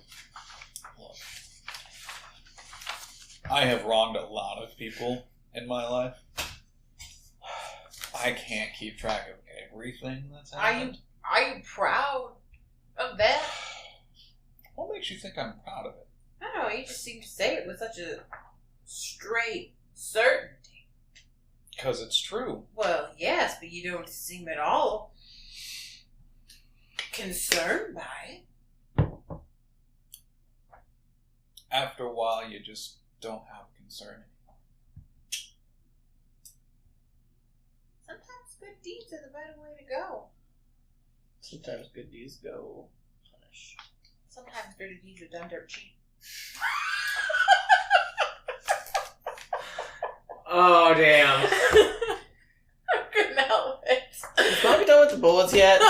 I have wronged a lot of people in my life. I can't keep track of everything that's happened. Are you proud of that? What makes you think I'm proud of it? I don't know, you just seem to say it with such a straight certainty. Because it's true. Well, yes, but you don't seem at all concerned by it. After a while, you just don't have concern anymore. Sometimes good deeds are the better way to go. Sometimes good deeds go punish. Sometimes dirty deeds are done dirt cheap. Oh, damn. I couldn't help it. Is Bobby done with the bullets yet?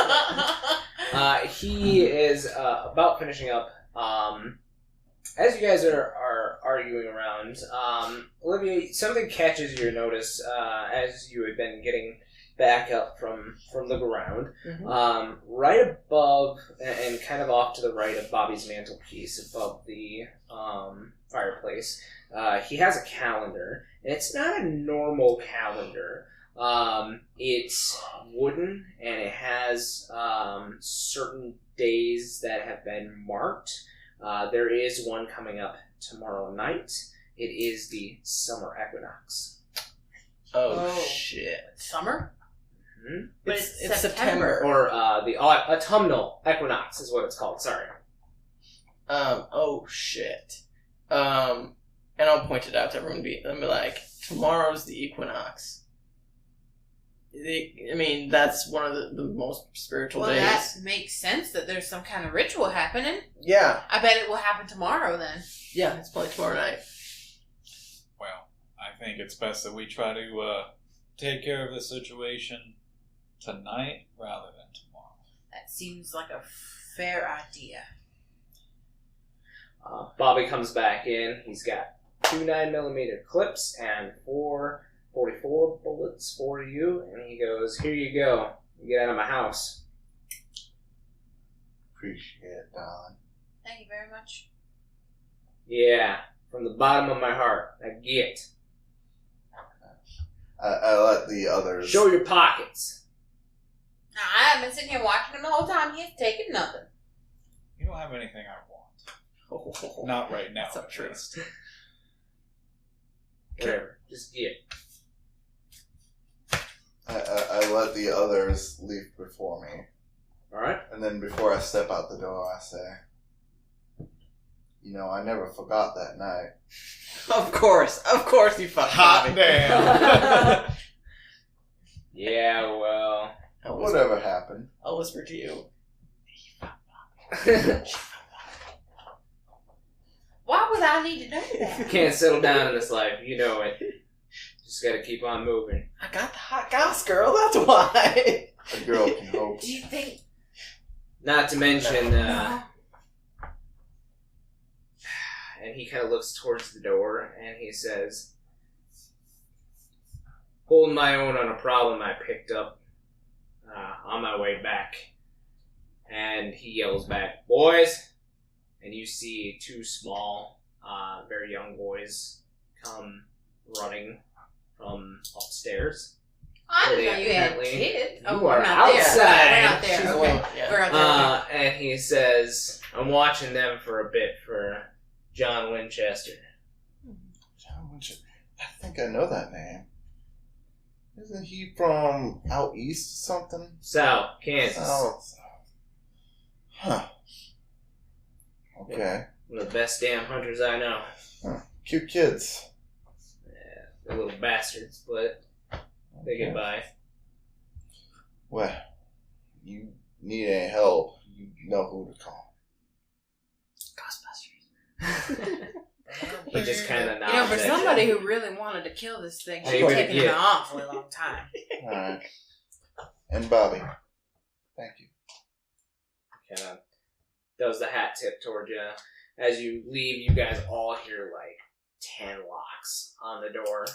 He is about finishing up. As you guys are arguing around, Olivia, something catches your notice as you had been getting back up from the ground. Mm-hmm. Right above and kind of off to the right of Bobby's mantelpiece, above the fireplace, he has a calendar. And it's not a normal calendar. It's wooden, and it has certain days that have been marked. There is one coming up tomorrow night. It is the summer equinox. Oh shit. Summer? Mm-hmm. But it's September. Or the autumnal equinox is what it's called. Sorry. Oh shit. And I'll point it out to everyone and be like, tomorrow's the equinox. I mean, that's one of the most spiritual days. That makes sense that there's some kind of ritual happening. Yeah. I bet it will happen tomorrow then. Yeah, it's probably tomorrow night. Well, I think it's best that we try to take care of the situation tonight rather than tomorrow. That seems like a fair idea. Bobby comes back in. He's got 2 9mm clips and 4 44 bullets for you, and he goes, "Here you go. Get out of my house." Appreciate it, darling. Thank you very much. Yeah, from the bottom of my heart. I get. I let the others... Show your pockets. Now, I have been sitting here watching him the whole time. He ain't taking nothing. You don't have anything I want. Oh, Not right now. that's not at true. least. Whatever. Just get. I let the others leave before me. Alright? And then before I step out the door, I say, you know, I never forgot that night. Of course you fucked Hot Bobby. damn. Yeah, well. Whatever happened. I'll whisper to you. Why would I need to know that? Can't settle down in this life. You know it. Just gotta keep on moving. I got the hot goss, girl. That's why. A girl can hope. Do you think... Not to mention, No. and he kind of looks towards the door and he says, "Holding my own on a problem I picked up on my way back." And he yells back, "Boys!" And you see 2 small very young boys come running from upstairs. I didn't know you had kids. You we're are not outside. there. We're not there. She's Okay. alone, yeah. We're not there. And he says, I'm watching them for a bit for John Winchester. John Winchester. I think I know that name. Isn't he from out east or something? South, Kansas. South. Huh. Okay. One of the best damn hunters I know. Huh. Cute kids. Yeah, they're little bastards, but they get by. Well, you need any help, you know who to call. Ghostbusters. He just kind of nods. For somebody who really wanted to kill this thing, Hey, it's taken yeah. an awfully long time. Alright. And Bobby. Thank you. Kind of does the hat tip toward you. As you leave, you guys all hear like 10 locks on the door.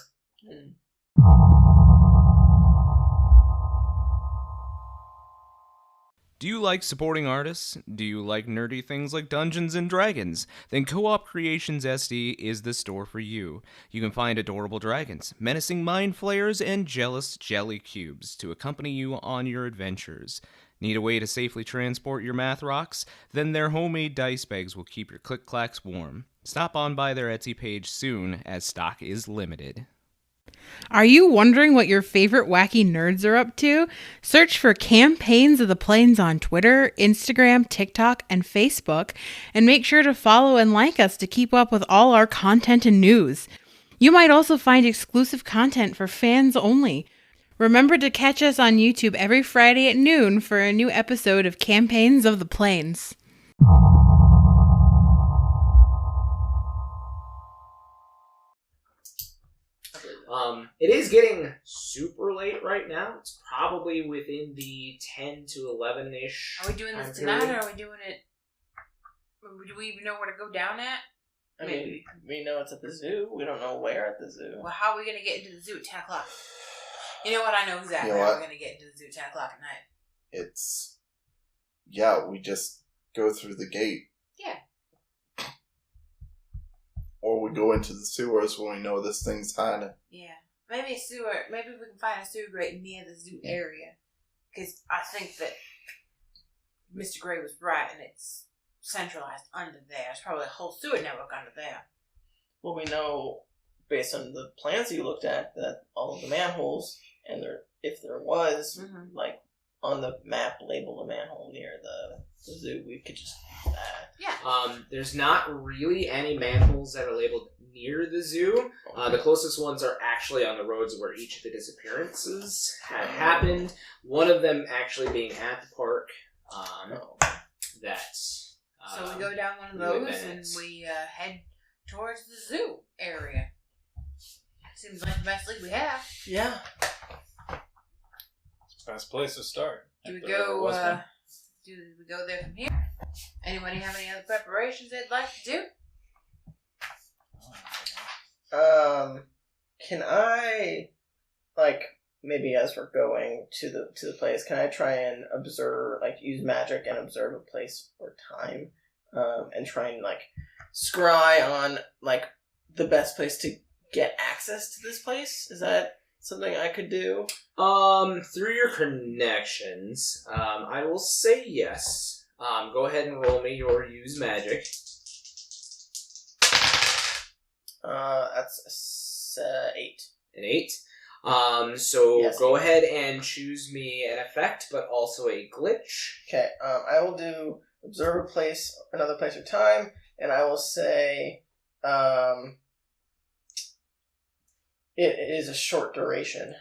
Do you like supporting artists? Do you like nerdy things like Dungeons and Dragons? Then Co-op Creations SD is the store for you. You can find adorable dragons, menacing mind flayers, and jealous jelly cubes to accompany you on your adventures. Need a way to safely transport your math rocks? Then their homemade dice bags will keep your click-clacks warm. Stop on by their Etsy page soon, as stock is limited. Are you wondering what your favorite wacky nerds are up to? Search for Campaigns of the Plains on Twitter, Instagram, TikTok, and Facebook, and make sure to follow and like us to keep up with all our content and news. You might also find exclusive content for fans only. Remember to catch us on YouTube every Friday at noon for a new episode of Campaigns of the Plains. It is getting super late right now. It's probably within the 10 to 11-ish. Are we doing this tonight, or are we doing it? Do we even know where to go down at? I mean, we know it's at the zoo. We don't know where at the zoo. Well, how are we going to get into the zoo at 10 o'clock? You know what? I know exactly how we're going to get into the zoo at 10 o'clock at night. We just go through the gate. Yeah. Or we go into the sewers when we know this thing's hiding. Yeah. Maybe a sewer. Maybe we can find a sewer grate near the zoo area. Because I think that Mr. Gray was right, and it's centralized under there. There's probably a whole sewer network under there. Well, we know, based on the plans you looked at, that all of the manholes, and if there was, like, on the map labeled a manhole near the zoo, we could just do that. Yeah. There's not really any manholes that are labeled near the zoo. The closest ones are actually on the roads where each of the disappearances had happened. One of them actually being at the park. So we go down one of those and we head towards the zoo area. Seems like the best lead we have. Yeah. It's the best place to start. Do we go there from here? Anybody have any other preparations they'd like to do? Can I, like, maybe as we're going to the place, can I try and observe, like, use magic and observe a place or time, and try and, like, scry on, like, the best place to get access to this place? Is that something I could do? Through your connections, I will say yes. Go ahead and roll me your use magic. That's 8. An 8. So yes. Go ahead and choose me an effect, but also a glitch. Okay, I will do observe a place, another place or time, and I will say, it is a short duration.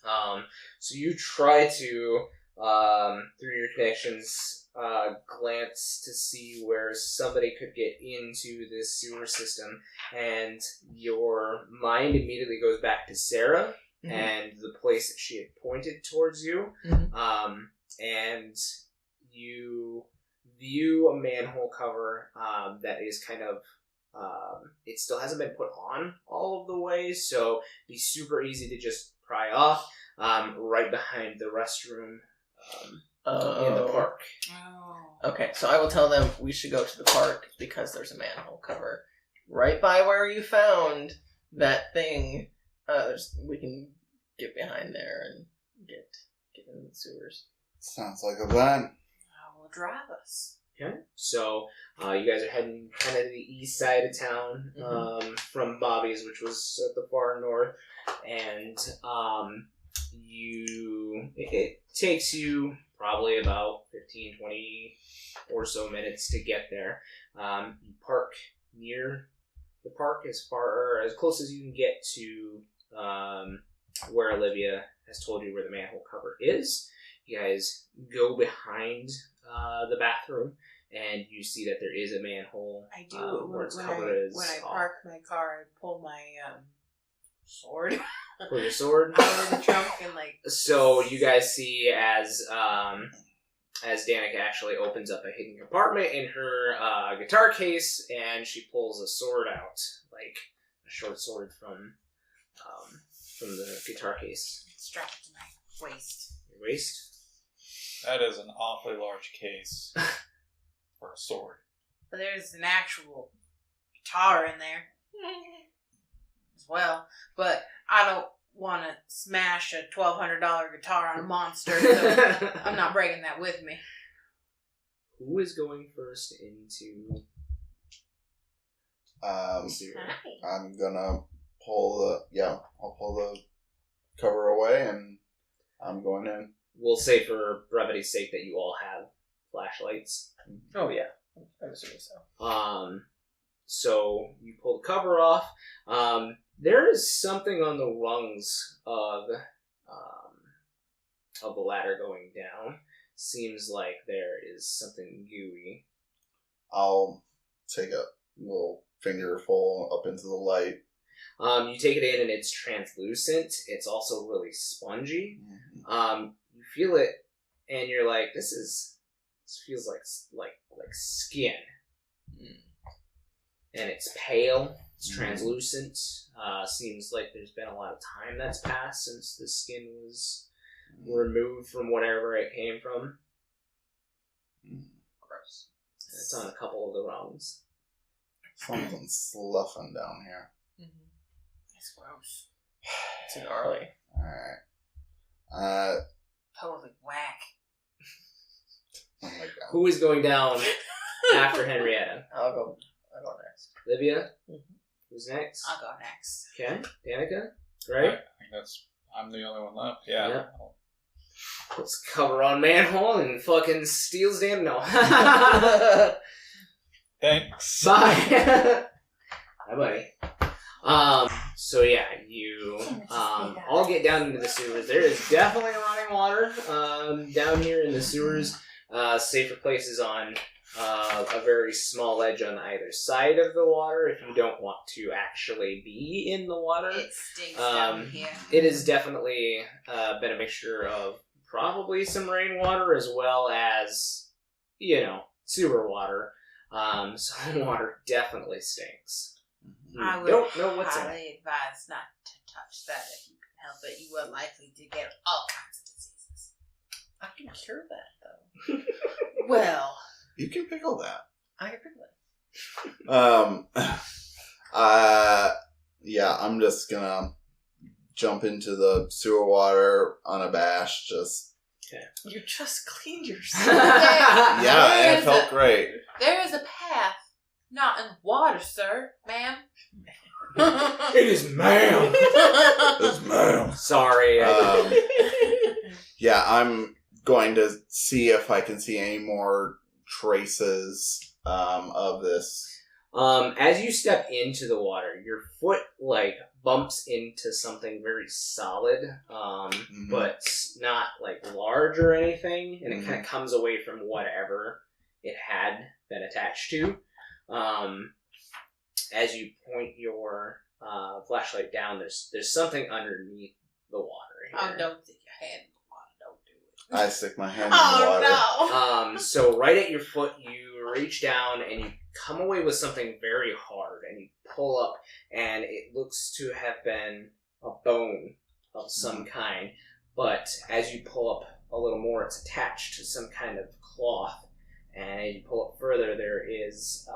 Okay. So you try to, through your connections, glance to see where somebody could get into this sewer system, and your mind immediately goes back to Sarah and the place that she had pointed towards you, and you view a manhole cover that is kind of it still hasn't been put on all of the way, so it'd be super easy to just pry off right behind the restroom. in the park. Oh. Okay, so I will tell them we should go to the park because there's a manhole cover right by where you found that thing. We can get behind there and get in the sewers. Sounds like a plan. I will drive us. Okay, so you guys are heading kind of to the east side of town from Bobby's, which was at the far north, and it takes you probably about 15, 20 or so minutes to get there. You park near the park as close as you can get to where Olivia has told you where the manhole cover is. You guys go behind the bathroom, and you see that there is a manhole. I do. Where its when cover is I off. park my car, I pull my sword Pull your sword. out of the trunk and So you guys see as Danica actually opens up a hidden compartment in her guitar case, and she pulls a sword out, like a short sword from the guitar case. strapped to my waist. Your waist. That is an awfully large case for a sword. But there's an actual guitar in there as well. But I don't want to smash a $1,200 guitar on a monster, so I'm not bringing that with me. Who is going first into the sewer? Hi. I'm gonna pull the cover away, and I'm going in. We'll say for brevity's sake that you all have flashlights. Oh yeah, I'm assuming so. So you pull the cover off. There is something on the rungs of the ladder going down. Seems like there is something gooey. I'll take a little fingerful up into the light. You take it in and it's translucent. It's also really spongy. You feel it and you're like, this feels like skin. And it's pale. It's translucent. Seems like there's been a lot of time that's passed since the skin was removed from whatever it came from. Gross. It's on a couple of the rungs. Something's sloughing down here. It's gross. It's gnarly. Alright. Totally whack. Oh my god. Who is going down after Henrietta? I'll go next. Livia? Who's next? I'll go next. Okay. Danica? Great. I think I'm the only one left. Yeah. Yeah. Puts cover on manhole and fucking steals damn no. Thanks. Bye. Bye, buddy. So yeah, you all get down into the sewers. There is definitely running water down here in the sewers. Safer places on a very small ledge on either side of the water if you don't want to actually be in the water. It stinks down here. It has definitely been a mixture of probably some rainwater as well as, sewer water. So the water definitely stinks. I would don't know what's in it. highly advise not to touch that if you can help it. You are likely to get all kinds of diseases. I can cure that though. Well, You can pickle that. I can pickle it. Yeah, I'm just gonna jump into the sewer water unabashed. Just You just cleaned yourself. yeah, it felt great. there is a path, not in water, sir, ma'am. It is ma'am. It's ma'am. Sorry. Yeah, I'm going to see if I can see any more traces of this. As you step into the water, your foot bumps into something very solid, but not large or anything, and it kind of comes away from whatever it had been attached to. As you point your flashlight down, there's something underneath the water here. Oh, don't stick your hand in the water. Don't do it. I stick my hand in the water. Oh, no. So right at your foot, you reach down and you come away with something very hard, and you pull up, and it looks to have been a bone of some kind. But as you pull up a little more, it's attached to some kind of cloth. And as you pull it further, there is,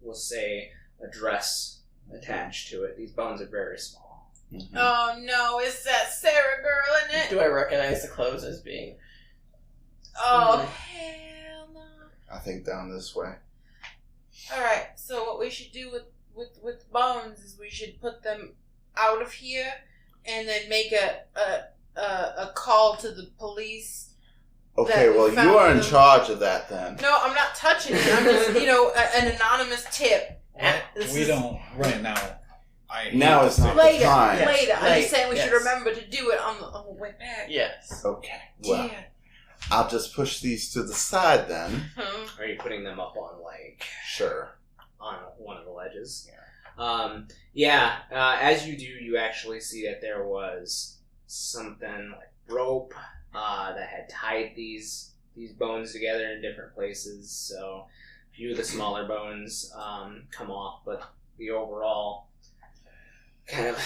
we'll say, a dress attached to it. These bones are very small. Mm-hmm. Oh no, it's that Sarah girl in it. Do I recognize the clothes as being? Oh hell no! I think down this way. All right, so what we should do with bones is we should put them out of here, and then make a call to the police. Okay, well, you are in charge of that then. No, I'm not touching it. I'm just, an anonymous tip. We don't right now. Now it's not the Later. time. Later. I'm just saying we should yes. remember to do it on the way back. Yes. Okay, well, Yeah. I'll just push these to the side then. Are you putting them up on, like, Sure. on one of the ledges? Yeah. As you do, you actually see that there was something like rope that had tied these bones together in different places. So a few of the smaller bones come off, but the overall kind of,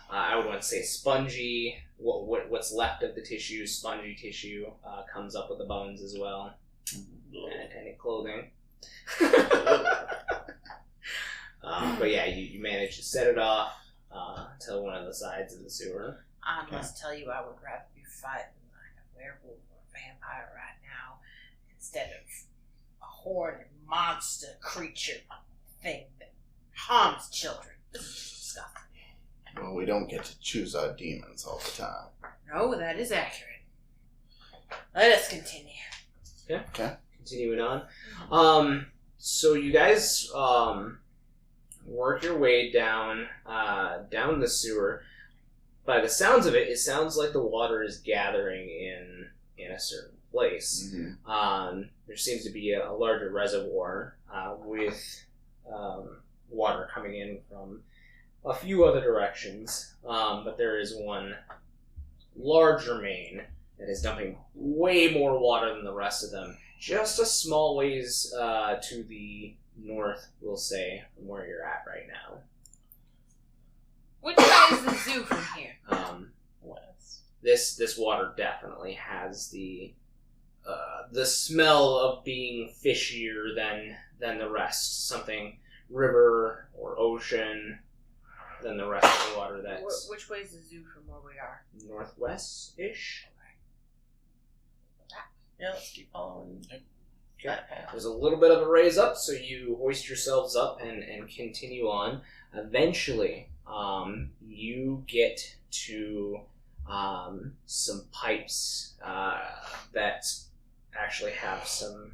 I would want to say spongy, what's left of the tissue, spongy tissue, comes up with the bones as well. And any clothing. But yeah, you manage to set it off to one of the sides of the sewer. I must tell you, I would rather be fighting like a werewolf or a vampire right now instead of a horned monster creature thing that harms children. This is disgusting. Well, we don't get to choose our demons all the time. No, that is accurate. Let us continue. Okay. Continuing on. So you guys work your way down the sewer. By the sounds of it, it sounds like the water is gathering in a certain place. Mm-hmm. There seems to be a larger reservoir with water coming in from a few other directions, but there is one larger main that is dumping way more water than the rest of them. Just a small ways to the north, we'll say, from where you're at right now. Which way is the zoo from here? West. This water definitely has the smell of being fishier than the rest. Something river or ocean than the rest of the water that's Which way is the zoo from where we are? northwest-ish. Yeah, let's keep following that path. There's a little bit of a raise up, so you hoist yourselves up and continue on. Eventually, you get to some pipes that actually have some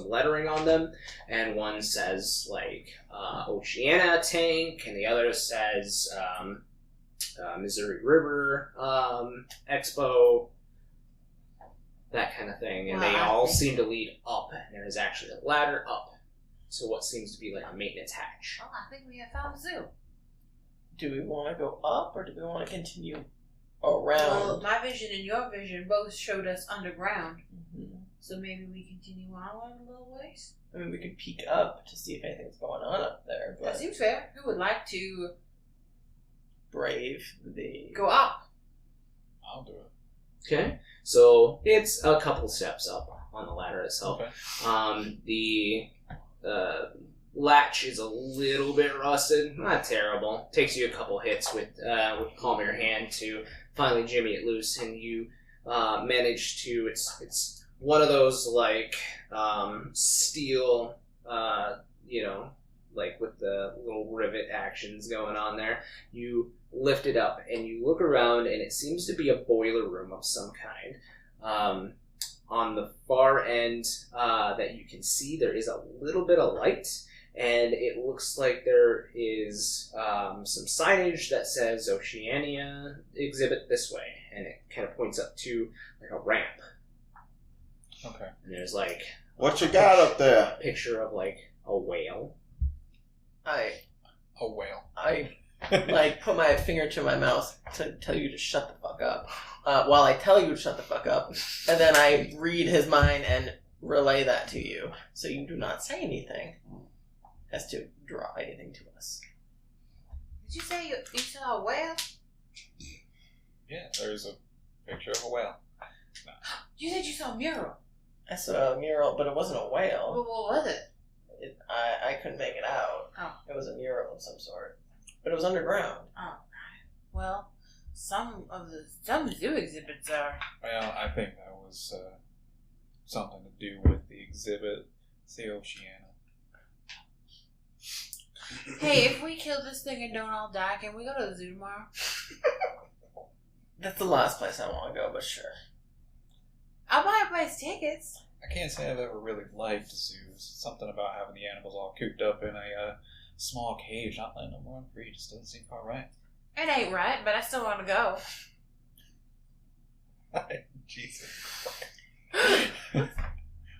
lettering on them, and one says like Oceania Tank, and the other says Missouri River Expo, that kind of thing, and they all seem to lead up, and there is actually a ladder up to what seems to be like a maintenance hatch. Well, I think we have found the zoo. Do we want to go up or do we want to continue Well, around? my vision and your vision both showed us underground, Mhm. so maybe we continue onward a little ways. I mean, we could peek up to see if anything's going on up there, That but seems fair. Who would like to brave the... go up? I'll do it. Okay, so it's a couple steps up on the ladder itself. Okay. The latch is a little bit rusted, not terrible. Takes you a couple hits with the palm of your hand to finally jimmy it loose, and you manage to. It's one of those like steel, like with the little rivet actions going on there. You lift it up and you look around, and it seems to be a boiler room of some kind. On the far end that you can see, there is a little bit of light, and it looks like there is some signage that says Oceania exhibit this way, and it kind of points up to like a ramp. Okay. And there's like What you got up there? a picture of like a whale. I A whale. like put my finger to my mouth to tell you to shut the fuck up. While I tell you to shut the fuck up, and then I read his mind and relay that to you, so you do not say anything as to draw anything to us. Did you say you saw a whale? Yeah, there's a picture of a whale. You said you saw a mural. I saw a mural, but it wasn't a Well, whale. what was it? I couldn't make it out. Oh. It was a mural of some sort. But it was underground. Oh, well, some zoo exhibits are. Well, I think that was something to do with the exhibit. It's the Oceana. Hey, if we kill this thing and don't all die, can we go to the zoo tomorrow? That's the last place I want to go, but sure. I'll buy a place tickets. I can't say I've ever really liked zoos. Something about having the animals all cooped up in a small cage, not letting them run free, just doesn't seem quite right. It ain't right, but I still want to go. Jesus.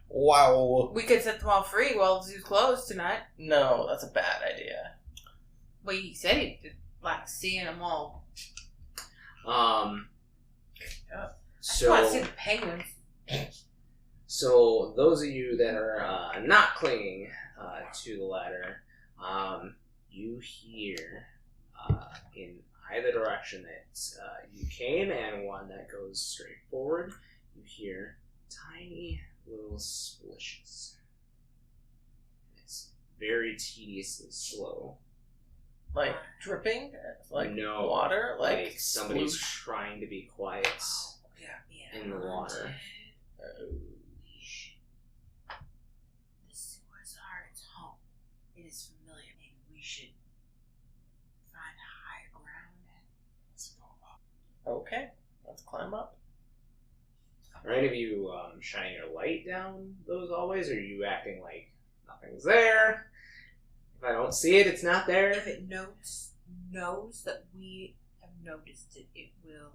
Wow. We could set them all free while the zoo's closed tonight. No, that's a bad idea. Well, you said he did, like seeing them all. I just want to see the penguins. So those of you that are not clinging to the ladder, you hear in either direction that you came and one that goes straight forward, you hear tiny little splishes. It's very tediously slow. Like dripping? Like no, water? Like somebody's sploosh? trying to be quiet in the water. The sewers are its home. It is familiar. Maybe we should find higher ground. Let's go up. Okay, let's climb up. Are any of you shining your light down those hallways, or are you acting like nothing's there? If I don't see it, it's not there. If it knows that we have noticed it, it will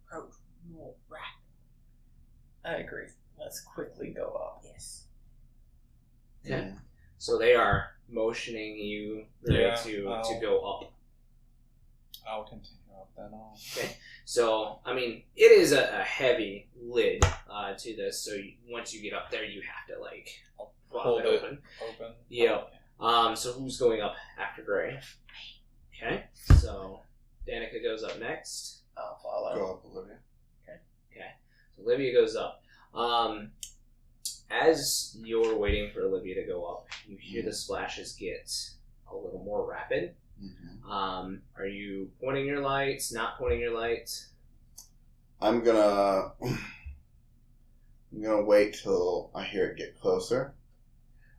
approach more rapidly. I agree. Let's quickly go up. Yes. Yeah. So they are motioning you to go up. I'll continue up then. Okay. So, I mean, it is a heavy lid to this, so once you get up there, you have to, like, Hold it it open. open. Yeah. So who's going up after Gray? Okay. So, Danica goes up next. I'll follow. Go up, Olivia. Okay. So Olivia goes up. As you're waiting for Olivia to go up, you hear the splashes get a little more rapid. Mm-hmm. Are you pointing your lights, not pointing your lights? I'm gonna wait till I hear it get closer.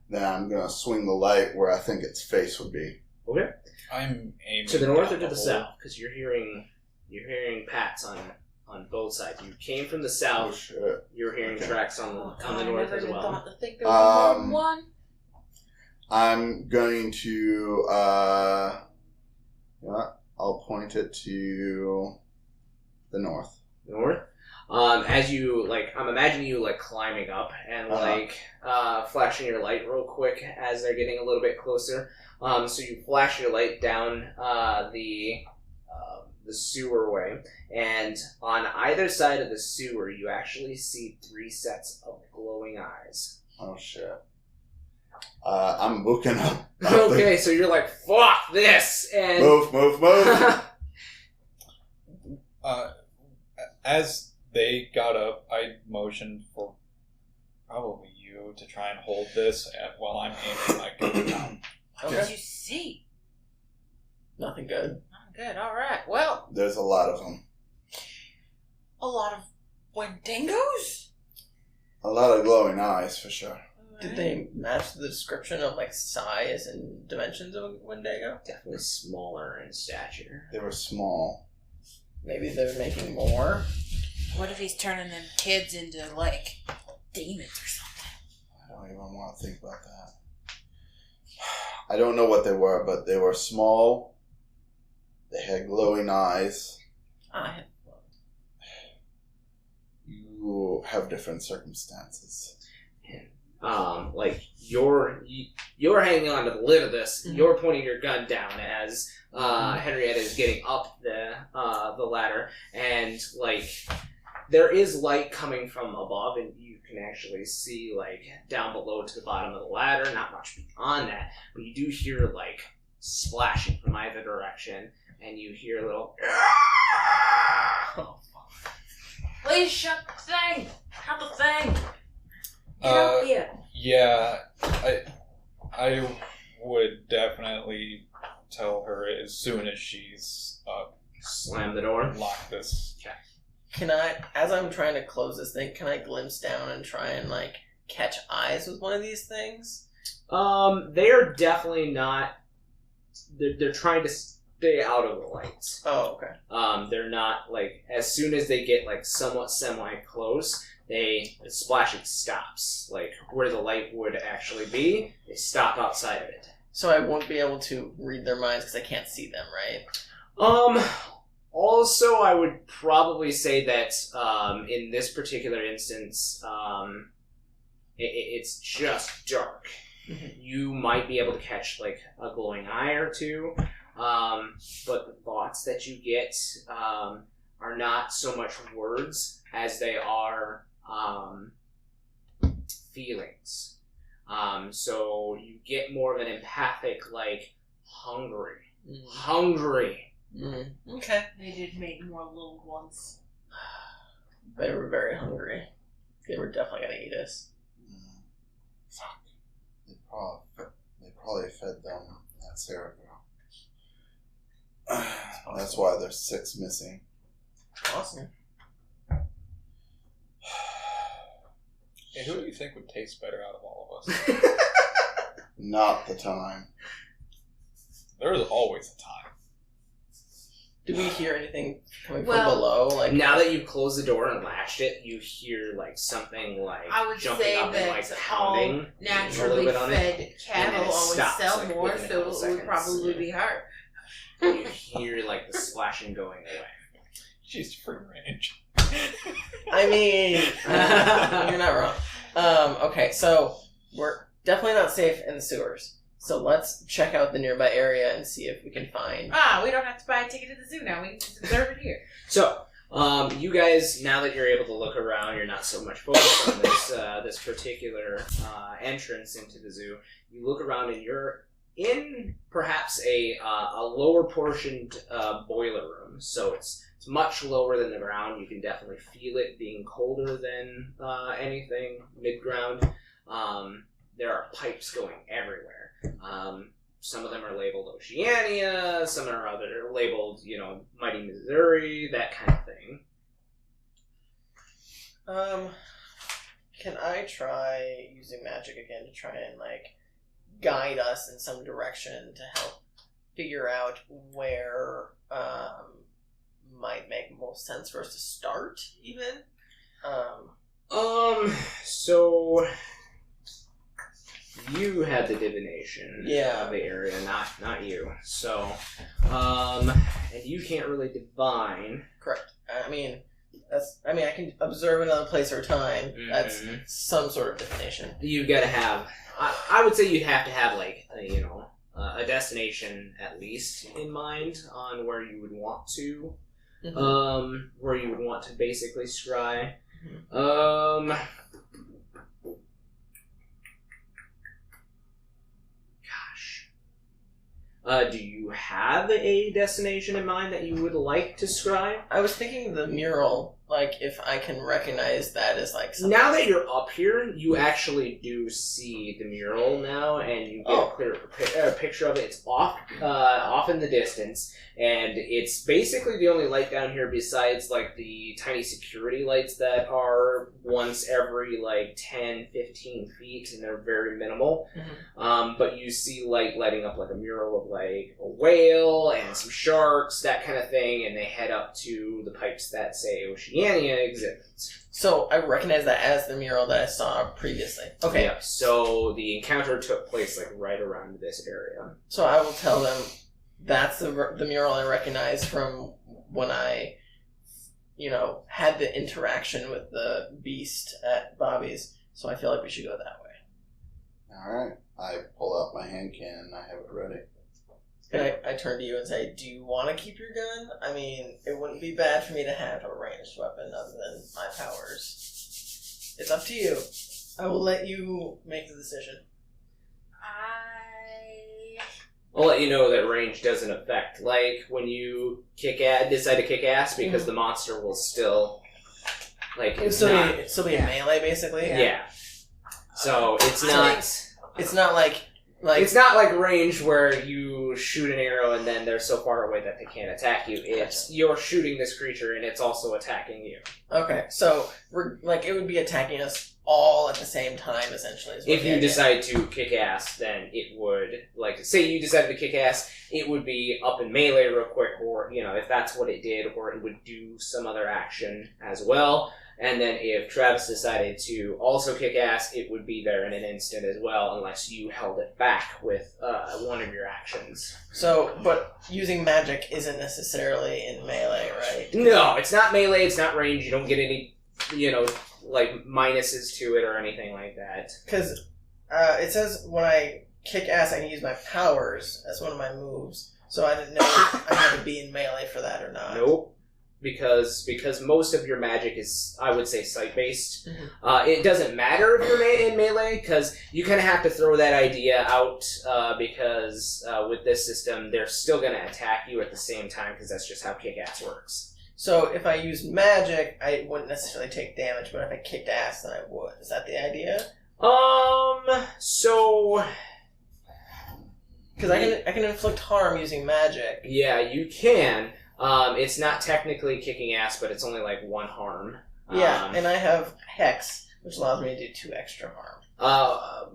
Then I'm gonna swing the light where I think its face would be. Okay. I'm aiming To the north or down to the hole. south? Because you're hearing pats on both sides. You came from the Oh south. shit! You're hearing Okay. tracks on the north as well. Thought to think there was more than one. I'm going to you know what? I'll point it to the north. North. As you I'm imagining you climbing up and flashing your light real quick as they're getting a little bit closer. So you flash your light down the sewer way, and on either side of the sewer, you actually see 3 sets of glowing eyes. Oh shit! I'm looking up. Okay, so you're like, fuck this, and Move! As they got up, I motioned for probably you to try and hold this while I'm aiming my gun down. What Okay. did you see? Nothing good. Oh, good. All right. Well, There's a lot of them. a lot of Wendigos? A lot of glowing eyes for sure. Did they match the description of size and dimensions of a Wendigo? definitely smaller in stature. They were small. Maybe they're making more. What if he's turning them kids into, demons or something? I don't even want to think about that. I don't know what they were, but they were small. They had glowing eyes. You have different circumstances. You're hanging on to the lid of this. Mhm. You're pointing your gun down as Henrietta is getting up the ladder, and there is light coming from above, and you can actually see down below to the bottom of the ladder. Not much beyond that, but you do hear splashing from either direction, and you hear a little Please shut the thing. Shut the thing. Get out here. Yeah, I would definitely tell her as soon as she's Slam the door. lock this. Can I, as I'm trying to close this thing, can I glimpse down and try and like catch eyes with one of these things? They are definitely not. They're trying to stay out of the lights. Oh, okay. They're not like as soon as they get like somewhat semi close, the splashing stops. Like where the light would actually be, they stop outside of it. So I won't be able to read their minds because I can't see them, right? Also, I would probably say that in this particular instance, it's just dark. Mm-hmm. You might be able to catch like a glowing eye or two, but the thoughts that you get are not so much words as they are feelings. So you get more of an empathic, like hungry. Okay. They did make more little ones. They were very hungry. They were definitely gonna eat us. Fuck. They probably fed them that Sarah girl. That's why there's 6 missing. Awesome. Hey, who do you think would taste better out of all of us? Not the time. There's always a time. Do we hear anything coming from Well, below? Like Now that you've closed the door and latched it, you hear like something like I would jumping say up and that like all pounding naturally bit on it, fed and then cattle it always stops, sell like, more, within a so couple it would seconds. probably be hard. you hear like the splashing going away. She's free range. I mean, you're not wrong. Okay, so we're definitely not safe in the sewers. So let's check out the nearby area and see if we can find. We don't have to buy a ticket to the zoo now. We can just observe it here. So, you guys, now that you're able to look around, you're not so much focused on this particular entrance into the zoo. You look around and you're in perhaps a lower portioned boiler room. So it's much lower than the ground. You can definitely feel it being colder than anything mid-ground. There are pipes going everywhere. Some of them are labeled Oceania, some are labeled, Mighty Missouri, that kind of thing. Can I try using magic again to try and guide us in some direction to help figure out where might make most sense for us to start, even? So you had the divination of the area, not you. So, and you can't really divine. Correct. I can observe another place or time. Mm-hmm. That's some sort of divination. You've got to have. I would say you'd have to have a destination at least in mind on where you would want to, where you would want to basically scry. Mm-hmm. Do you have a destination in mind that you would like to scry? I was thinking the mural, if I can recognize that as something. Now that you're up here, you actually do see the mural now, and you get a clear picture of it. It's off in the distance, and it's basically the only light down here besides the tiny security lights that are once every 10, 15 feet, and they're very minimal. Mm-hmm. But you see light lighting up a mural of a whale and some sharks, that kind of thing, and they head up to the pipes that say Oceania exhibits. So I recognize that as the mural that I saw previously. Okay. Yep. So the encounter took place right around this area. So I will tell them that's the mural I recognize from when I, had the interaction with the beast at Bobby's. So I feel like we should go that way. All right. I pull out my hand cannon. I have it ready. And I turn to you and say, do you want to keep your gun? I mean, it wouldn't be bad for me to have a ranged weapon other than my powers. It's up to you. I will let you make the decision. I'll let you know that range doesn't affect. Like, when you decide to kick ass, because the monster will still... Like, It'll still be in melee, basically? Yeah. So, it's not... It's not like... It's not like range where you shoot an arrow and then they're so far away that they can't attack you. It's you're shooting this creature and it's also attacking you. Okay, so it would be attacking us all at the same time, essentially. If you decide to kick ass, then it would, like, say you decided to kick ass, it would be up in melee real quick, or, you know, if that's what it did, or it would do some other action as well. And then if Travis decided to also kick ass, it would be there in an instant as well, unless you held it back with one of your actions. So, but using magic isn't necessarily in melee, right? No, it's not melee, it's not range, you don't get any, you know, like, minuses to it or anything like that. Because it says when I kick ass, I can use my powers as one of my moves. So I didn't know if I had to be in melee for that or not. Nope. Because most of your magic is, I would say, sight-based. Mm-hmm. It doesn't matter if you're in melee, because you kind of have to throw that idea out, because with this system, they're still going to attack you at the same time, because that's just how kick-ass works. So if I use magic, I wouldn't necessarily take damage, but if I kicked ass, then I would. Is that the idea? So... Because I can inflict harm using magic. Yeah, you can. It's not technically kicking ass, but it's only like 1 harm. Yeah, and I have Hex, which allows me to do 2 extra harm.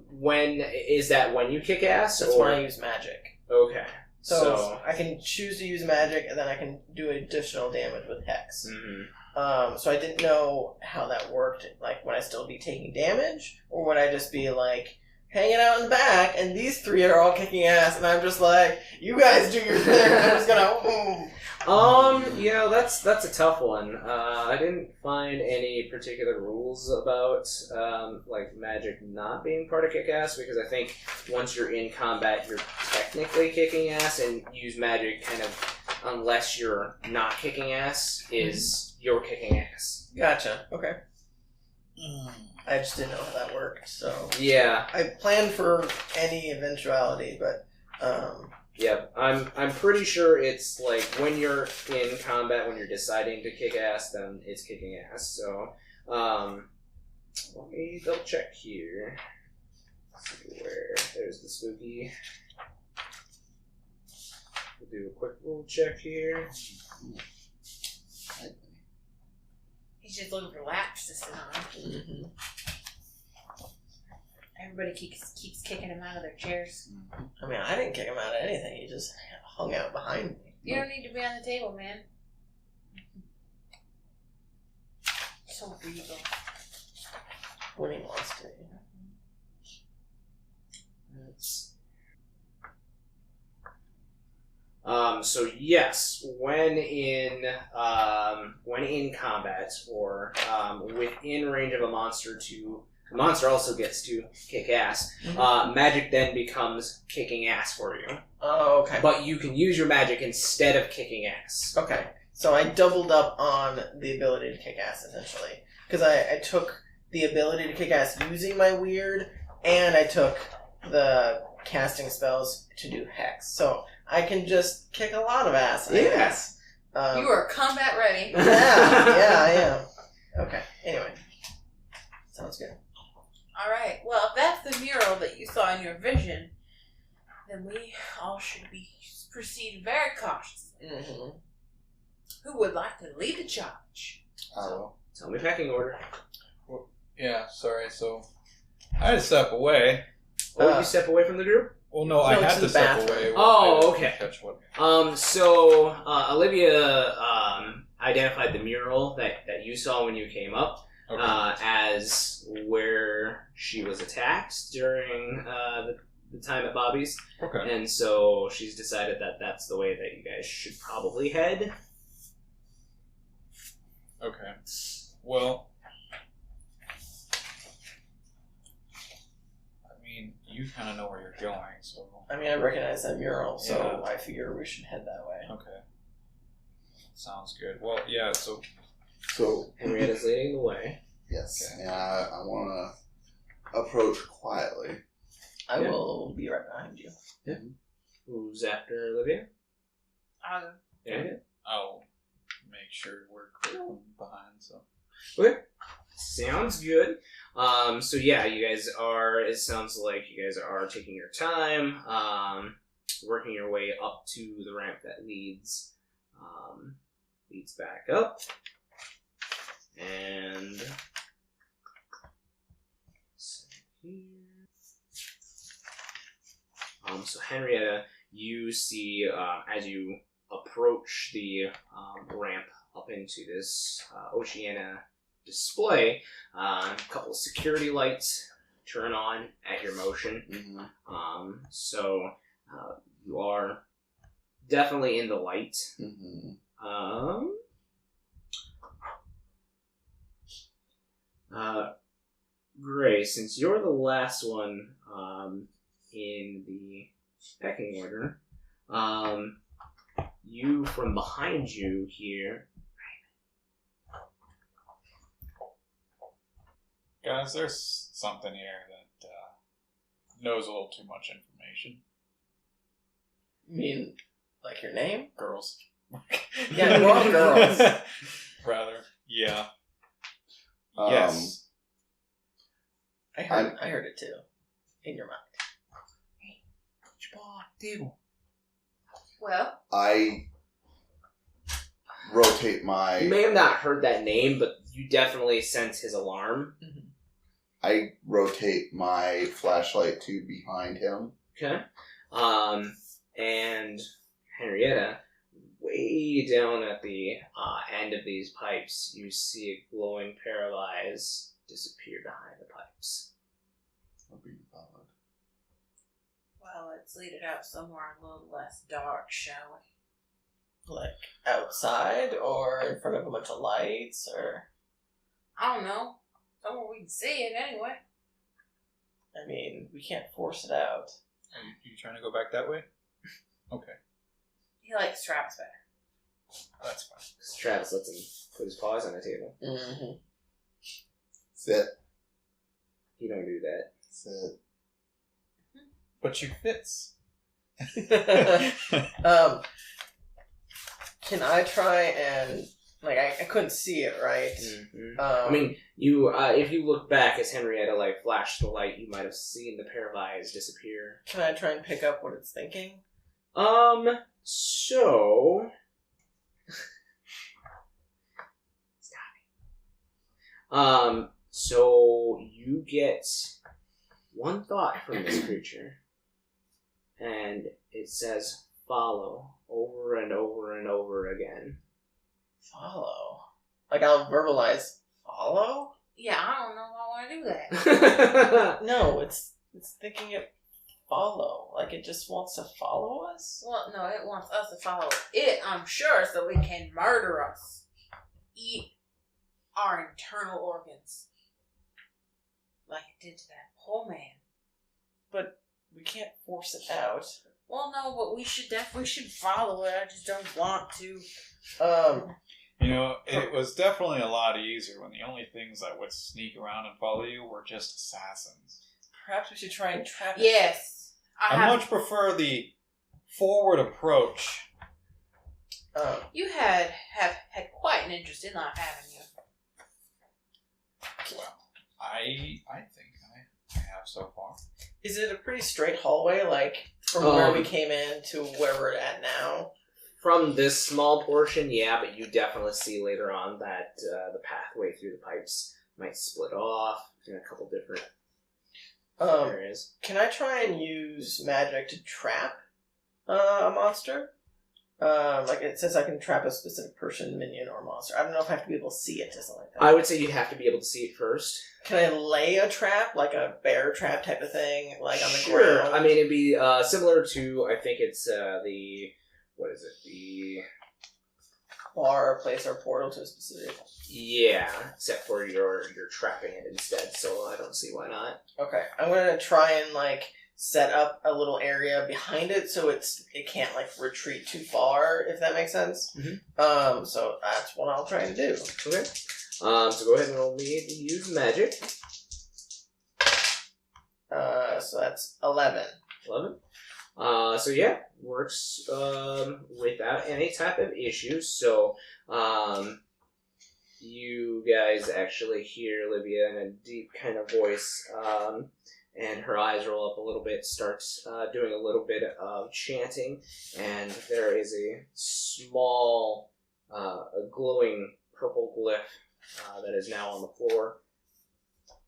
When you kick ass? That's when I use magic. Okay. So I can choose to use magic, and then I can do additional damage with Hex. Mm-hmm. So I didn't know how that worked. Like, would I still be taking damage, or would I just be like hanging out in the back, and these 3 are all kicking ass, and I'm just like, you guys do your thing, and I'm just gonna... Yeah, that's a tough one. I didn't find any particular rules about, like, magic not being part of kick-ass, because I think once you're in combat, you're technically kicking ass, and use magic kind of, unless you're not kicking ass, is you're kicking ass. Gotcha, okay. I just didn't know how that worked, so... Yeah. I planned for any eventuality, but, Yeah, I'm pretty sure it's like when you're in combat, when you're deciding to kick ass, then it's kicking ass. So, let me double check here. Let's see where there's the spooky. We'll do a quick roll check here. He's just looking for laps to sit on. Mm-hmm. Everybody keeps kicking him out of their chairs. I mean, I didn't kick him out of anything. He just hung out behind me. You don't need to be on the table, man. So regal. When he wants to. So yes, when in combat or within range of a monster, the monster also gets to kick ass. Mm-hmm. Magic then becomes kicking ass for you. Oh, okay. But you can use your magic instead of kicking ass. Okay, so I doubled up on the ability to kick ass essentially, because I took the ability to kick ass using my weird, and I took the casting spells to do hex. So I can just kick a lot of ass, I guess. You are combat ready. Yeah, I am. Okay, anyway. Sounds good. Alright, well, if that's the mural that you saw in your vision, then we all should proceed very cautiously. Mm-hmm. Who would like to lead the charge? I will. Tell me packing order. Well, yeah, sorry, so I had to step away. Oh, you step away from the group? Well, no, I had to step bathroom. away. Oh, okay. Catch what? So Olivia identified the mural that you saw when you came up. Okay. As where she was attacked during the time at Bobby's. Okay. And so she's decided that that's the way that you guys should probably head. Okay. Well, I mean, you kind of know where you're going, so... I mean, I recognize that mural, so Yeah. I figure we should head that way. Okay. Sounds good. Well, yeah, so... Henrietta's leading the way. Yes, Okay. and I want to approach quietly. I will be right behind you. Yeah. Who's after Olivia? Yeah. I'll make sure we're clear behind. So. Okay. Sounds good. So yeah, you guys are. It sounds like you guys are taking your time, working your way up to the ramp that leads back up, and so Henrietta, you see as you approach the ramp up into this Oceania display, a couple of security lights turn on at your motion. Mm-hmm. So you are definitely in the light. Mm-hmm. Gray, since you're the last one in the pecking order, you from behind you hear. Guys, there's something here that knows a little too much information. You mean, like your name? Girls. Yeah, we're all girls. Rather, yeah. Um, Yes. I heard it too. In your mind. Well, I rotate You my. may have not heard that name, but you definitely sense his alarm. I rotate my flashlight to behind him. Okay. And Henrietta, way down at the end of these pipes, you see a glowing pair of eyes disappear behind the pipes. I'm being followed. well, let's lead it out somewhere a little less dark, shall we? Like outside or in front of a bunch of lights or... I don't know. Somewhere we can see it anyway. I mean, we can't force it out. Are you trying to go back that way? Okay. He likes Travis better. That's fine. Travis lets him put his paws on the table. Mm-hmm. Sit. He don't do that. Sit. But you fits. Can I try and... Like, I couldn't see it, right? Mm-hmm. I mean, you if you look back as Henrietta flashed the light, you might have seen the pair of eyes disappear. Can I try and pick up what it's thinking? So so you get one thought from this creature, and it says "follow" over and over and over again. Follow? Like, I'll verbalize follow? Yeah, I don't know if I want to do that. No, it's thinking it follow. Like, it just wants to follow us? Well, no, it wants us to follow it, I'm sure, so it can murder us. Eat our internal organs. Like it did to that poor man. But we can't force it out. Well, no, but we should follow it. I just don't want to. You know, it was definitely a lot easier when the only things that would sneak around and follow you were just assassins. Perhaps we should try and trap it. Yes. I much prefer the forward approach. You have had quite an interest in life, haven't you? Well, I think I have so far. Is it a pretty straight hallway, like, from where we came in to where we're at now? From this small portion, yeah, but you definitely see later on that the pathway through the pipes might split off in a couple different areas. Can I try and use magic to trap a monster? Like it says I can trap a specific person, minion, or monster. I don't know if I have to be able to see it or something like that. I would say you'd have to be able to see it first. Can I lay a trap, like a bear trap type of thing, like on the Sure. ground? I mean, it'd be similar to, I think it's what is it? The bar, place, or portal to a specific... Yeah, except for you're trapping it instead, so I don't see why not. Okay, I'm gonna try and, like, set up a little area behind it so it can't, like, retreat too far, if that makes sense. Mm-hmm. So that's what I'll try and do. Okay. So go ahead and roll me to use magic. So that's 11. 11. So yeah, works without any type of issues. So you guys actually hear Olivia in a deep kind of voice, and her eyes roll up a little bit, starts doing a little bit of chanting, and there is a small, a glowing purple glyph that is now on the floor,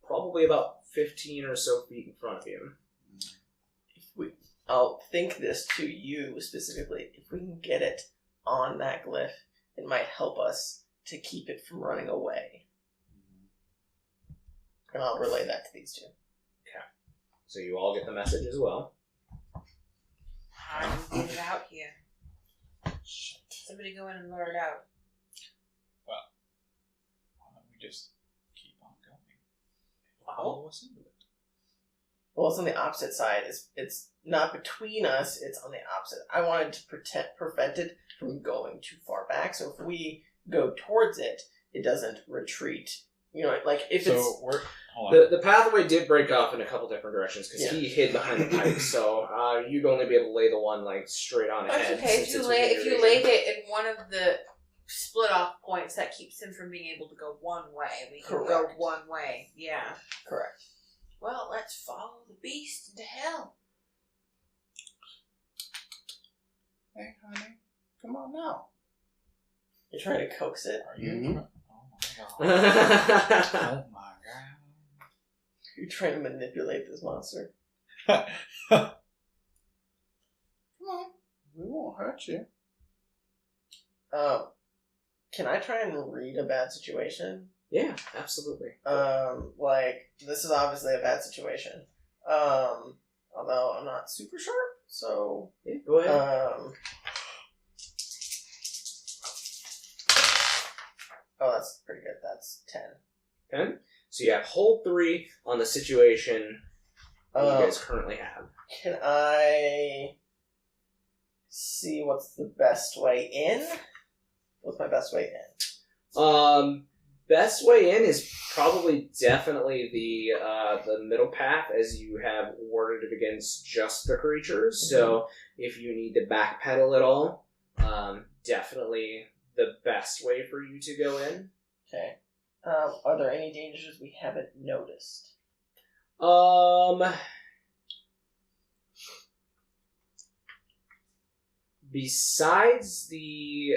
probably about 15 or so feet in front of you. I'll think this to you specifically. If we can get it on that glyph, it might help us to keep it from running away. And I'll relay that to these two. Okay. So you all get the message as well. How do we get it out here? Somebody go in and lure it out. Well, why don't we just keep on going? Follow us into it. Well, it's on the opposite side. It's not between us, it's on the opposite. I wanted to prevent it from going too far back, so if we go towards it, it doesn't retreat. You know, like if So it's... we're... Hold on. The pathway did break off in a couple different directions because he hid behind the pipe, so you'd only be able to lay the one like straight on That's ahead. okay. If you laid it in one of the split off points, that keeps him from being able to go one way. We can go Correct. one way. Yeah. Correct. Well, let's follow the beast into hell. Hey, honey, come on now. You're trying to coax it. Are you? Mhm. Oh my god. Oh my You're trying to manipulate this monster. god. Come on. We won't hurt you. Can I try and read a bad situation? Yeah, absolutely. Like, this is obviously a bad situation. Although I'm not super sharp, so... Yeah, go ahead. Oh, that's pretty good. That's 10. 10? So you have hold 3 on the situation that you guys currently have. Can I see what's the best way in? What's my best way in? Best way in is probably definitely the middle path, as you have warded it against just the creatures. Mm-hmm. So if you need to backpedal at all, definitely the best way for you to go in. Okay. Are there any dangers we haven't noticed? Besides the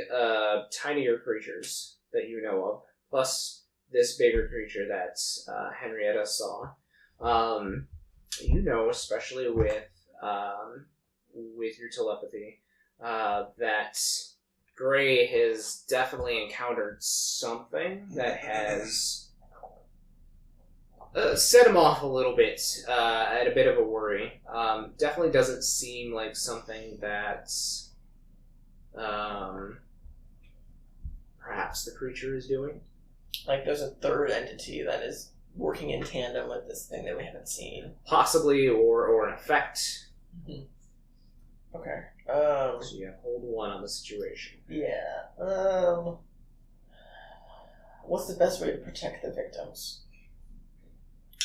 tinier creatures that you know of, plus this bigger creature that Henrietta saw, you know, especially with your telepathy, that Gray has definitely encountered something that has set him off a little bit, at a bit of a worry. Definitely doesn't seem like something that perhaps the creature is doing. Like, there's a third entity that is working in tandem with this thing that we haven't seen. Possibly, or an effect. Mm-hmm. Okay. So you have hold 1 on the situation. Yeah. What's the best way to protect the victims?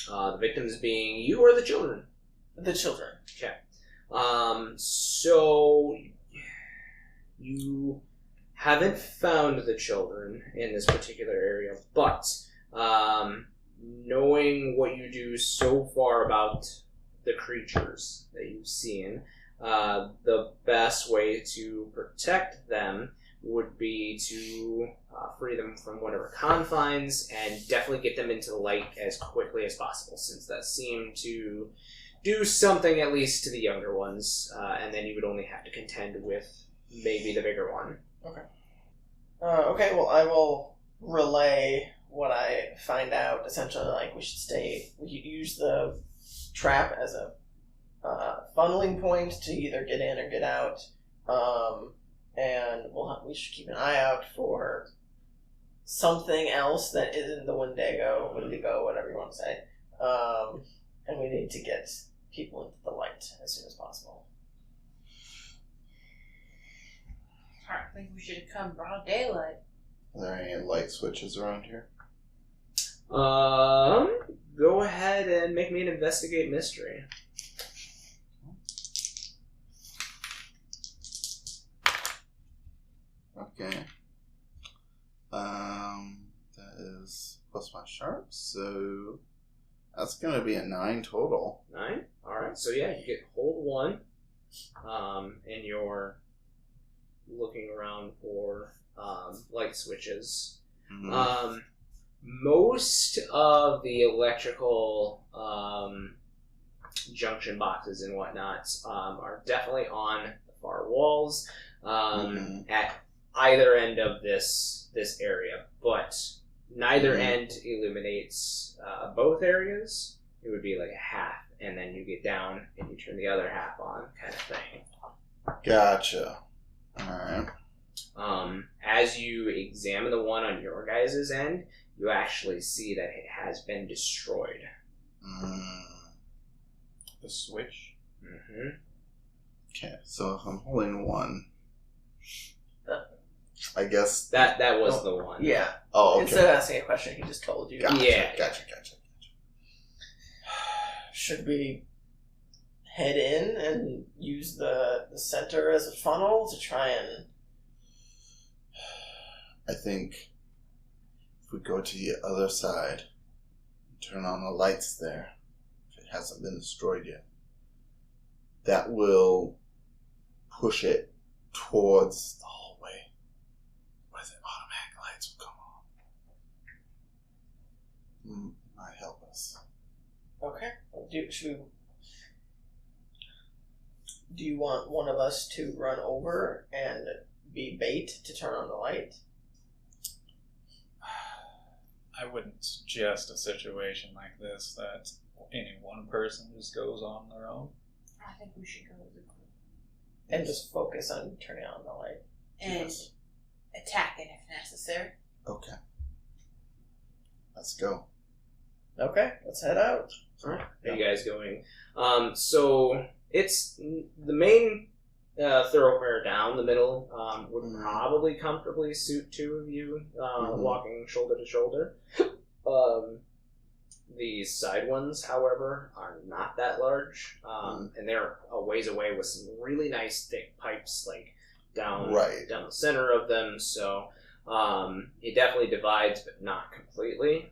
The victims being you or the children? The children. Okay. So you haven't found the children in this particular area, but knowing what you do so far about the creatures that you've seen, the best way to protect them would be to free them from whatever confines and definitely get them into the light as quickly as possible, since that seemed to do something at least to the younger ones, and then you would only have to contend with maybe the bigger one. Okay. Okay, well, I will relay what I find out. Essentially, like, we use the trap as a funneling point to either get in or get out. And we should keep an eye out for something else that isn't the Wendigo, whatever you want to say. And we need to get people into the light as soon as possible. I think we should have come broad daylight. Are there any light switches around here? Go ahead and make me an investigate mystery. Okay. That is plus my sharp, so that's going to be a 9 total. 9? Alright, so yeah, you get hold 1, and you're looking around for light switches. Mhm. Most of the electrical junction boxes and whatnot are definitely on the far walls at either end of this area, but neither end illuminates both areas. It would be like a half, and then you get down and you turn the other half on, kind of thing. Gotcha. Alright. As you examine the one on your guys' end, you actually see that it has been destroyed. The switch? Mm-hmm. Okay, so if I'm holding 1, I guess... That was the one. Yeah. Oh, okay. Instead of asking a question, he just told you. Gotcha, Yeah. Gotcha. Should we head in and use the center as a funnel to try and... I think if we go to the other side and turn on the lights there, if it hasn't been destroyed yet, that will push it towards the hallway where the automatic lights will come on. Might help us. Okay. Do you want one of us to run over and be bait to turn on the light? I wouldn't suggest a situation like this that any one person just goes on their own. I think we should go as a group. And just focus on turning on the light. And attack it if necessary. Okay. Let's go. Okay, let's head out. Alright, are you guys going? So it's the main thoroughfare down the middle would probably comfortably suit 2 of you walking shoulder to shoulder. The side ones, however, are not that large, and they're a ways away with some really nice thick pipes like down the center of them. So it definitely divides, but not completely.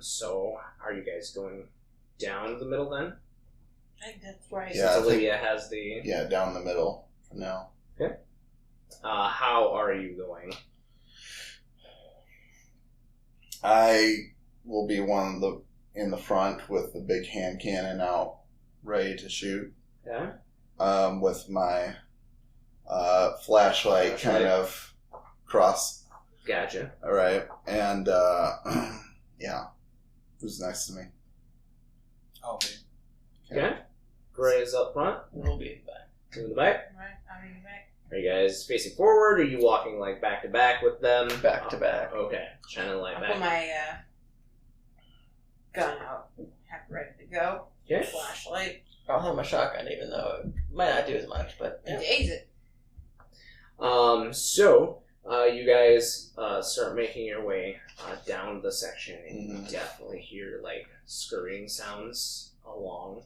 So are you guys going down the middle then? I think that's right. Yeah, Since Olivia has the... Yeah, down the middle for now. Okay. How are you going? I will be in the front with the big hand cannon out, ready to shoot. Yeah. With my flashlight kind of cross. Gotcha. All right, and yeah, who's next to me? I'll be. Okay. Gray is up front. We'll be in the back. 2 in the back. Right, I'm in the back. Are you guys facing forward? Or are you walking like back to back with them? Back to back. Okay. Shining the light I'll back. put my gun out. Have it ready to go. Okay. Flashlight. I'll have my shotgun, even though it might not do as much, but And yeah. daze it. So you guys start making your way down the section, and you definitely hear like scurrying sounds along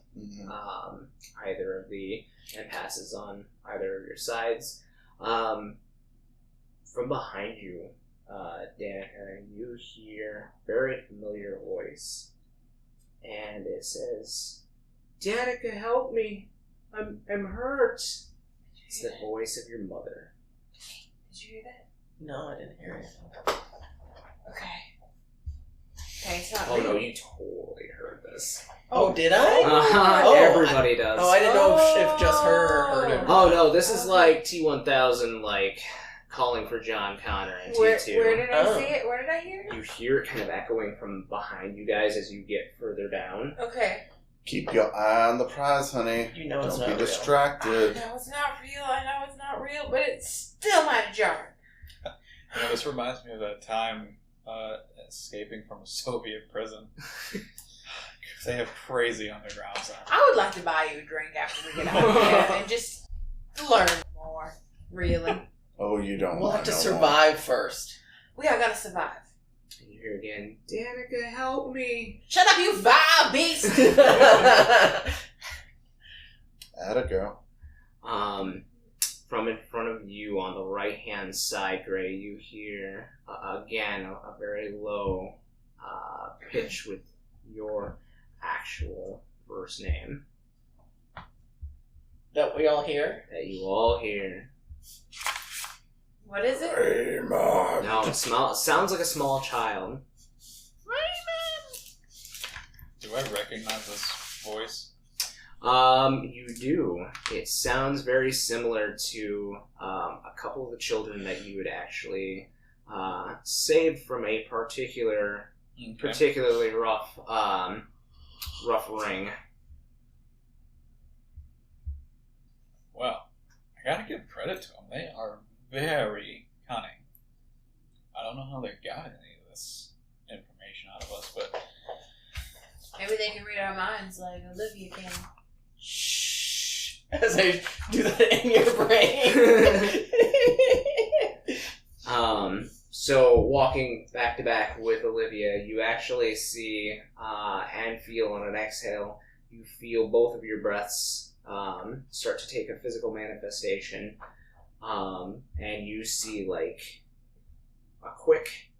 either of the and passes on either of your sides. From behind you, Danica, you hear a very familiar voice, and it says, "Danica, help me! I'm hurt." It's the voice of your mother. Did you hear that? No, I didn't hear it. Okay. Okay, it's not Oh me. no, you totally heard this. Oh, did I? Uh-huh, everybody does. Oh, I didn't know if just her heard it. Oh no, this is like T-1000, like calling for John Connor and T2. Where did I Oh. see it? Where did I hear it? You hear it kind of echoing from behind you guys as you get further down. Okay. Keep your eye on the prize, honey. You know it's Don't not be real. distracted. I know it's not real. I know it's not real, but it's still mighty jarring. You know, this reminds me of that time escaping from a Soviet prison. They have crazy underground sound. I would like to buy you a drink after we get out of here and just learn more. Really. Oh, you don't We'll want have to no survive first. We are gonna survive. And you hear again, Danica, help me. Shut up, you vile beast! Atta girl. From in front of you on the right-hand side, Gray, you hear, again, a very low pitch with your actual first name. That we all hear? That you all hear. What is it? Raymond. No, it sounds like a small child. Do I recognize this voice? You do. It sounds very similar to a couple of the children that you had actually saved from a particularly rough ring. Well, I gotta give credit to them. They are very cunning. I don't know how they got any of this information out of us, but... Maybe they can read our minds like Olivia can. Shh. As I do that in your brain. So walking back to back with Olivia, you actually see and feel on an exhale, you feel both of your breaths start to take a physical manifestation, and you see like a quick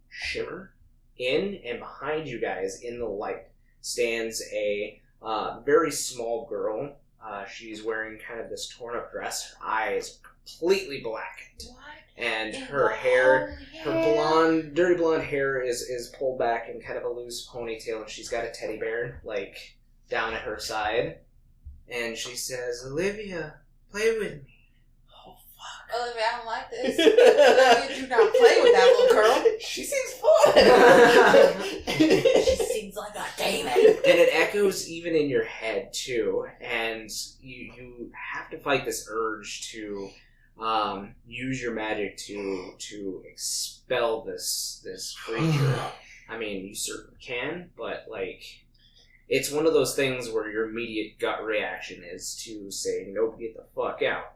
shimmer in and behind you guys in the light stands a very small girl. She's wearing kind of this torn up dress. Her eyes completely blackened. What? And her hair, dirty blonde hair is pulled back in kind of a loose ponytail, and she's got a teddy bear, like, down at her side. And she says, Olivia, play with me. Olivia, I don't like this. Olivia, do not play with that little girl. She seems fun. She seems like a demon. And it echoes even in your head, too. And you have to fight this urge to use your magic to expel this creature. I mean, you certainly can, but, like, it's one of those things where your immediate gut reaction is to say, nope, get the fuck out.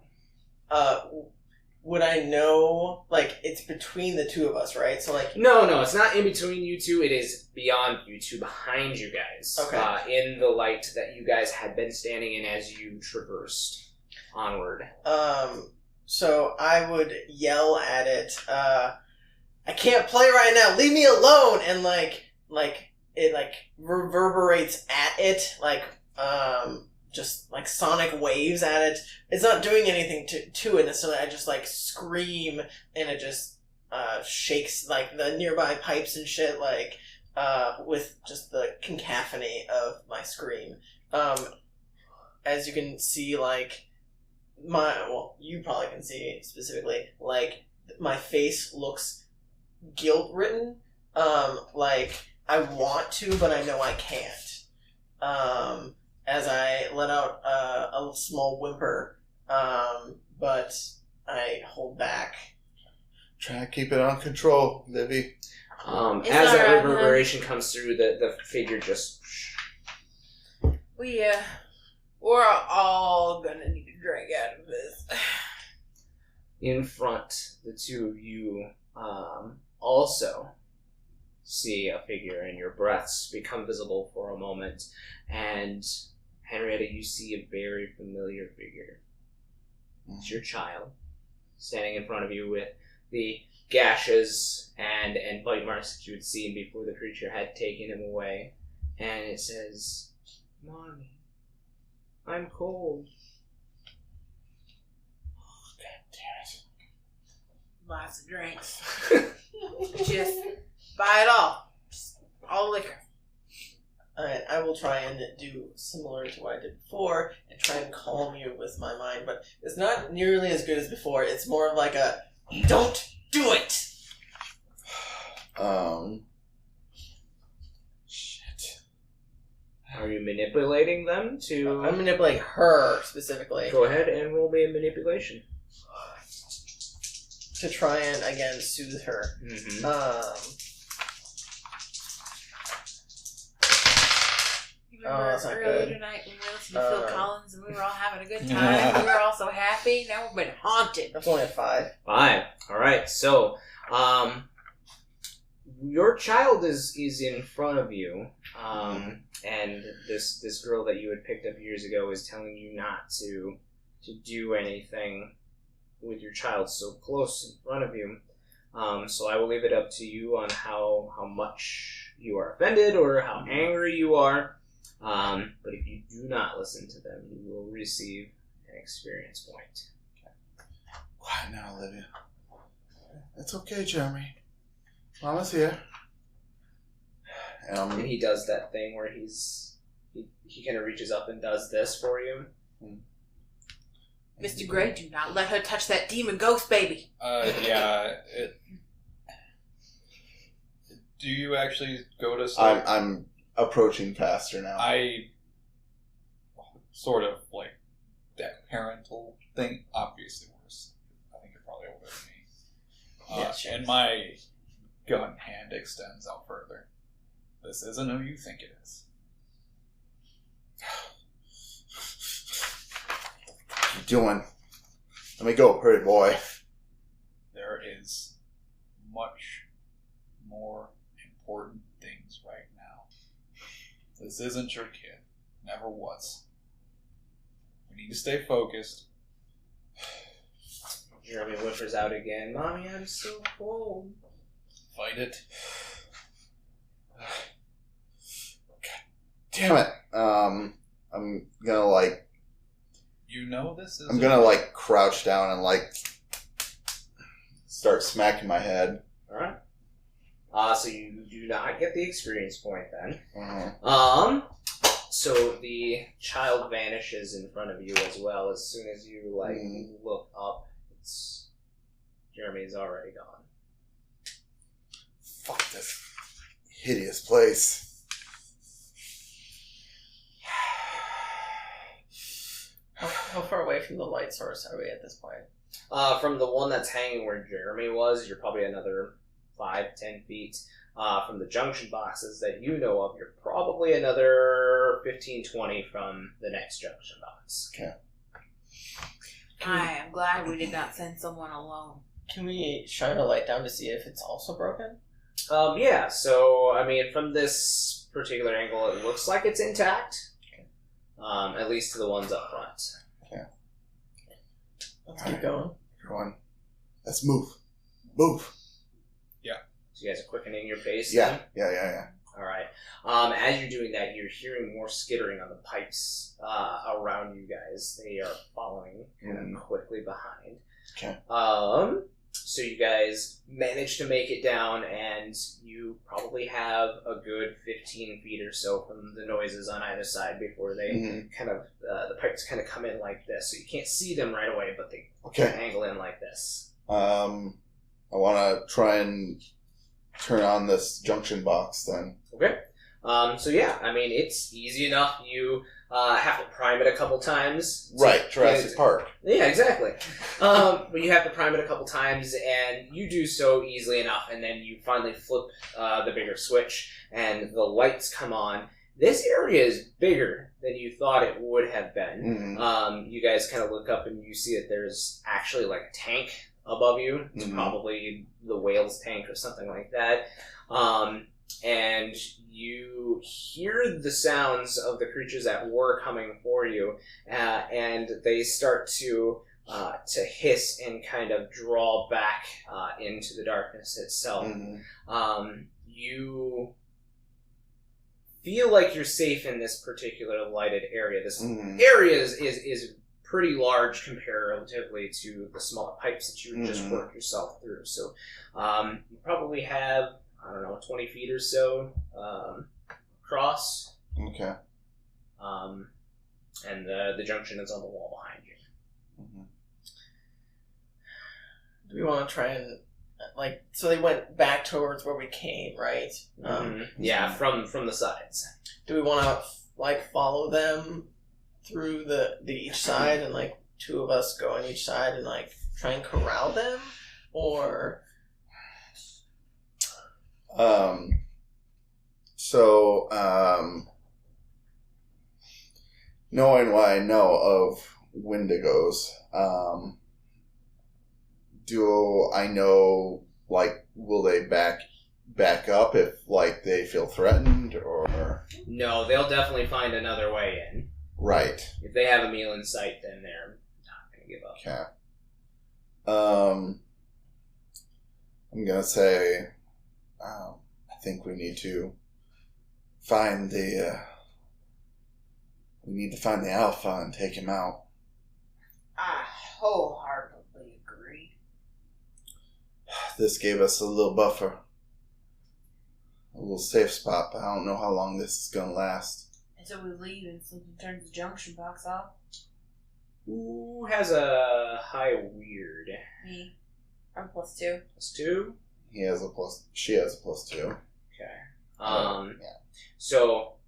Would I know, like, it's between the two of us, right? So, like... No, it's not in between you two. It is beyond you two, behind you guys. Okay. In the light that you guys had been standing in as you traversed onward. So I would yell at it, I can't play right now, leave me alone! And, it, reverberates at it, just like sonic waves at it. It's not doing anything to it necessarily. I just scream and it just shakes like the nearby pipes and shit, with just the cacophony of my scream. As you can see, you probably can see specifically, my face looks guilt-ridden. I want to, but I know I can't. As I let out a small whimper, but I hold back. Try to keep it on control, Livy. As that reverberation comes through, the figure just... We're all gonna need a drink out of this. In front, the two of you also see a figure, and your breaths become visible for a moment, and Henrietta, you see a very familiar figure. It's your child, standing in front of you with the gashes and bite marks that you had seen before the creature had taken him away. And it says, Mommy, I'm cold. Oh, God damn it. Lots of drinks. Just buy it all. Just all liquor. Alright, I will try and do similar to what I did before and try and calm you with my mind, but it's not nearly as good as before. It's more of like a, don't do it! Shit. Are you manipulating them to... I'm manipulating her, specifically. Go ahead and roll me a manipulation. To try and, again, soothe her. Mm-hmm. Remember that's not earlier good. tonight when we listened to Phil Collins and we were all having a good time? We were all so happy. Now we've been haunted. That's only a 5. 5. Alright, so, your child is in front of you, and this girl that you had picked up years ago is telling you not to do anything with your child so close in front of you. So I will leave it up to you on how much you are offended or how angry you are. But if you do not listen to them, you will receive an experience point. Quiet now, Olivia. It's okay, Jeremy. Mama's here. And he does that thing where he kind of reaches up and does this for you. Mr. Gray, do not let her touch that demon ghost baby. Yeah. Do you actually go to sleep? I'm approaching faster now. I sort of like that parental thing. Obviously worse. I think you're probably older than me. And my gun hand extends out further. This isn't who you think it is. What are you doing? Let me go, pretty boy. There is much more important things right now. This isn't your kid. Never was. We need to stay focused. Jeremy whimpers out again. Mommy, I'm so cold. Fight it. Damn it. I'm gonna like. You know this is. I'm gonna like crouch down and like start smacking my head. Alright. So you do not get the experience point then. Uh-huh. So the child vanishes in front of you as well. As soon as you look up, Jeremy's already gone. Fuck this hideous place. How far away from the light source are we at this point? From the one that's hanging where Jeremy was, you're probably another 5-10 feet. From the junction boxes that you know of, you're probably another 15-20 from the next junction box. Okay. I am glad we did not send someone alone. Can we shine a light down to see if it's also broken? Yeah, so, I mean, from this particular angle, it looks like it's intact. At least to the ones up front. Okay. Let's keep going. Everyone, let's move. Move. So you guys are quickening your pace? Yeah. Alright. As you're doing that, you're hearing more skittering on the pipes around you guys. They are following kind of quickly behind. Okay. So you guys manage to make it down, and you probably have a good 15 feet or so from the noises on either side before they the pipes kind of come in like this. So you can't see them right away, but they kind of angle in like this. I want to try and turn on this junction box then. Okay. So yeah, I mean, it's easy enough. You have to prime it a couple times. Right, Jurassic Park. Yeah, exactly. But you have to prime it a couple times, and you do so easily enough, and then you finally flip the bigger switch, and the lights come on. This area is bigger than you thought it would have been. You guys kind of look up, and you see that there's actually like a tank above you. It's probably the whale's tank or something like that. And you hear the sounds of the creatures that were coming for you, and they start to hiss and kind of draw back into the darkness itself. You feel like you're safe in this particular lighted area. This area is pretty large comparatively to the smaller pipes that you just worked yourself through. So you probably have, I don't know, 20 feet or so across. Okay. And the junction is on the wall behind you. Do we want to try and, so they went back towards where we came, right? Yeah, from the sides. Do we want to, follow them through the each side and, two of us go on each side and, try and corral them? Or... knowing what I know of Wendigos, do I know, will they back up if, they feel threatened, or... No, they'll definitely find another way in. Right. If they have a meal in sight, then they're not going to give up. Okay. I'm gonna say, I think we need to find the alpha and take him out. I wholeheartedly agree. This gave us a little buffer, a little safe spot, but I don't know how long this is gonna last. Until we leave and something turns the junction box off. Who has a high weird? Me. I'm +2. +2? He has a plus. She has a +2. Okay. Yeah. So,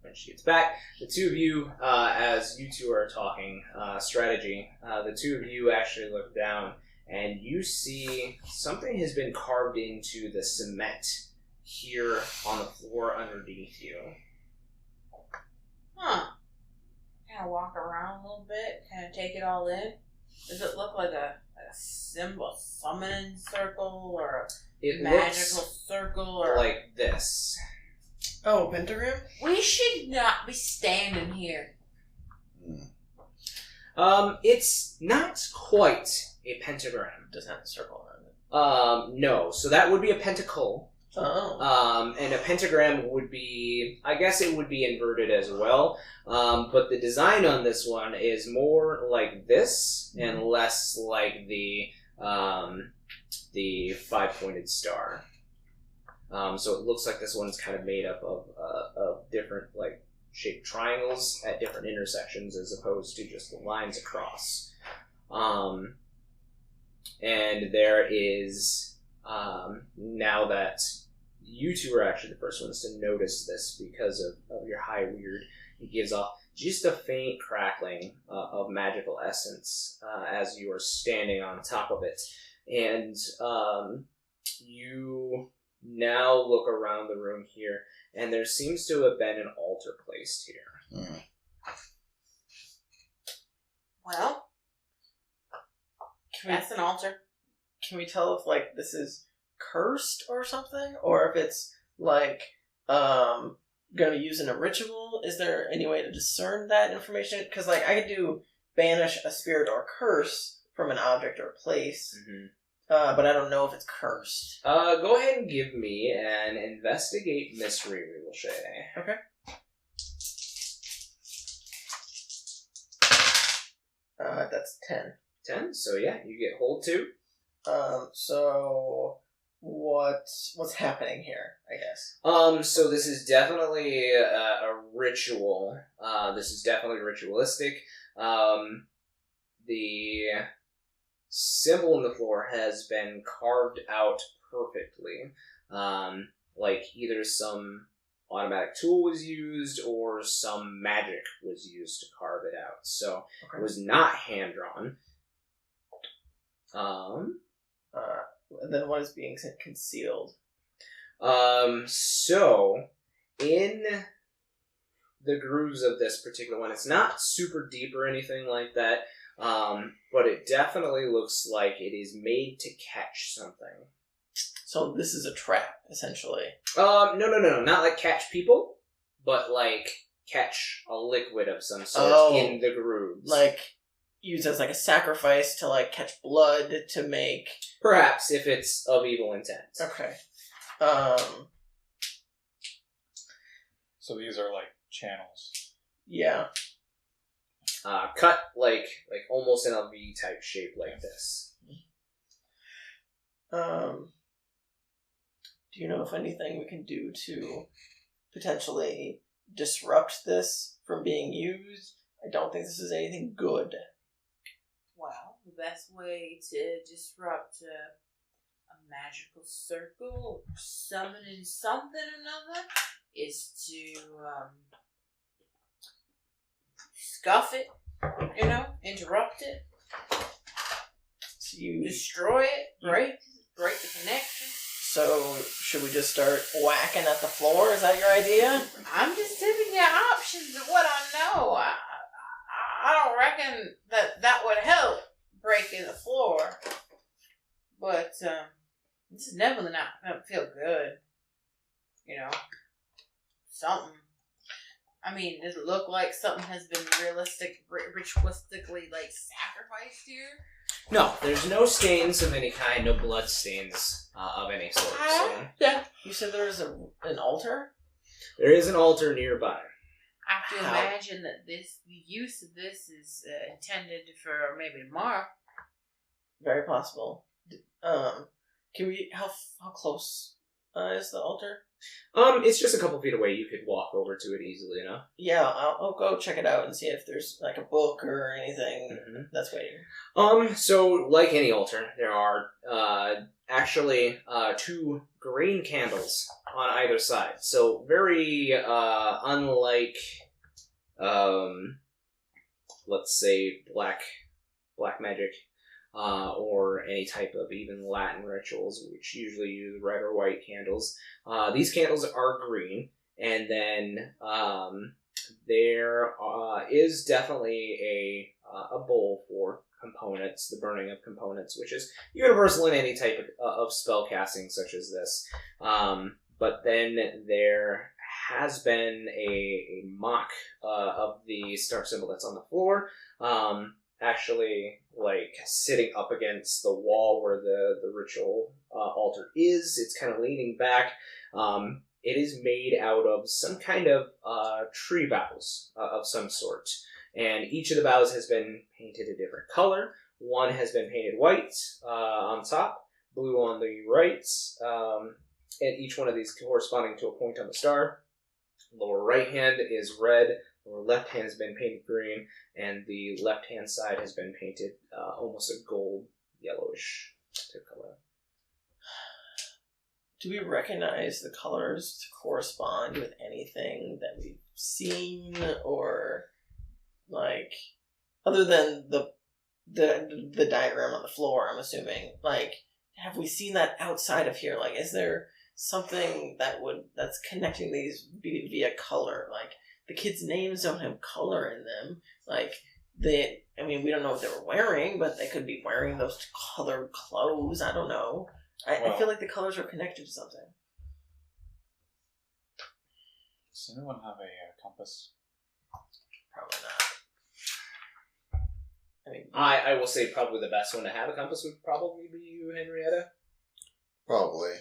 when she gets back, the two of you, as you two are talking strategy, the two of you actually look down and you see something has been carved into the cement here on the floor underneath you. Huh. Kind of walk around a little bit, kind of take it all in. Does it look like a symbol, summoning circle, or a magical circle, or like this? Oh, pentagram? We should not be standing here. It's not quite a pentagram. Doesn't have a circle around it. No. So that would be a pentacle. Oh. And a pentagram would be, I guess it would be inverted as well. But the design on this one is more like this and less like the 5-pointed star. So it looks like this one's kind of made up of different like shaped triangles at different intersections as opposed to just the lines across. And there is, now that you two are actually the first ones to notice this because of your high weird, it gives off just a faint crackling of magical essence as you are standing on top of it. And you now look around the room here, and there seems to have been an altar placed here. Well, that's an altar. Can we tell if like this is cursed or something, or if it's like gonna be used in a ritual? Is there any way to discern that information? Because like I could do banish a spirit or curse from an object or a place, but I don't know if it's cursed. Go ahead and give me an investigate mystery, Ricochet. Okay. That's 10. 10. So yeah, you get hold 2. So what's happening here, I guess? So this is definitely a ritual. This is definitely ritualistic. The symbol on the floor has been carved out perfectly. Like either some automatic tool was used or some magic was used to carve it out. So it was not hand-drawn. And then what is being concealed? So in the grooves of this particular one, it's not super deep or anything like that, but it definitely looks like it is made to catch something. So this is a trap, essentially. No, not like catch people, but like catch a liquid of some sort in the grooves. Like used as like a sacrifice to like catch blood to make. Perhaps if it's of evil intent. Okay. So these are like channels. Yeah. Cut like almost in a V type shape like this. Do you know if anything we can do to potentially disrupt this from being used? I don't think this is anything good. Well, the best way to disrupt a magical circle or summoning something or another is to scuff it, interrupt it, So you destroy it, break the connection. So, should we just start whacking at the floor? Is that your idea? I'm just giving you options of what I know. I don't reckon that would help breaking the floor. But this is definitely not going to feel good. Something. I mean, does it look like something has been ritualistically, like, sacrificed here? No, there's no stains of any kind, no blood stains of any sort. So. Yeah. You said there was an altar? There is an altar nearby. I have to imagine that the use of this is intended for maybe tomorrow. Very possible. Can we? How close is the altar? It's just a couple feet away. You could walk over to it easily enough. Yeah, I'll go check it out and see if there's like a book or anything that's waiting. So like any altar, there are actually 2 green candles on either side. So very unlike, let's say black magic. Or any type of even Latin rituals, which usually use red or white candles. These candles are green, and then there is definitely a bowl for components, the burning of components, which is universal in any type of spell casting such as this. But then there has been a mock of the star symbol that's on the floor. Actually, like, sitting up against the wall where the ritual altar is. It's kind of leaning back. It is made out of some kind of tree boughs of some sort. And each of the boughs has been painted a different color. One has been painted white on top, blue on the right, and each one of these corresponding to a point on the star. Lower right hand is red. Lower left hand has been painted green, and the left-hand side has been painted almost a gold, yellowish type color. Do we recognize the colors to correspond with anything that we've seen, or like other than the diagram on the floor? I'm assuming. Like, have we seen that outside of here? Like, is there something that's connecting these via color? Like, the kids' names don't have color in them. Like, we don't know what they were wearing, but they could be wearing those colored clothes. I don't know. I feel like the colors are connected to something. Does anyone have a compass? Probably not. I mean, I will say probably the best one to have a compass would probably be you, Henrietta. Probably.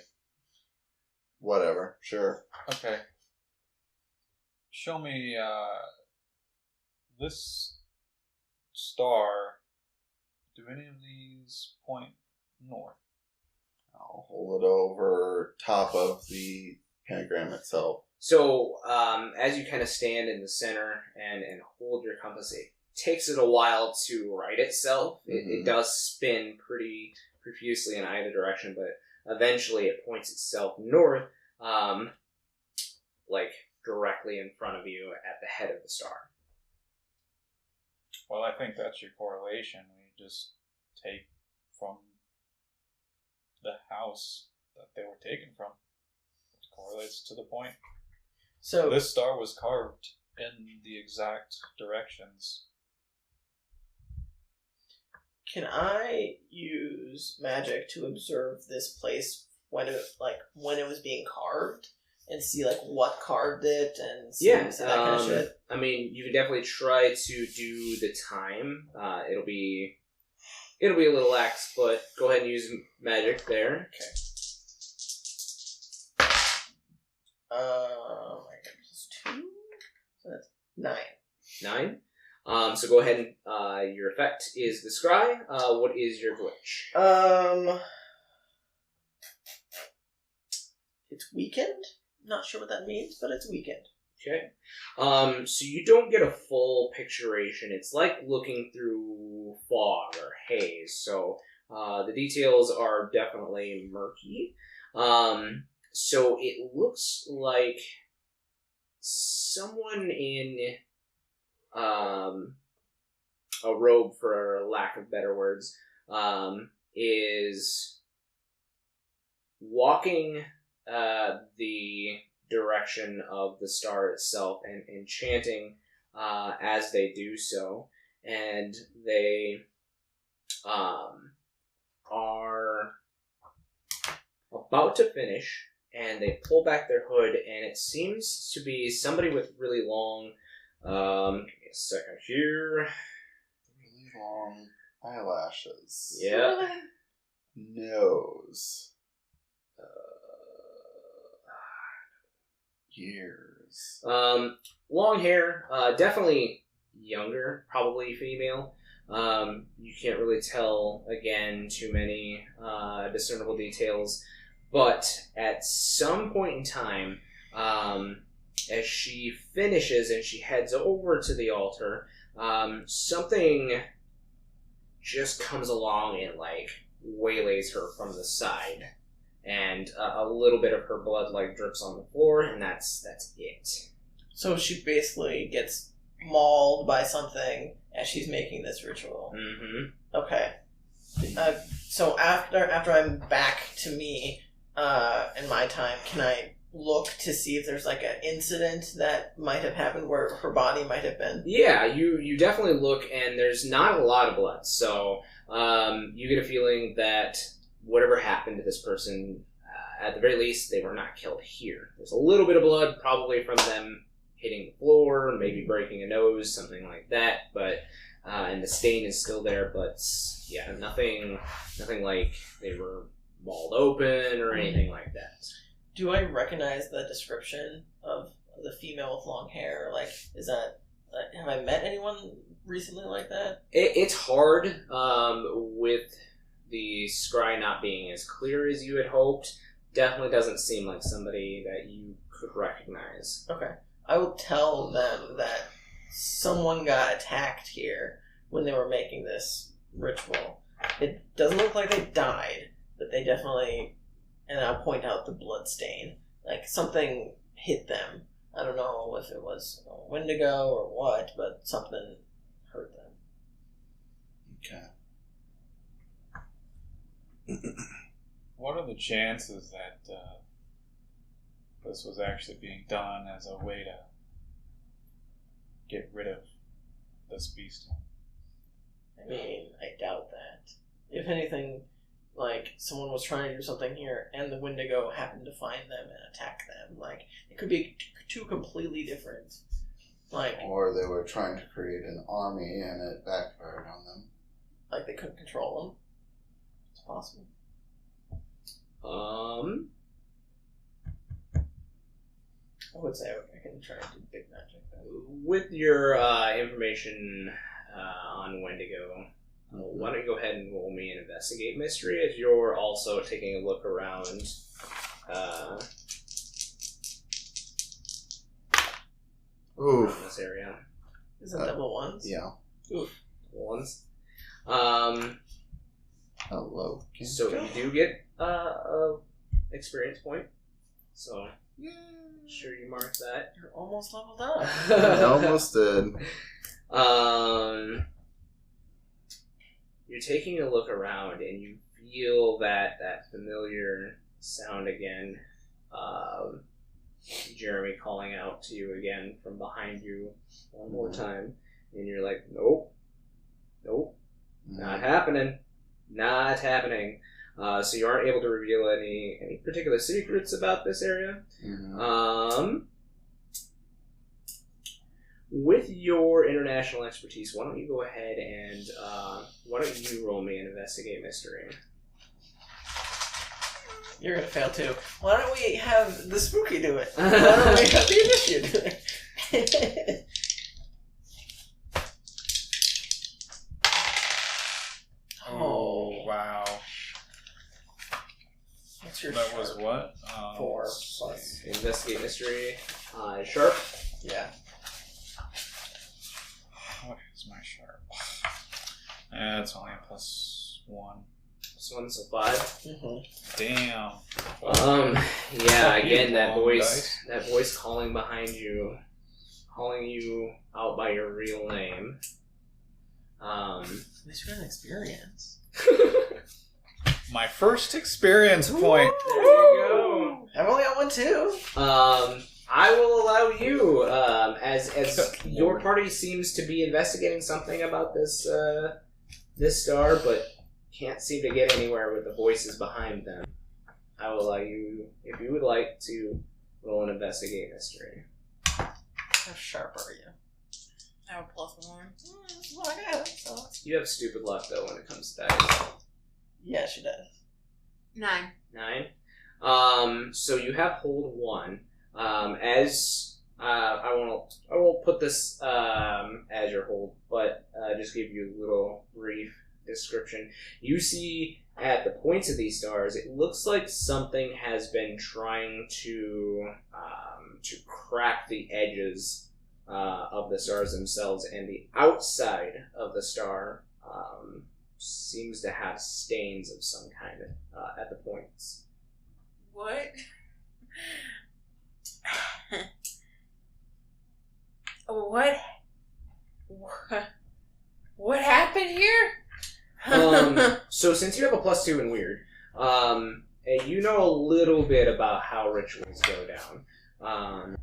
Whatever. Sure. Okay. Show me this star. Do any of these point north? I'll hold it over top of the pentagram itself. So, as you kind of stand in the center and hold your compass, it takes it a while to right itself. It does spin pretty profusely in either direction, but eventually it points itself north, like directly in front of you at the head of the star. Well, I think that's your correlation. We just take from the house that they were taken from. It correlates to the point. so This star was carved in the exact directions. can I use magic to observe this place when it was being carved? And see, like, what carved it, and see that kind of shit. I mean, you can definitely try to do the time. It'll be a little lax, but go ahead and use magic there. Okay. My goodness, 2? So that's 9. 9. So go ahead and your effect is the scry. What is your glitch? It's weakened. Not sure what that means, but it's weakened. Okay. So you don't get a full picturation. It's like looking through fog or haze. So the details are definitely murky. So it looks like someone in a robe, for lack of better words, is walking the direction of the star itself and chanting as they do so, and they are about to finish, and they pull back their hood, and it seems to be somebody with really long give me a second here, Really long Eyelashes. Yeah. Nose. Ears. Long hair. Definitely younger. Probably female. You can't really tell, again, too many discernible details. But at some point in time, as she finishes and she heads over to the altar, something just comes along and, waylays her from the side. And a little bit of her blood, drips on the floor, and that's it. So she basically gets mauled by something as she's making this ritual. Mm-hmm. Okay. So after I'm back to me in my time, can I look to see if there's an incident that might have happened where her body might have been? Yeah, you definitely look, and there's not a lot of blood. So you get a feeling that whatever happened to this person, at the very least, they were not killed here. There's a little bit of blood, probably from them hitting the floor, maybe breaking a nose, something like that. But and the stain is still there, but yeah, nothing like they were mauled open or anything like that. Do I recognize the description of the female with long hair? Is that... have I met anyone recently like that? It's hard with the scry not being as clear as you had hoped. Definitely doesn't seem like somebody that you could recognize. Okay. I will tell them that someone got attacked here when they were making this ritual. It doesn't look like they died, but they definitely... And I'll point out the blood stain. Something hit them. I don't know if it was a Wendigo or what, but something hurt them. Okay. What are the chances that this was actually being done as a way to get rid of this beast? I mean, I doubt that. If anything, someone was trying to do something here and the Wendigo happened to find them and attack them. It could be two completely different. Or they were trying to create an army and it backfired on them. They couldn't control them. It's possible. I would say I can try and do big magic. With your information on Wendigo, why don't you go ahead and roll me an investigate mystery as you're also taking a look around. Oof. This area. Is it double ones? Yeah. Oof. Ones. Hello. So you do get a experience point. So sure you mark that. You're almost leveled up. I almost did. You're taking a look around and you feel that familiar sound again. Jeremy calling out to you again from behind you one more time. And you're like, nope, not happening. Not happening. So you aren't able to reveal any particular secrets about this area. Mm-hmm. With your international expertise, why don't you go ahead and why don't you roll me an investigate mystery? You're gonna fail too. Why don't we have the spooky do it? Why don't we have the initiate do it? Oh, wow. What's your That sharp? was what? 4 let's plus. see. Investigate mystery. Sharp. Yeah. What is my sharp? It's only a +1. This one's a 5. Mm-hmm. Damn. Yeah, again, Dice. that voice calling behind you, calling you out by your real name. At least you got an experience. My first experience point. There you go. I've only got one too. I will allow you, as your party seems to be investigating something about this star, but can't seem to get anywhere with the voices behind them. I will allow you, if you would like, to roll an investigate mystery. How sharp are you? I have a +1. That's what I got, so it's You have stupid luck, though, when it comes to that. Yeah, she does. 9. 9. So you have hold 1. I won't put this as your hold, but just give you a little brief description. You see at the points of these stars, it looks like something has been trying to crack the edges of the stars themselves, and the outside of the star seems to have stains of some kind at the points. What? What happened here? So since you have a +2 in weird, you know a little bit about how rituals go down.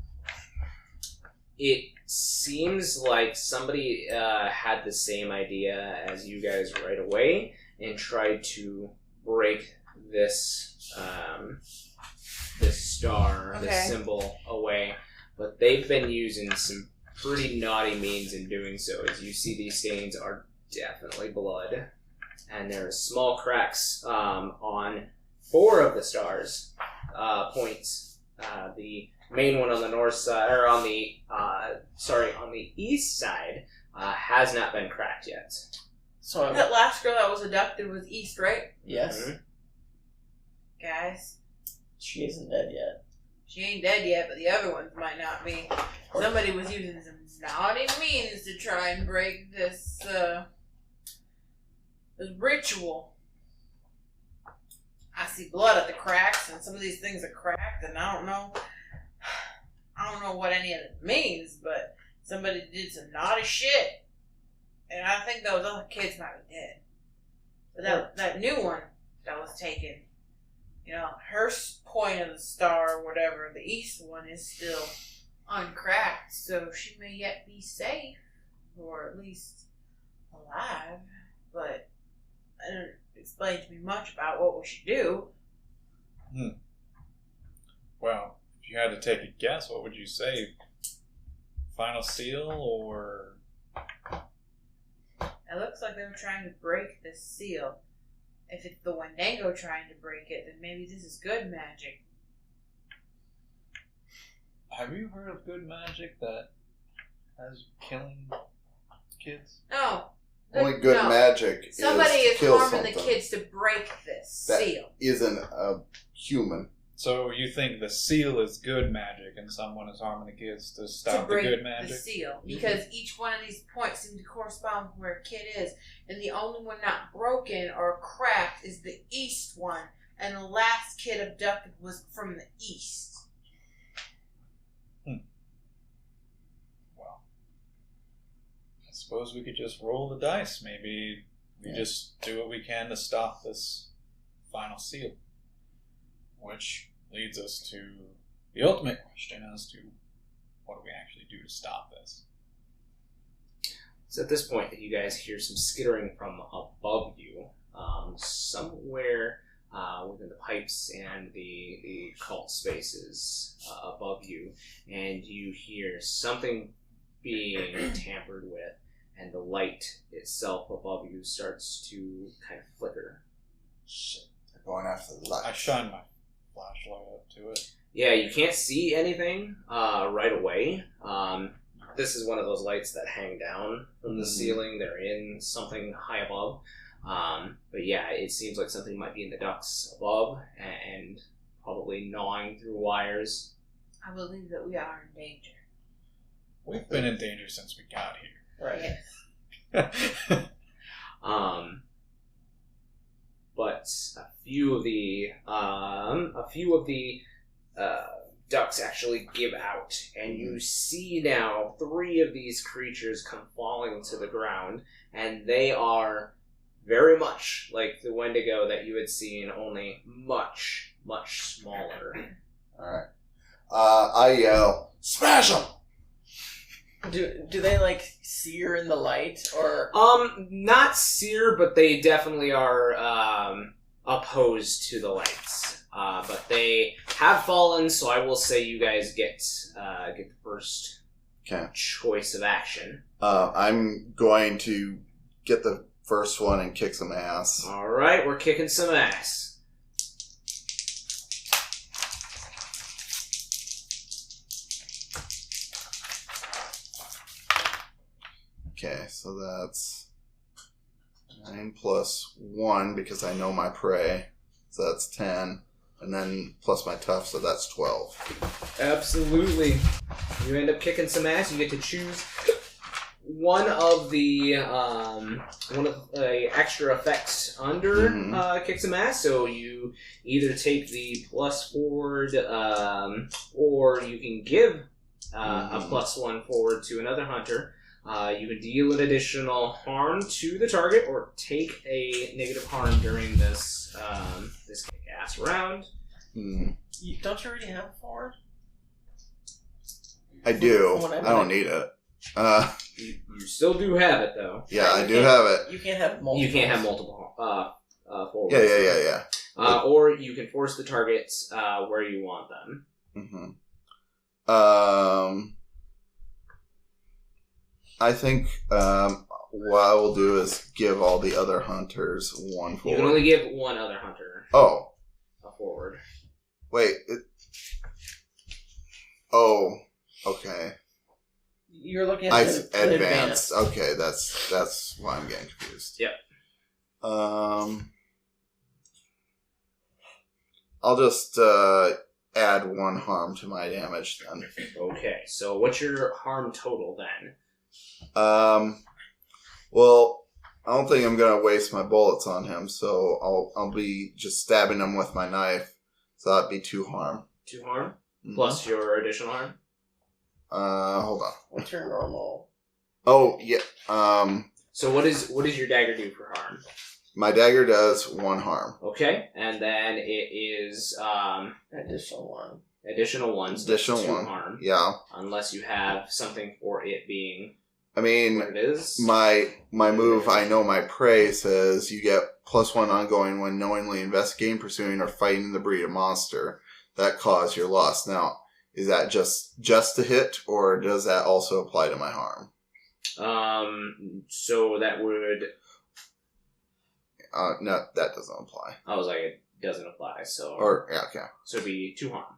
It seems like somebody had the same idea as you guys right away and tried to break this star, this symbol away, but they've been using some pretty naughty means in doing so. As you see, these stains are definitely blood, and there are small cracks on 4 of the stars points. The main one on the north side, or on the east side, has not been cracked yet. So that last girl that was abducted was East, right? Yes. Mm-hmm. Guys, She isn't dead yet. she ain't dead yet, but the other ones might not be. Somebody was using some naughty means to try and break this ritual. I see blood at the cracks, and some of these things are cracked, and I don't know what any of it means, but somebody did some naughty shit, and I think those other kids might be dead. But that new one that was taken, her point of the star or whatever, the east one, is still uncracked, so she may yet be safe, or at least alive, but I don't explain to me much about what we should do. Well, if you had to take a guess, what would you say? Final seal, or... It looks like they were trying to break this seal. If it's the Wendigo trying to break it, then maybe this is good magic. Have you heard of good magic that has killing kids? No. Only good magic Somebody is to is kill harming something the kids to break this that seal. isn't a human. So you think the seal is good magic and someone is harming the kids to stop the good magic? The seal. Because each one of these points seem to correspond with where a kid is. And the only one not broken or cracked is the east one. And the last kid abducted was from the east. Well, I suppose we could just roll the dice. Maybe we just do what we can to stop this final seal. Which leads us to the ultimate question as to what do we actually do to stop this. It's at this point that you guys hear some skittering from above you, somewhere within the pipes and the cult spaces above you, and you hear something being tampered with, and the light itself above you starts to kind of flicker. Shit, they're going after the light. I shine my flashlight up to it. Yeah, you can't see anything right away. This is one of those lights that hang down from the ceiling. They're in something high above. But yeah, it seems like something might be in the ducts above and probably gnawing through wires. I believe that we are in danger. We've been in danger since we got here. Right. Yes. But a few of the ducts actually give out, and you see now 3 of these creatures come falling to the ground, and they are very much like the Wendigo that you had seen, only much, much smaller. Alright. I yell, smash them! Do they like sear in the light, or Not sear, but they definitely are opposed to the lights. But they have fallen, so I will say you guys get the first choice of action. I'm going to get the first one and kick some ass. All right, we're kicking some ass. Okay, so that's 9 plus 1 because I know my prey. So that's 10. And then plus my tough, so that's 12. Absolutely. You end up kicking some ass. You get to choose one of the extra effects under kick some ass. So you either take the plus forward, or you can give a plus 1 forward to another hunter. You can deal an additional harm to the target, or take a negative harm during this this kick-ass round. Don't you already have forward? I do. I don't need it. You still do have it, though. Yeah, I do have it. You can't have multiple. You can't have multiple forwards. Yeah. Or you can force the targets where you want them. I think what I will do is give all the other hunters one forward. You can only give one other hunter a forward. Wait. Okay. You're looking at advanced. Okay, that's why I'm getting confused. Yep. I'll just add 1 harm to my damage then. Okay, so what's your harm total then? Well, I don't think I'm gonna waste my bullets on him, so I'll be just stabbing him with my knife. So that'd be 2 harm. 2 harm? Plus your additional harm? Hold on. What's your normal? Oh, yeah. So what does your dagger do for harm? My dagger does 1 harm. Okay, and then it is Additional 1. Additional 1. So Additional 2 1. harm. Yeah. Unless you have something for it being. I mean, what it is. My move, I know my prey, says you get +1 ongoing when knowingly investigating, pursuing, or fighting the breed of monster that cause your loss. Now, is that just to hit, or does that also apply to my harm? So that would. No, that doesn't apply. I was like, it doesn't apply. So. Yeah, okay. So it'd be 2 harm.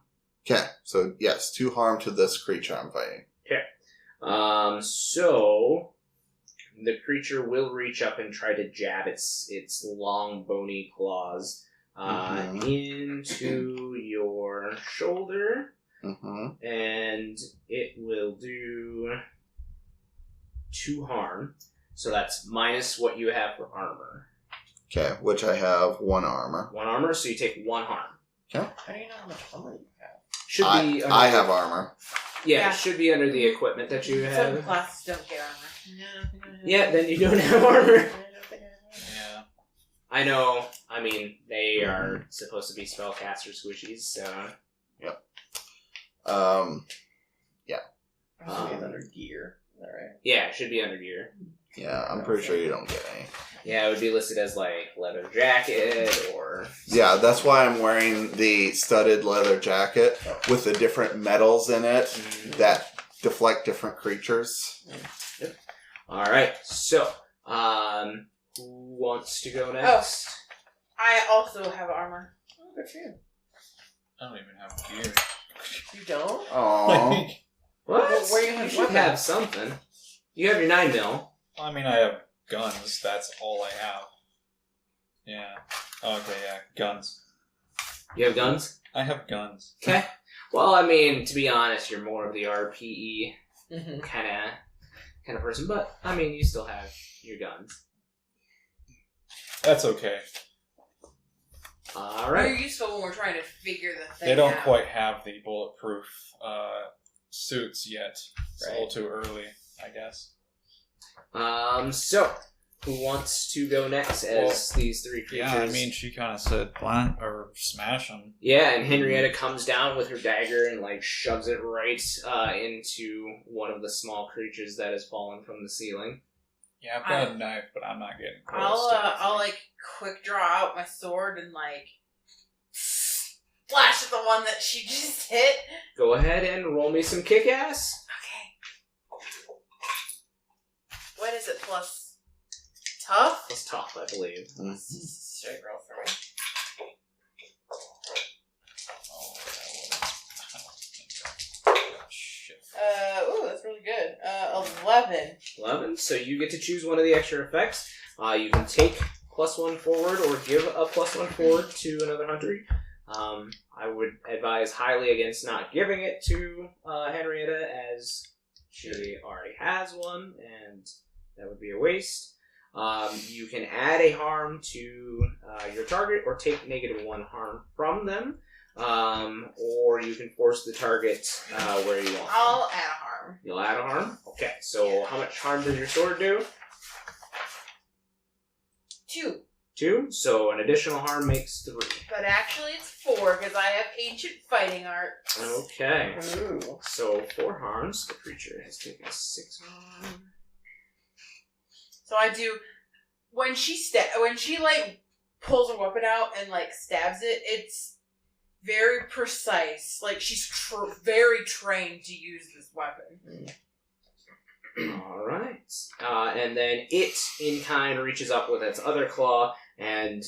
Okay, so yes, 2 harm to this creature I'm fighting. Okay. So the creature will reach up and try to jab its long bony claws into your shoulder, and it will do 2 harm. So that's minus what you have for armor. Okay, which I have 1 armor. 1 armor, so you take 1 harm. Okay. How do you know how much armor you have? Should be. I have armor. Yeah, it should be under the equipment that you have. Some classes don't get armor. Yeah, then you don't have armor. Yeah. I know. I mean, they are supposed to be spellcaster squishies, so. Yep. Yeah. It's under gear. Is that right? Yeah, it should be under gear. Yeah, I'm pretty sure you don't get any. Yeah, it would be listed as like leather jacket or. Yeah, that's why I'm wearing the studded leather jacket with the different metals in it that deflect different creatures. Yep. All right, so who wants to go next? I also have armor. Oh, good for you. I don't even have gear. You don't? Oh. What? Well, where you have should weapons? have something. You have your 9mm. I mean, I have guns. That's all I have. Yeah. Okay, yeah. Guns. You have guns? I have guns. Okay. Well, I mean, to be honest, you're more of the RPE kind of person, but I mean, you still have your guns. That's okay. All They're right. useful when we're trying to figure the thing They don't out. quite have the bulletproof suits yet. It's a Right. little too early, I guess. So who wants to go next as these 3 creatures? Yeah, I mean, she kind of said plant or smash them. Yeah, and Henrietta comes down with her dagger and like shoves it right into one of the small creatures that has fallen from the ceiling. Yeah, I've got a knife, but I'm not getting close. I'll like quick draw out my sword and like flash at the one that she just hit. Go ahead and roll me some kick-ass. Okay. What is it plus tough? Plus tough, I believe. This is a straight roll for me. Ooh, that's really good. 11. 11. So you get to choose one of the extra effects. You can take +1 forward or give a +1 forward to another hunter. I would advise highly against not giving it to Henrietta, as she already has one, and that would be a waste. You can add a harm to your target or take -1 harm from them. Or you can force the target where you want. I'll add a harm. You'll add a harm? Okay, so how much harm does your sword do? 2. 2, so an additional harm makes 3. But actually it's 4 because I have ancient fighting art. Okay, Ooh. so 4 harms. The creature has taken 6 harm. So I do when she like pulls her weapon out and like stabs it. It's very precise. Like she's very trained to use this weapon. Alright. And then it, in kind, reaches up with its other claw and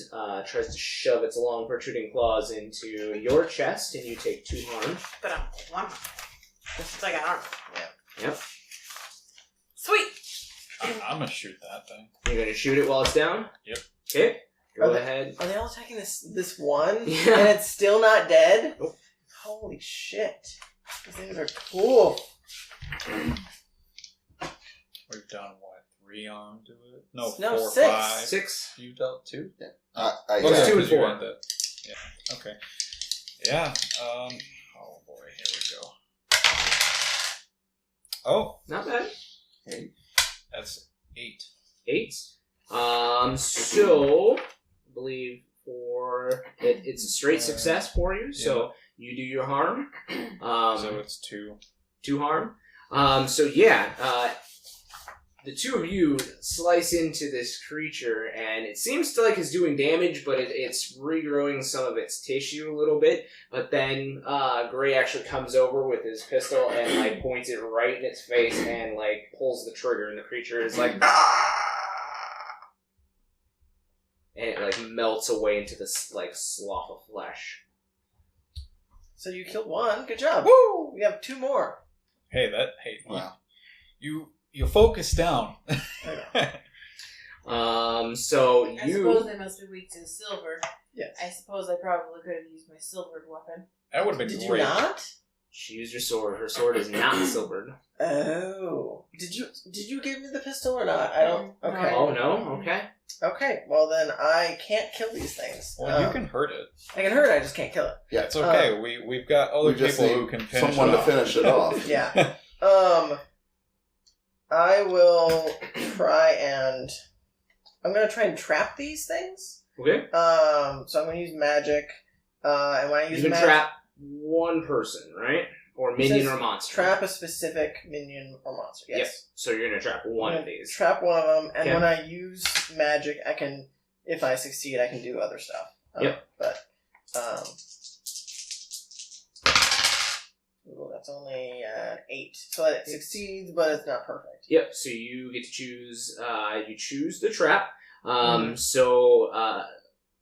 tries to shove its long protruding claws into your chest, and you take 2 harm. But I'm 1. Since I got armor. Yep. Sweet. I'm gonna shoot that thing. You're going to shoot it while it's down? Yep. Okay. Go ahead. Are they all attacking this one? Yeah. And it's still not dead? Nope. Holy shit. These things are cool. We've done what? 3 arm to it? No, No, 4, 6. 5. 6. You dealt 2? I Oh, It's yeah, 2 and 'cause you 4. had that. Yeah. Okay. Yeah. Oh boy, here we go. Oh, Not bad. that's 8. 8. So, I believe for it's a straight success for you. So you do your harm. So it's 2. 2 harm. So yeah, the two of you slice into this creature, and it seems to like it's doing damage, but it's regrowing some of its tissue a little bit. But then Gray actually comes over with his pistol and like points it right in its face and like pulls the trigger, and the creature is like, and it like melts away into this like slough of flesh. So you killed 1. Good job. Woo! We have 2 more. Hey, Wow. you focus down. So I you. suppose they must be weak to the silver. Yes. I suppose I probably could have used my silvered weapon. That would have been Did you great. not? She used your sword. Her sword is not silvered. Oh. Did you give me the pistol or not? I don't. No. Okay. Oh no. Okay. Okay. Well then, I can't kill these things. Well, you can hurt it. I can hurt it. I just can't kill it. Yeah, It's okay. We've got other we just people need who can finish someone it to off. finish it off. Yeah. I will try and. I'm gonna try and trap these things. Okay. So I'm gonna use magic. And when I use You can magic, trap one person, right? Or minion says or monster. trap a specific minion or monster. Yes. Yep. So you're gonna trap one I'm of gonna these. Trap one of them, and Okay. when I use magic, I can. If I succeed, I can do other stuff. Yep. But. Ooh, that's only 8. So it succeeds, but it's not perfect. Yep. So you get to choose. You choose the trap. So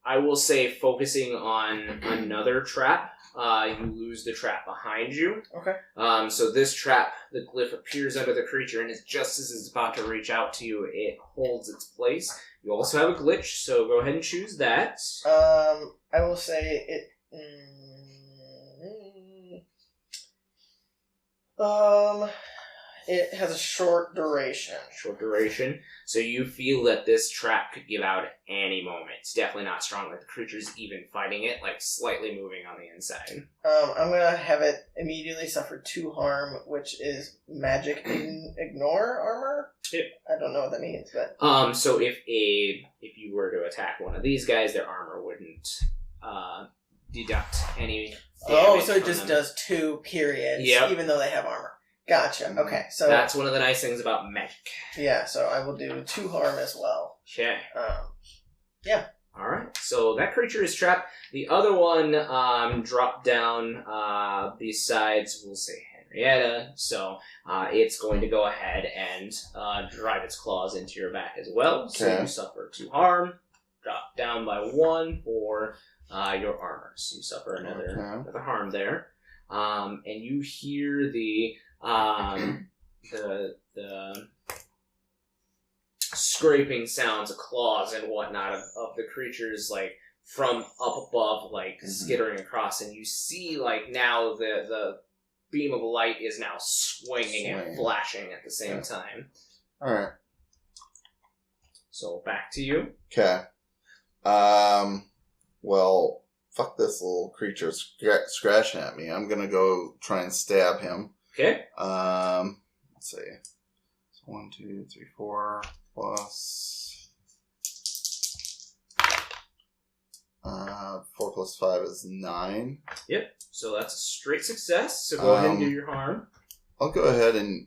I will say, focusing on another trap, you lose the trap behind you. Okay. So this trap, the glyph appears under the creature, and just as it's about to reach out to you, it holds its place. You also have a glitch, so go ahead and choose that. I will say it. It has a short duration. Short duration. So you feel that this trap could give out at any moment. It's definitely not strong. Like the creature's even fighting it, like slightly moving on the inside. I'm gonna have it immediately suffer 2 harm, which is magic ignore armor. Yep. I don't know what that means, but So if you were to attack one of these guys, their armor wouldn't deduct any damage so it from just them. does 2 periods, Yep. even though they have armor. Gotcha. Okay, so That's one of the nice things about magic. yeah, so I will do 2 harm as well. Okay. Yeah. Alright, so that creature is trapped. The other one dropped down besides, we'll say Henrietta, so it's going to go ahead and drive its claws into your back as well. So Okay. you suffer 2 harm, drop down by 1 for your armor. So you suffer another harm there. And you hear the scraping sounds of claws and whatnot of the creatures, like, from up above, like, skittering across, and you see, like, now the beam of light is now swinging and flashing at the same time. Alright. So, back to you. Okay. Well, fuck this little creature scratching at me. I'm gonna go try and stab him. Okay. Let's see. So 1, 2, 3, 4 plus 4 plus 5 is 9. Yep. So that's a straight success. So go ahead and do your harm. I'll go ahead and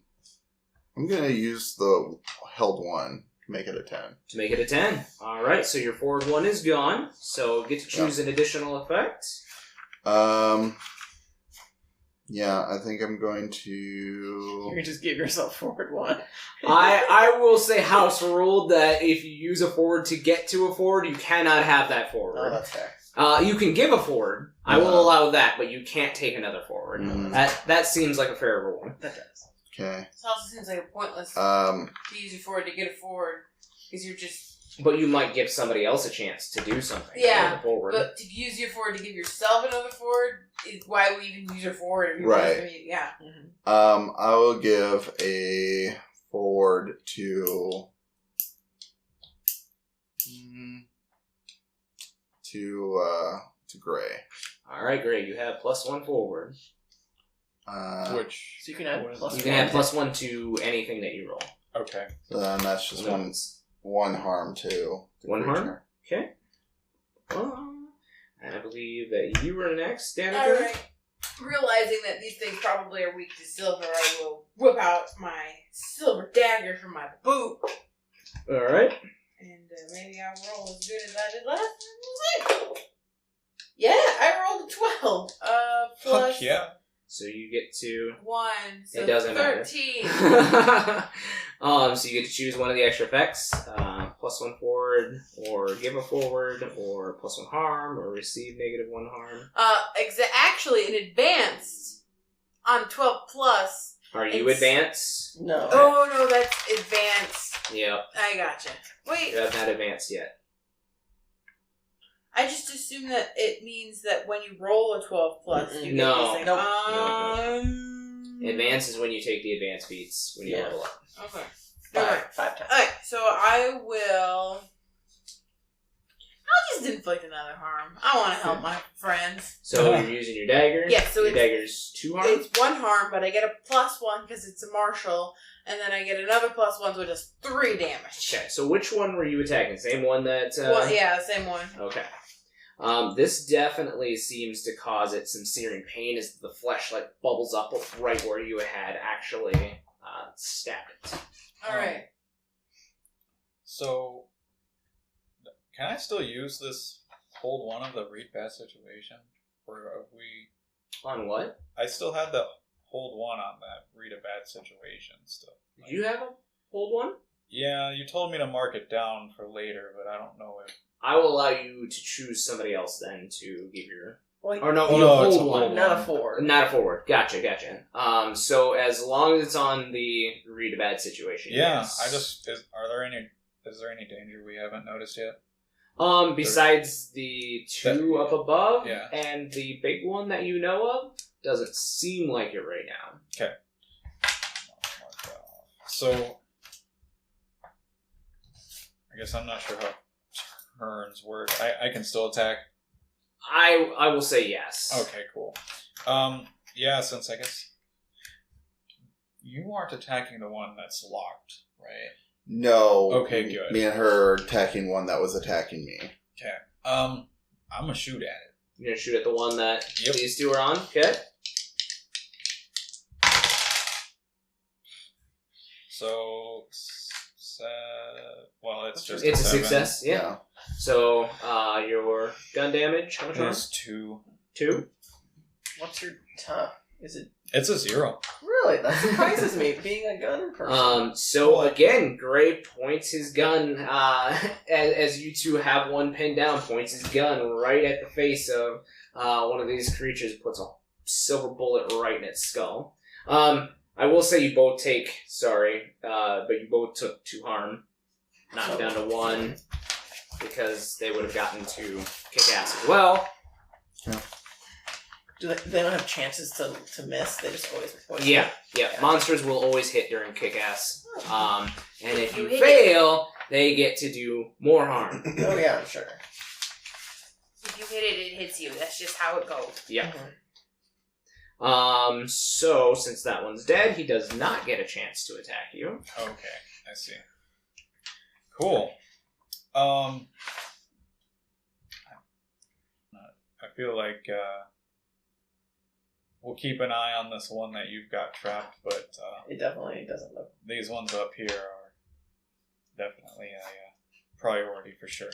I'm gonna use the held one to make it a 10. To make it a 10. Alright, so your forward 1 is gone. So get to choose an additional effect. Yeah, I think I'm going to... You can just give yourself forward 1. I will say house ruled that if you use a forward to get to a forward, you cannot have that forward. Oh, that's fair. You can give a forward. I will allow that, but you can't take another forward. That seems like a fair rule. That does. Okay. It also seems like a pointless Um, to use your forward to get a forward because you're just. But you might give somebody else a chance to do something. Yeah, with a forward. But to use your forward to give yourself another forward, why would you even use your forward? If you're Right. Gonna, yeah. I will give a forward to Gray. All right, great. You have +1 forward. Which So you can add plus You can add +1 to anything that you roll. okay. So then that's just one harm to the 1 harm? creature. Okay. And I believe that you were next, Danica. Alright. Realizing that these things probably are weak to silver, I will whip out my silver dagger from my boot. Alright. And maybe I'll roll as good as I did last time. We'll see. Yeah, I rolled a 12. Plus Fuck yeah. So you get to 1, so It doesn't 13. matter. So you get to choose one of the extra effects. +1 forward, or give a forward, or +1 harm, or receive -1 harm. Actually, in advanced, on 12 plus. Are you It's- advanced? No. Oh no, that's advanced. Yep. I gotcha. Wait, You have not advanced yet. I just assume that it means that when you roll a 12 plus, you get No. these things. Nope. Advance is when you take the advanced feats when you Yeah. level up. Okay. 5 times. Alright, so I will. I'll just inflict another harm. I want to help my friends. So you're using your dagger. Yeah, so your it's- dagger's 2 harm. It's 1 harm, but I get a +1 because it's a martial, and then I get another +1, which is 3 damage. Okay, so which one were you attacking? Same one that... Well, yeah, same one. Okay. This definitely seems to cause it some searing pain as the flesh like bubbles up right where you had actually stabbed it. Alright. So, can I still use this hold one of the read bad situation? Or have we... On what? I still had the hold one on that read a bad situation still. Did you have a hold one? Yeah, you told me to mark it down for later, but I don't know if... I will allow you to choose somebody else then to give your... Well, Or no, Oh, you no, it's hold a one. hold not a 4. Not a forward. Gotcha. So as long as it's on the read a bad situation. Yeah, yes. I just... Is there any danger we haven't noticed yet? Besides the 2 up above Yeah. and the big one that you know of, doesn't seem like it right now. Okay. So, I guess I'm not sure how turns work. I can still attack. I will say yes. Okay, cool. Yeah, since I guess you aren't attacking the one that's locked, right? No. Okay, good. Me and her are attacking one that was attacking me. Okay. I'm gonna shoot at it. You're gonna shoot at the one that Yep. these two are on. Okay. So, well, it's just It's a 7. success. Yeah. So your gun damage. How much? It's 2. 2. What's your tough? Is it It's a 0. Really? That surprises me, being a gun person. So again, Gray points his gun, as you two have one pinned down, points his gun right at the face of one of these creatures, puts a silver bullet right in its skull. I will say you both take, but you both took 2 harm, knocked down to 1, because they would have gotten to kick ass as well. Yeah. They don't have chances to miss? They just always Yeah. Monsters will always hit during kick-ass. And if you hit fail, they get to do more harm. Oh yeah, I'm sure. If you hit it, it hits you. That's just how it goes. Yeah. Mm-hmm. So, since that one's dead, he does not get a chance to attack you. Okay, I see. Cool. I feel like we'll keep an eye on this one that you've got trapped, but it definitely doesn't look. These ones up here are definitely a priority for sure.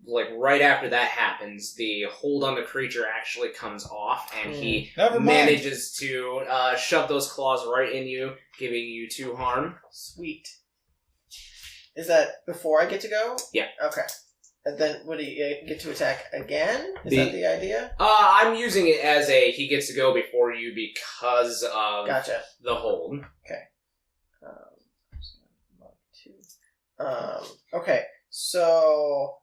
Like right after that happens, the hold on the creature actually comes off, and he manages to shove those claws right in you, giving you 2 harm. Sweet. Is that before I get to go? Yeah. Okay. And then would he get to attack again? Is that the idea? I'm using it as he gets to go before you because of the hold. Okay. Okay. So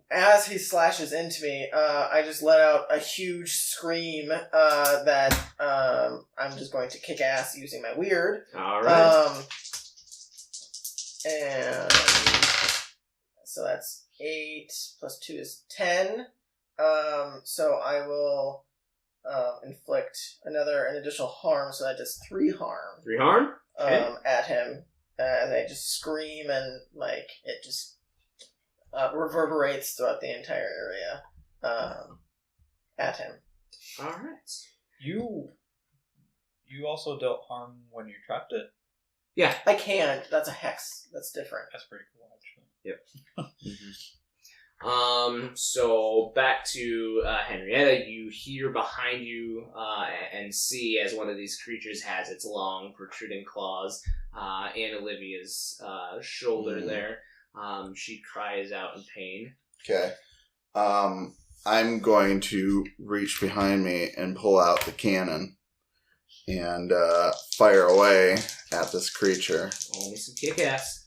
as he slashes into me, I just let out a huge scream that I'm just going to kick ass using my weird. All right. And so that's 8 plus 2 is 10. So I will inflict an additional harm, so that does 3 harm. 3 harm? Okay. At him. As I just scream and it just reverberates throughout the entire area at him. Alright. You also dealt harm when you trapped it? Yeah. I can't. That's a hex. That's different. That's pretty cool, actually. Yep. So back to Henrietta, you hear behind you and see as one of these creatures has its long protruding claws in Olivia's shoulder there. She cries out in pain. Okay. I'm going to reach behind me and pull out the cannon and fire away at this creature. Only some kick-ass.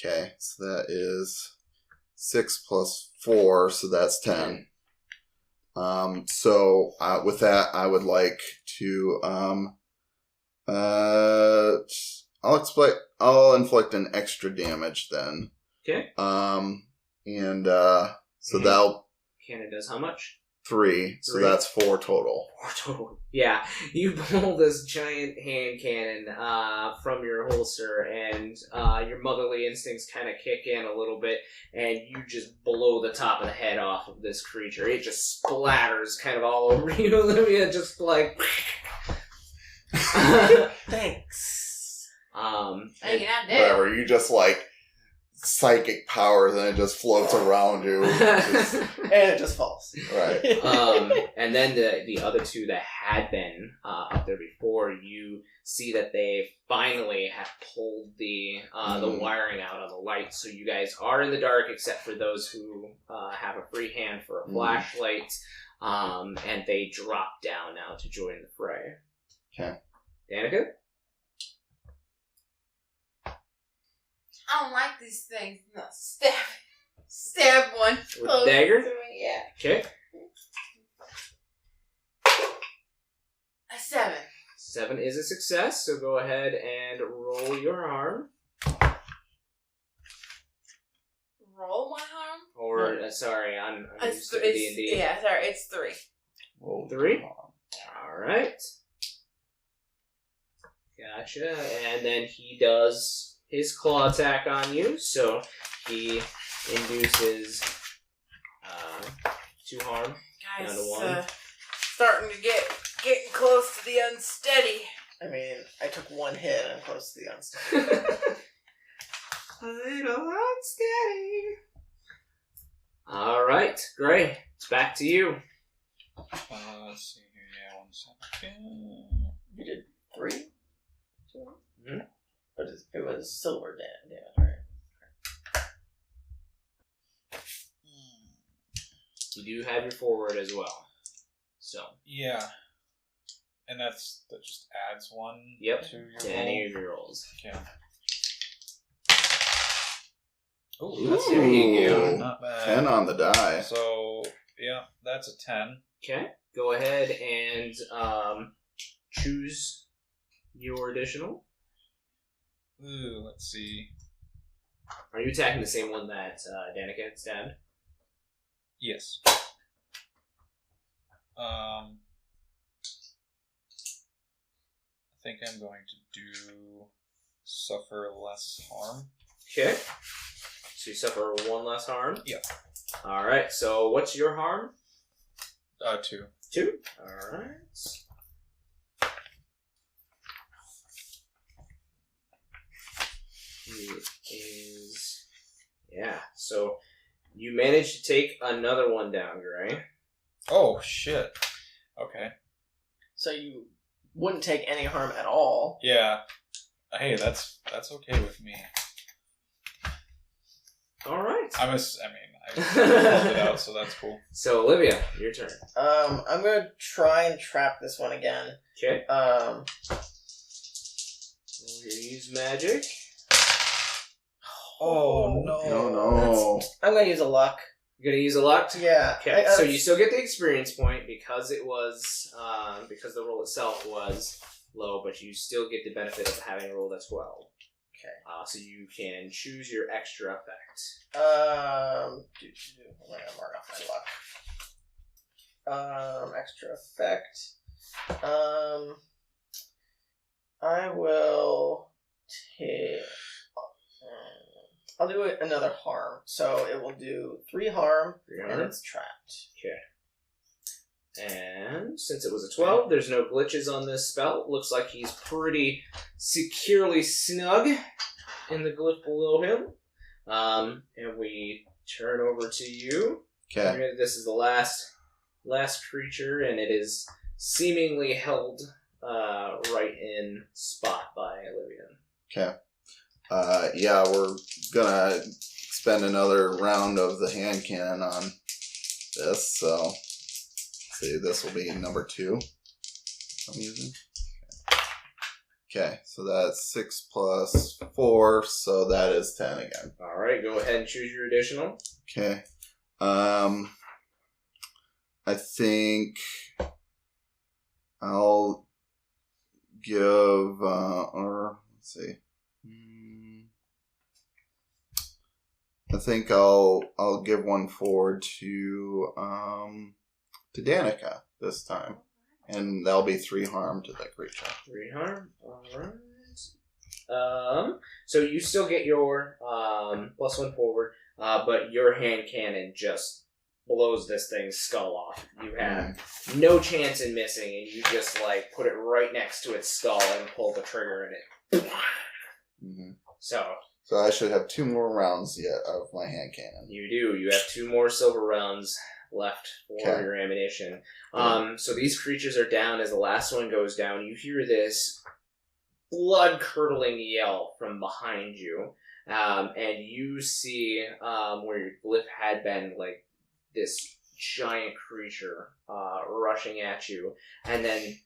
Okay, so that is 6 plus 4, so that's 10. So with that, I would like to I'll inflict an extra damage then. Okay. So that'll Cannon does how much? 3, so that's 4 total. 4 total. Yeah, you pull this giant hand cannon from your holster, and your motherly instincts kind of kick in a little bit, and you just blow the top of the head off of this creature. It just splatters kind of all over you, Olivia, just like... Thanks. Whatever, you just psychic powers and it just floats around you. And it just falls. Right. And then the other 2 that had been up there before, you see that they finally have pulled the wiring out on the light, so you guys are in the dark except for those who have a free hand for a flashlight, and they drop down now to join the fray. Okay. Danica? I don't like these things. No, stab one. With the dagger? Yeah. Okay. A 7. 7 is a success, so go ahead and roll your harm. Roll my harm? Or, sorry, I'm used to D&D. Yeah, sorry, it's 3. Roll 3? Alright. Gotcha. And then he does his claw attack on you, so he induces 2 harm. Guys, down to 1. Starting to getting close to the unsteady. I mean, I took 1 hit and I'm close to the unsteady. A little unsteady. Alright, Gray, it's back to you. Let's see here. Yeah, 1 second. You did 3? 2? Mm-hmm. But it was silver damage, right? You do have your forward as well. So. Yeah. And that just adds 1 Yep. to your To any of your rolls. Okay. Oh, There you go. Not bad. 10 on the die. So, yeah, that's a 10. Okay. Go ahead and choose your additional. Ooh, let's see. Are you attacking the same one that Danica had stabbed? Yes. I think I'm going to do suffer less harm. Okay. So you suffer 1 less harm? Yep. Alright, so what's your harm? 2. 2. Alright. It is... Yeah, so you managed to take another one down, Gray. Oh, shit. Okay. So you wouldn't take any harm at all. Yeah. Hey, that's okay with me. Alright. I called it out, so that's cool. So, Olivia, your turn. I'm gonna try and trap this one again. Okay. Um, We're gonna use magic. Oh, no. No. I'm gonna use a luck. You're gonna use a luck? Yeah. Okay, so you still get the experience point because it was, because the roll itself was low, but you still get the benefit of having a roll that's 12. Okay. So you can choose your extra effect. I'm gonna mark off my luck. Extra effect. I will take. I'll do another harm, so it will do 3 harm, 3 harm. and it's trapped. Okay. And since it was a 12, there's no glitches on this spell. It looks like he's pretty securely snug in the glyph below him. And we turn over to you. Okay. This is the last creature, and it is seemingly held right in spot by Olivia. Okay. Yeah, we're gonna spend another round of the hand cannon on this, so see, this will be number 2 I'm using. Okay, so that's 6 plus 4, so that is 10 again. Alright, go ahead and choose your additional. Okay. I think I'll give, or let's see. I think I'll give 1 forward to Danica this time, and that'll be 3 harm to that creature. 3 harm. Alright. So you still get your plus 1 forward, but your hand cannon just blows this thing's skull off. You have no chance in missing, and you just put it right next to its skull and pull the trigger, and it. Mm-hmm. So I should have 2 more rounds yet of my hand cannon. you do. You have 2 more silver rounds left for your ammunition. So these creatures are down. As the last one goes down, you hear this blood-curdling yell from behind you, and you see where your glyph had been, this giant creature rushing at you, and then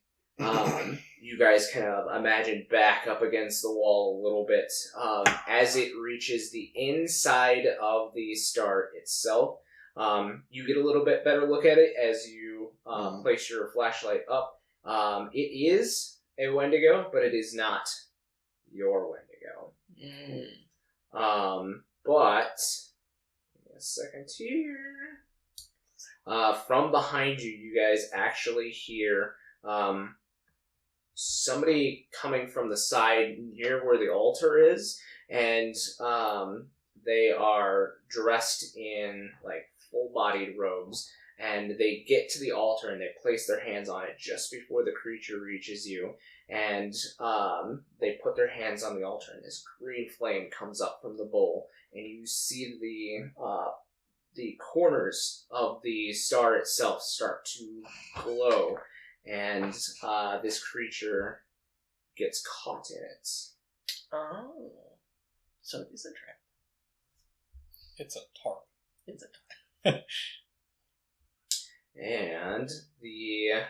you guys kind of imagine back up against the wall a little bit as it reaches the inside of the start itself. You get a little bit better look at it as you place your flashlight up. It is a Wendigo, but it is not your Wendigo. But give me a second here. From behind you, you guys actually hear somebody coming from the side near where the altar is, and they are dressed in full-bodied robes, and they get to the altar and they place their hands on it just before the creature reaches you, and they put their hands on the altar, and this green flame comes up from the bowl, and you see the corners of the star itself start to glow, and this creature gets caught in it. Oh. So it is a trap. It's a tarp. It's a trap. And the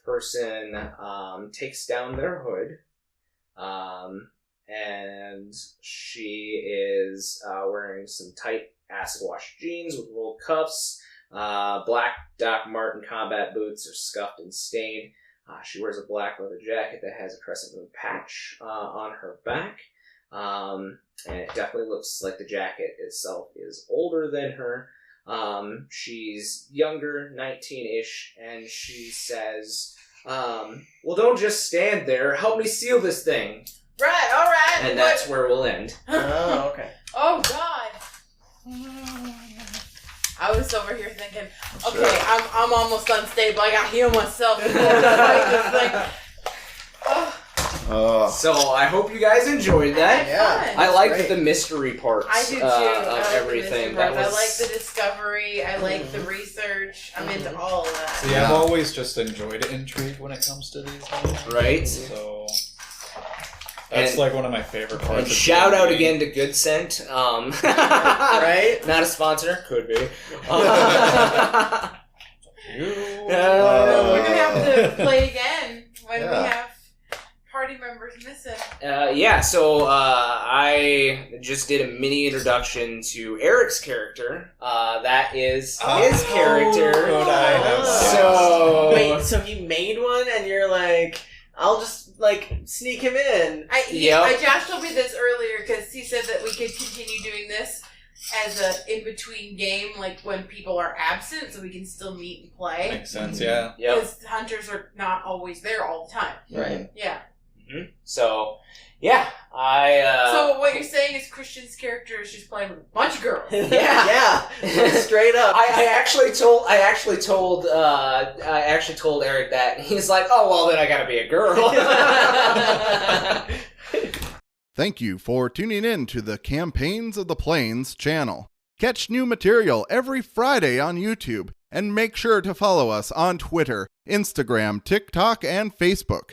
person takes down their hood, and she is wearing some tight acid wash jeans with rolled cuffs. Black Doc Marten combat boots are scuffed and stained. She wears a black leather jacket that has a crescent moon patch on her back. And it definitely looks like the jacket itself is older than her. She's younger, 19-ish, and she says, well, don't just stand there. Help me seal this thing. Right, alright. And that's where we'll end. Oh, okay. Oh, God. I was over here thinking, okay, Sure. I'm almost unstable. I gotta heal myself before I fight this thing. Oh, So I hope you guys enjoyed that. Yeah. I liked great. the mystery parts I do too. of I like everything. I like the discovery. I like the research. I'm into all of that. See, I've always just enjoyed intrigue when it comes to these games. Right. So that's And- like one of my favorite parts. And of shout out gaming. again to Good Scent. Right? Not a sponsor. Could be. You- We're gonna have to play again when we Yeah. have party members missing. Yeah, so I just did a mini introduction to Eric's character. That is his character. Could I have So Wait, so he made one and you're like, I'll just, like, sneak him in. Yep. Josh told me this earlier because he said that we could continue doing this as a in-between game, like when people are absent, so we can still meet and play. Makes sense, yeah. Yep. Because hunters are not always there all the time. Right. Yeah. So, yeah, I. So what you're saying is Christian's character is just playing with a bunch of girls. Yeah. Straight up. I actually told Eric that, and he's like, "Oh well, then I gotta be a girl." Thank you for tuning in to the Campaigns of the Plains channel. Catch new material every Friday on YouTube, and make sure to follow us on Twitter, Instagram, TikTok, and Facebook.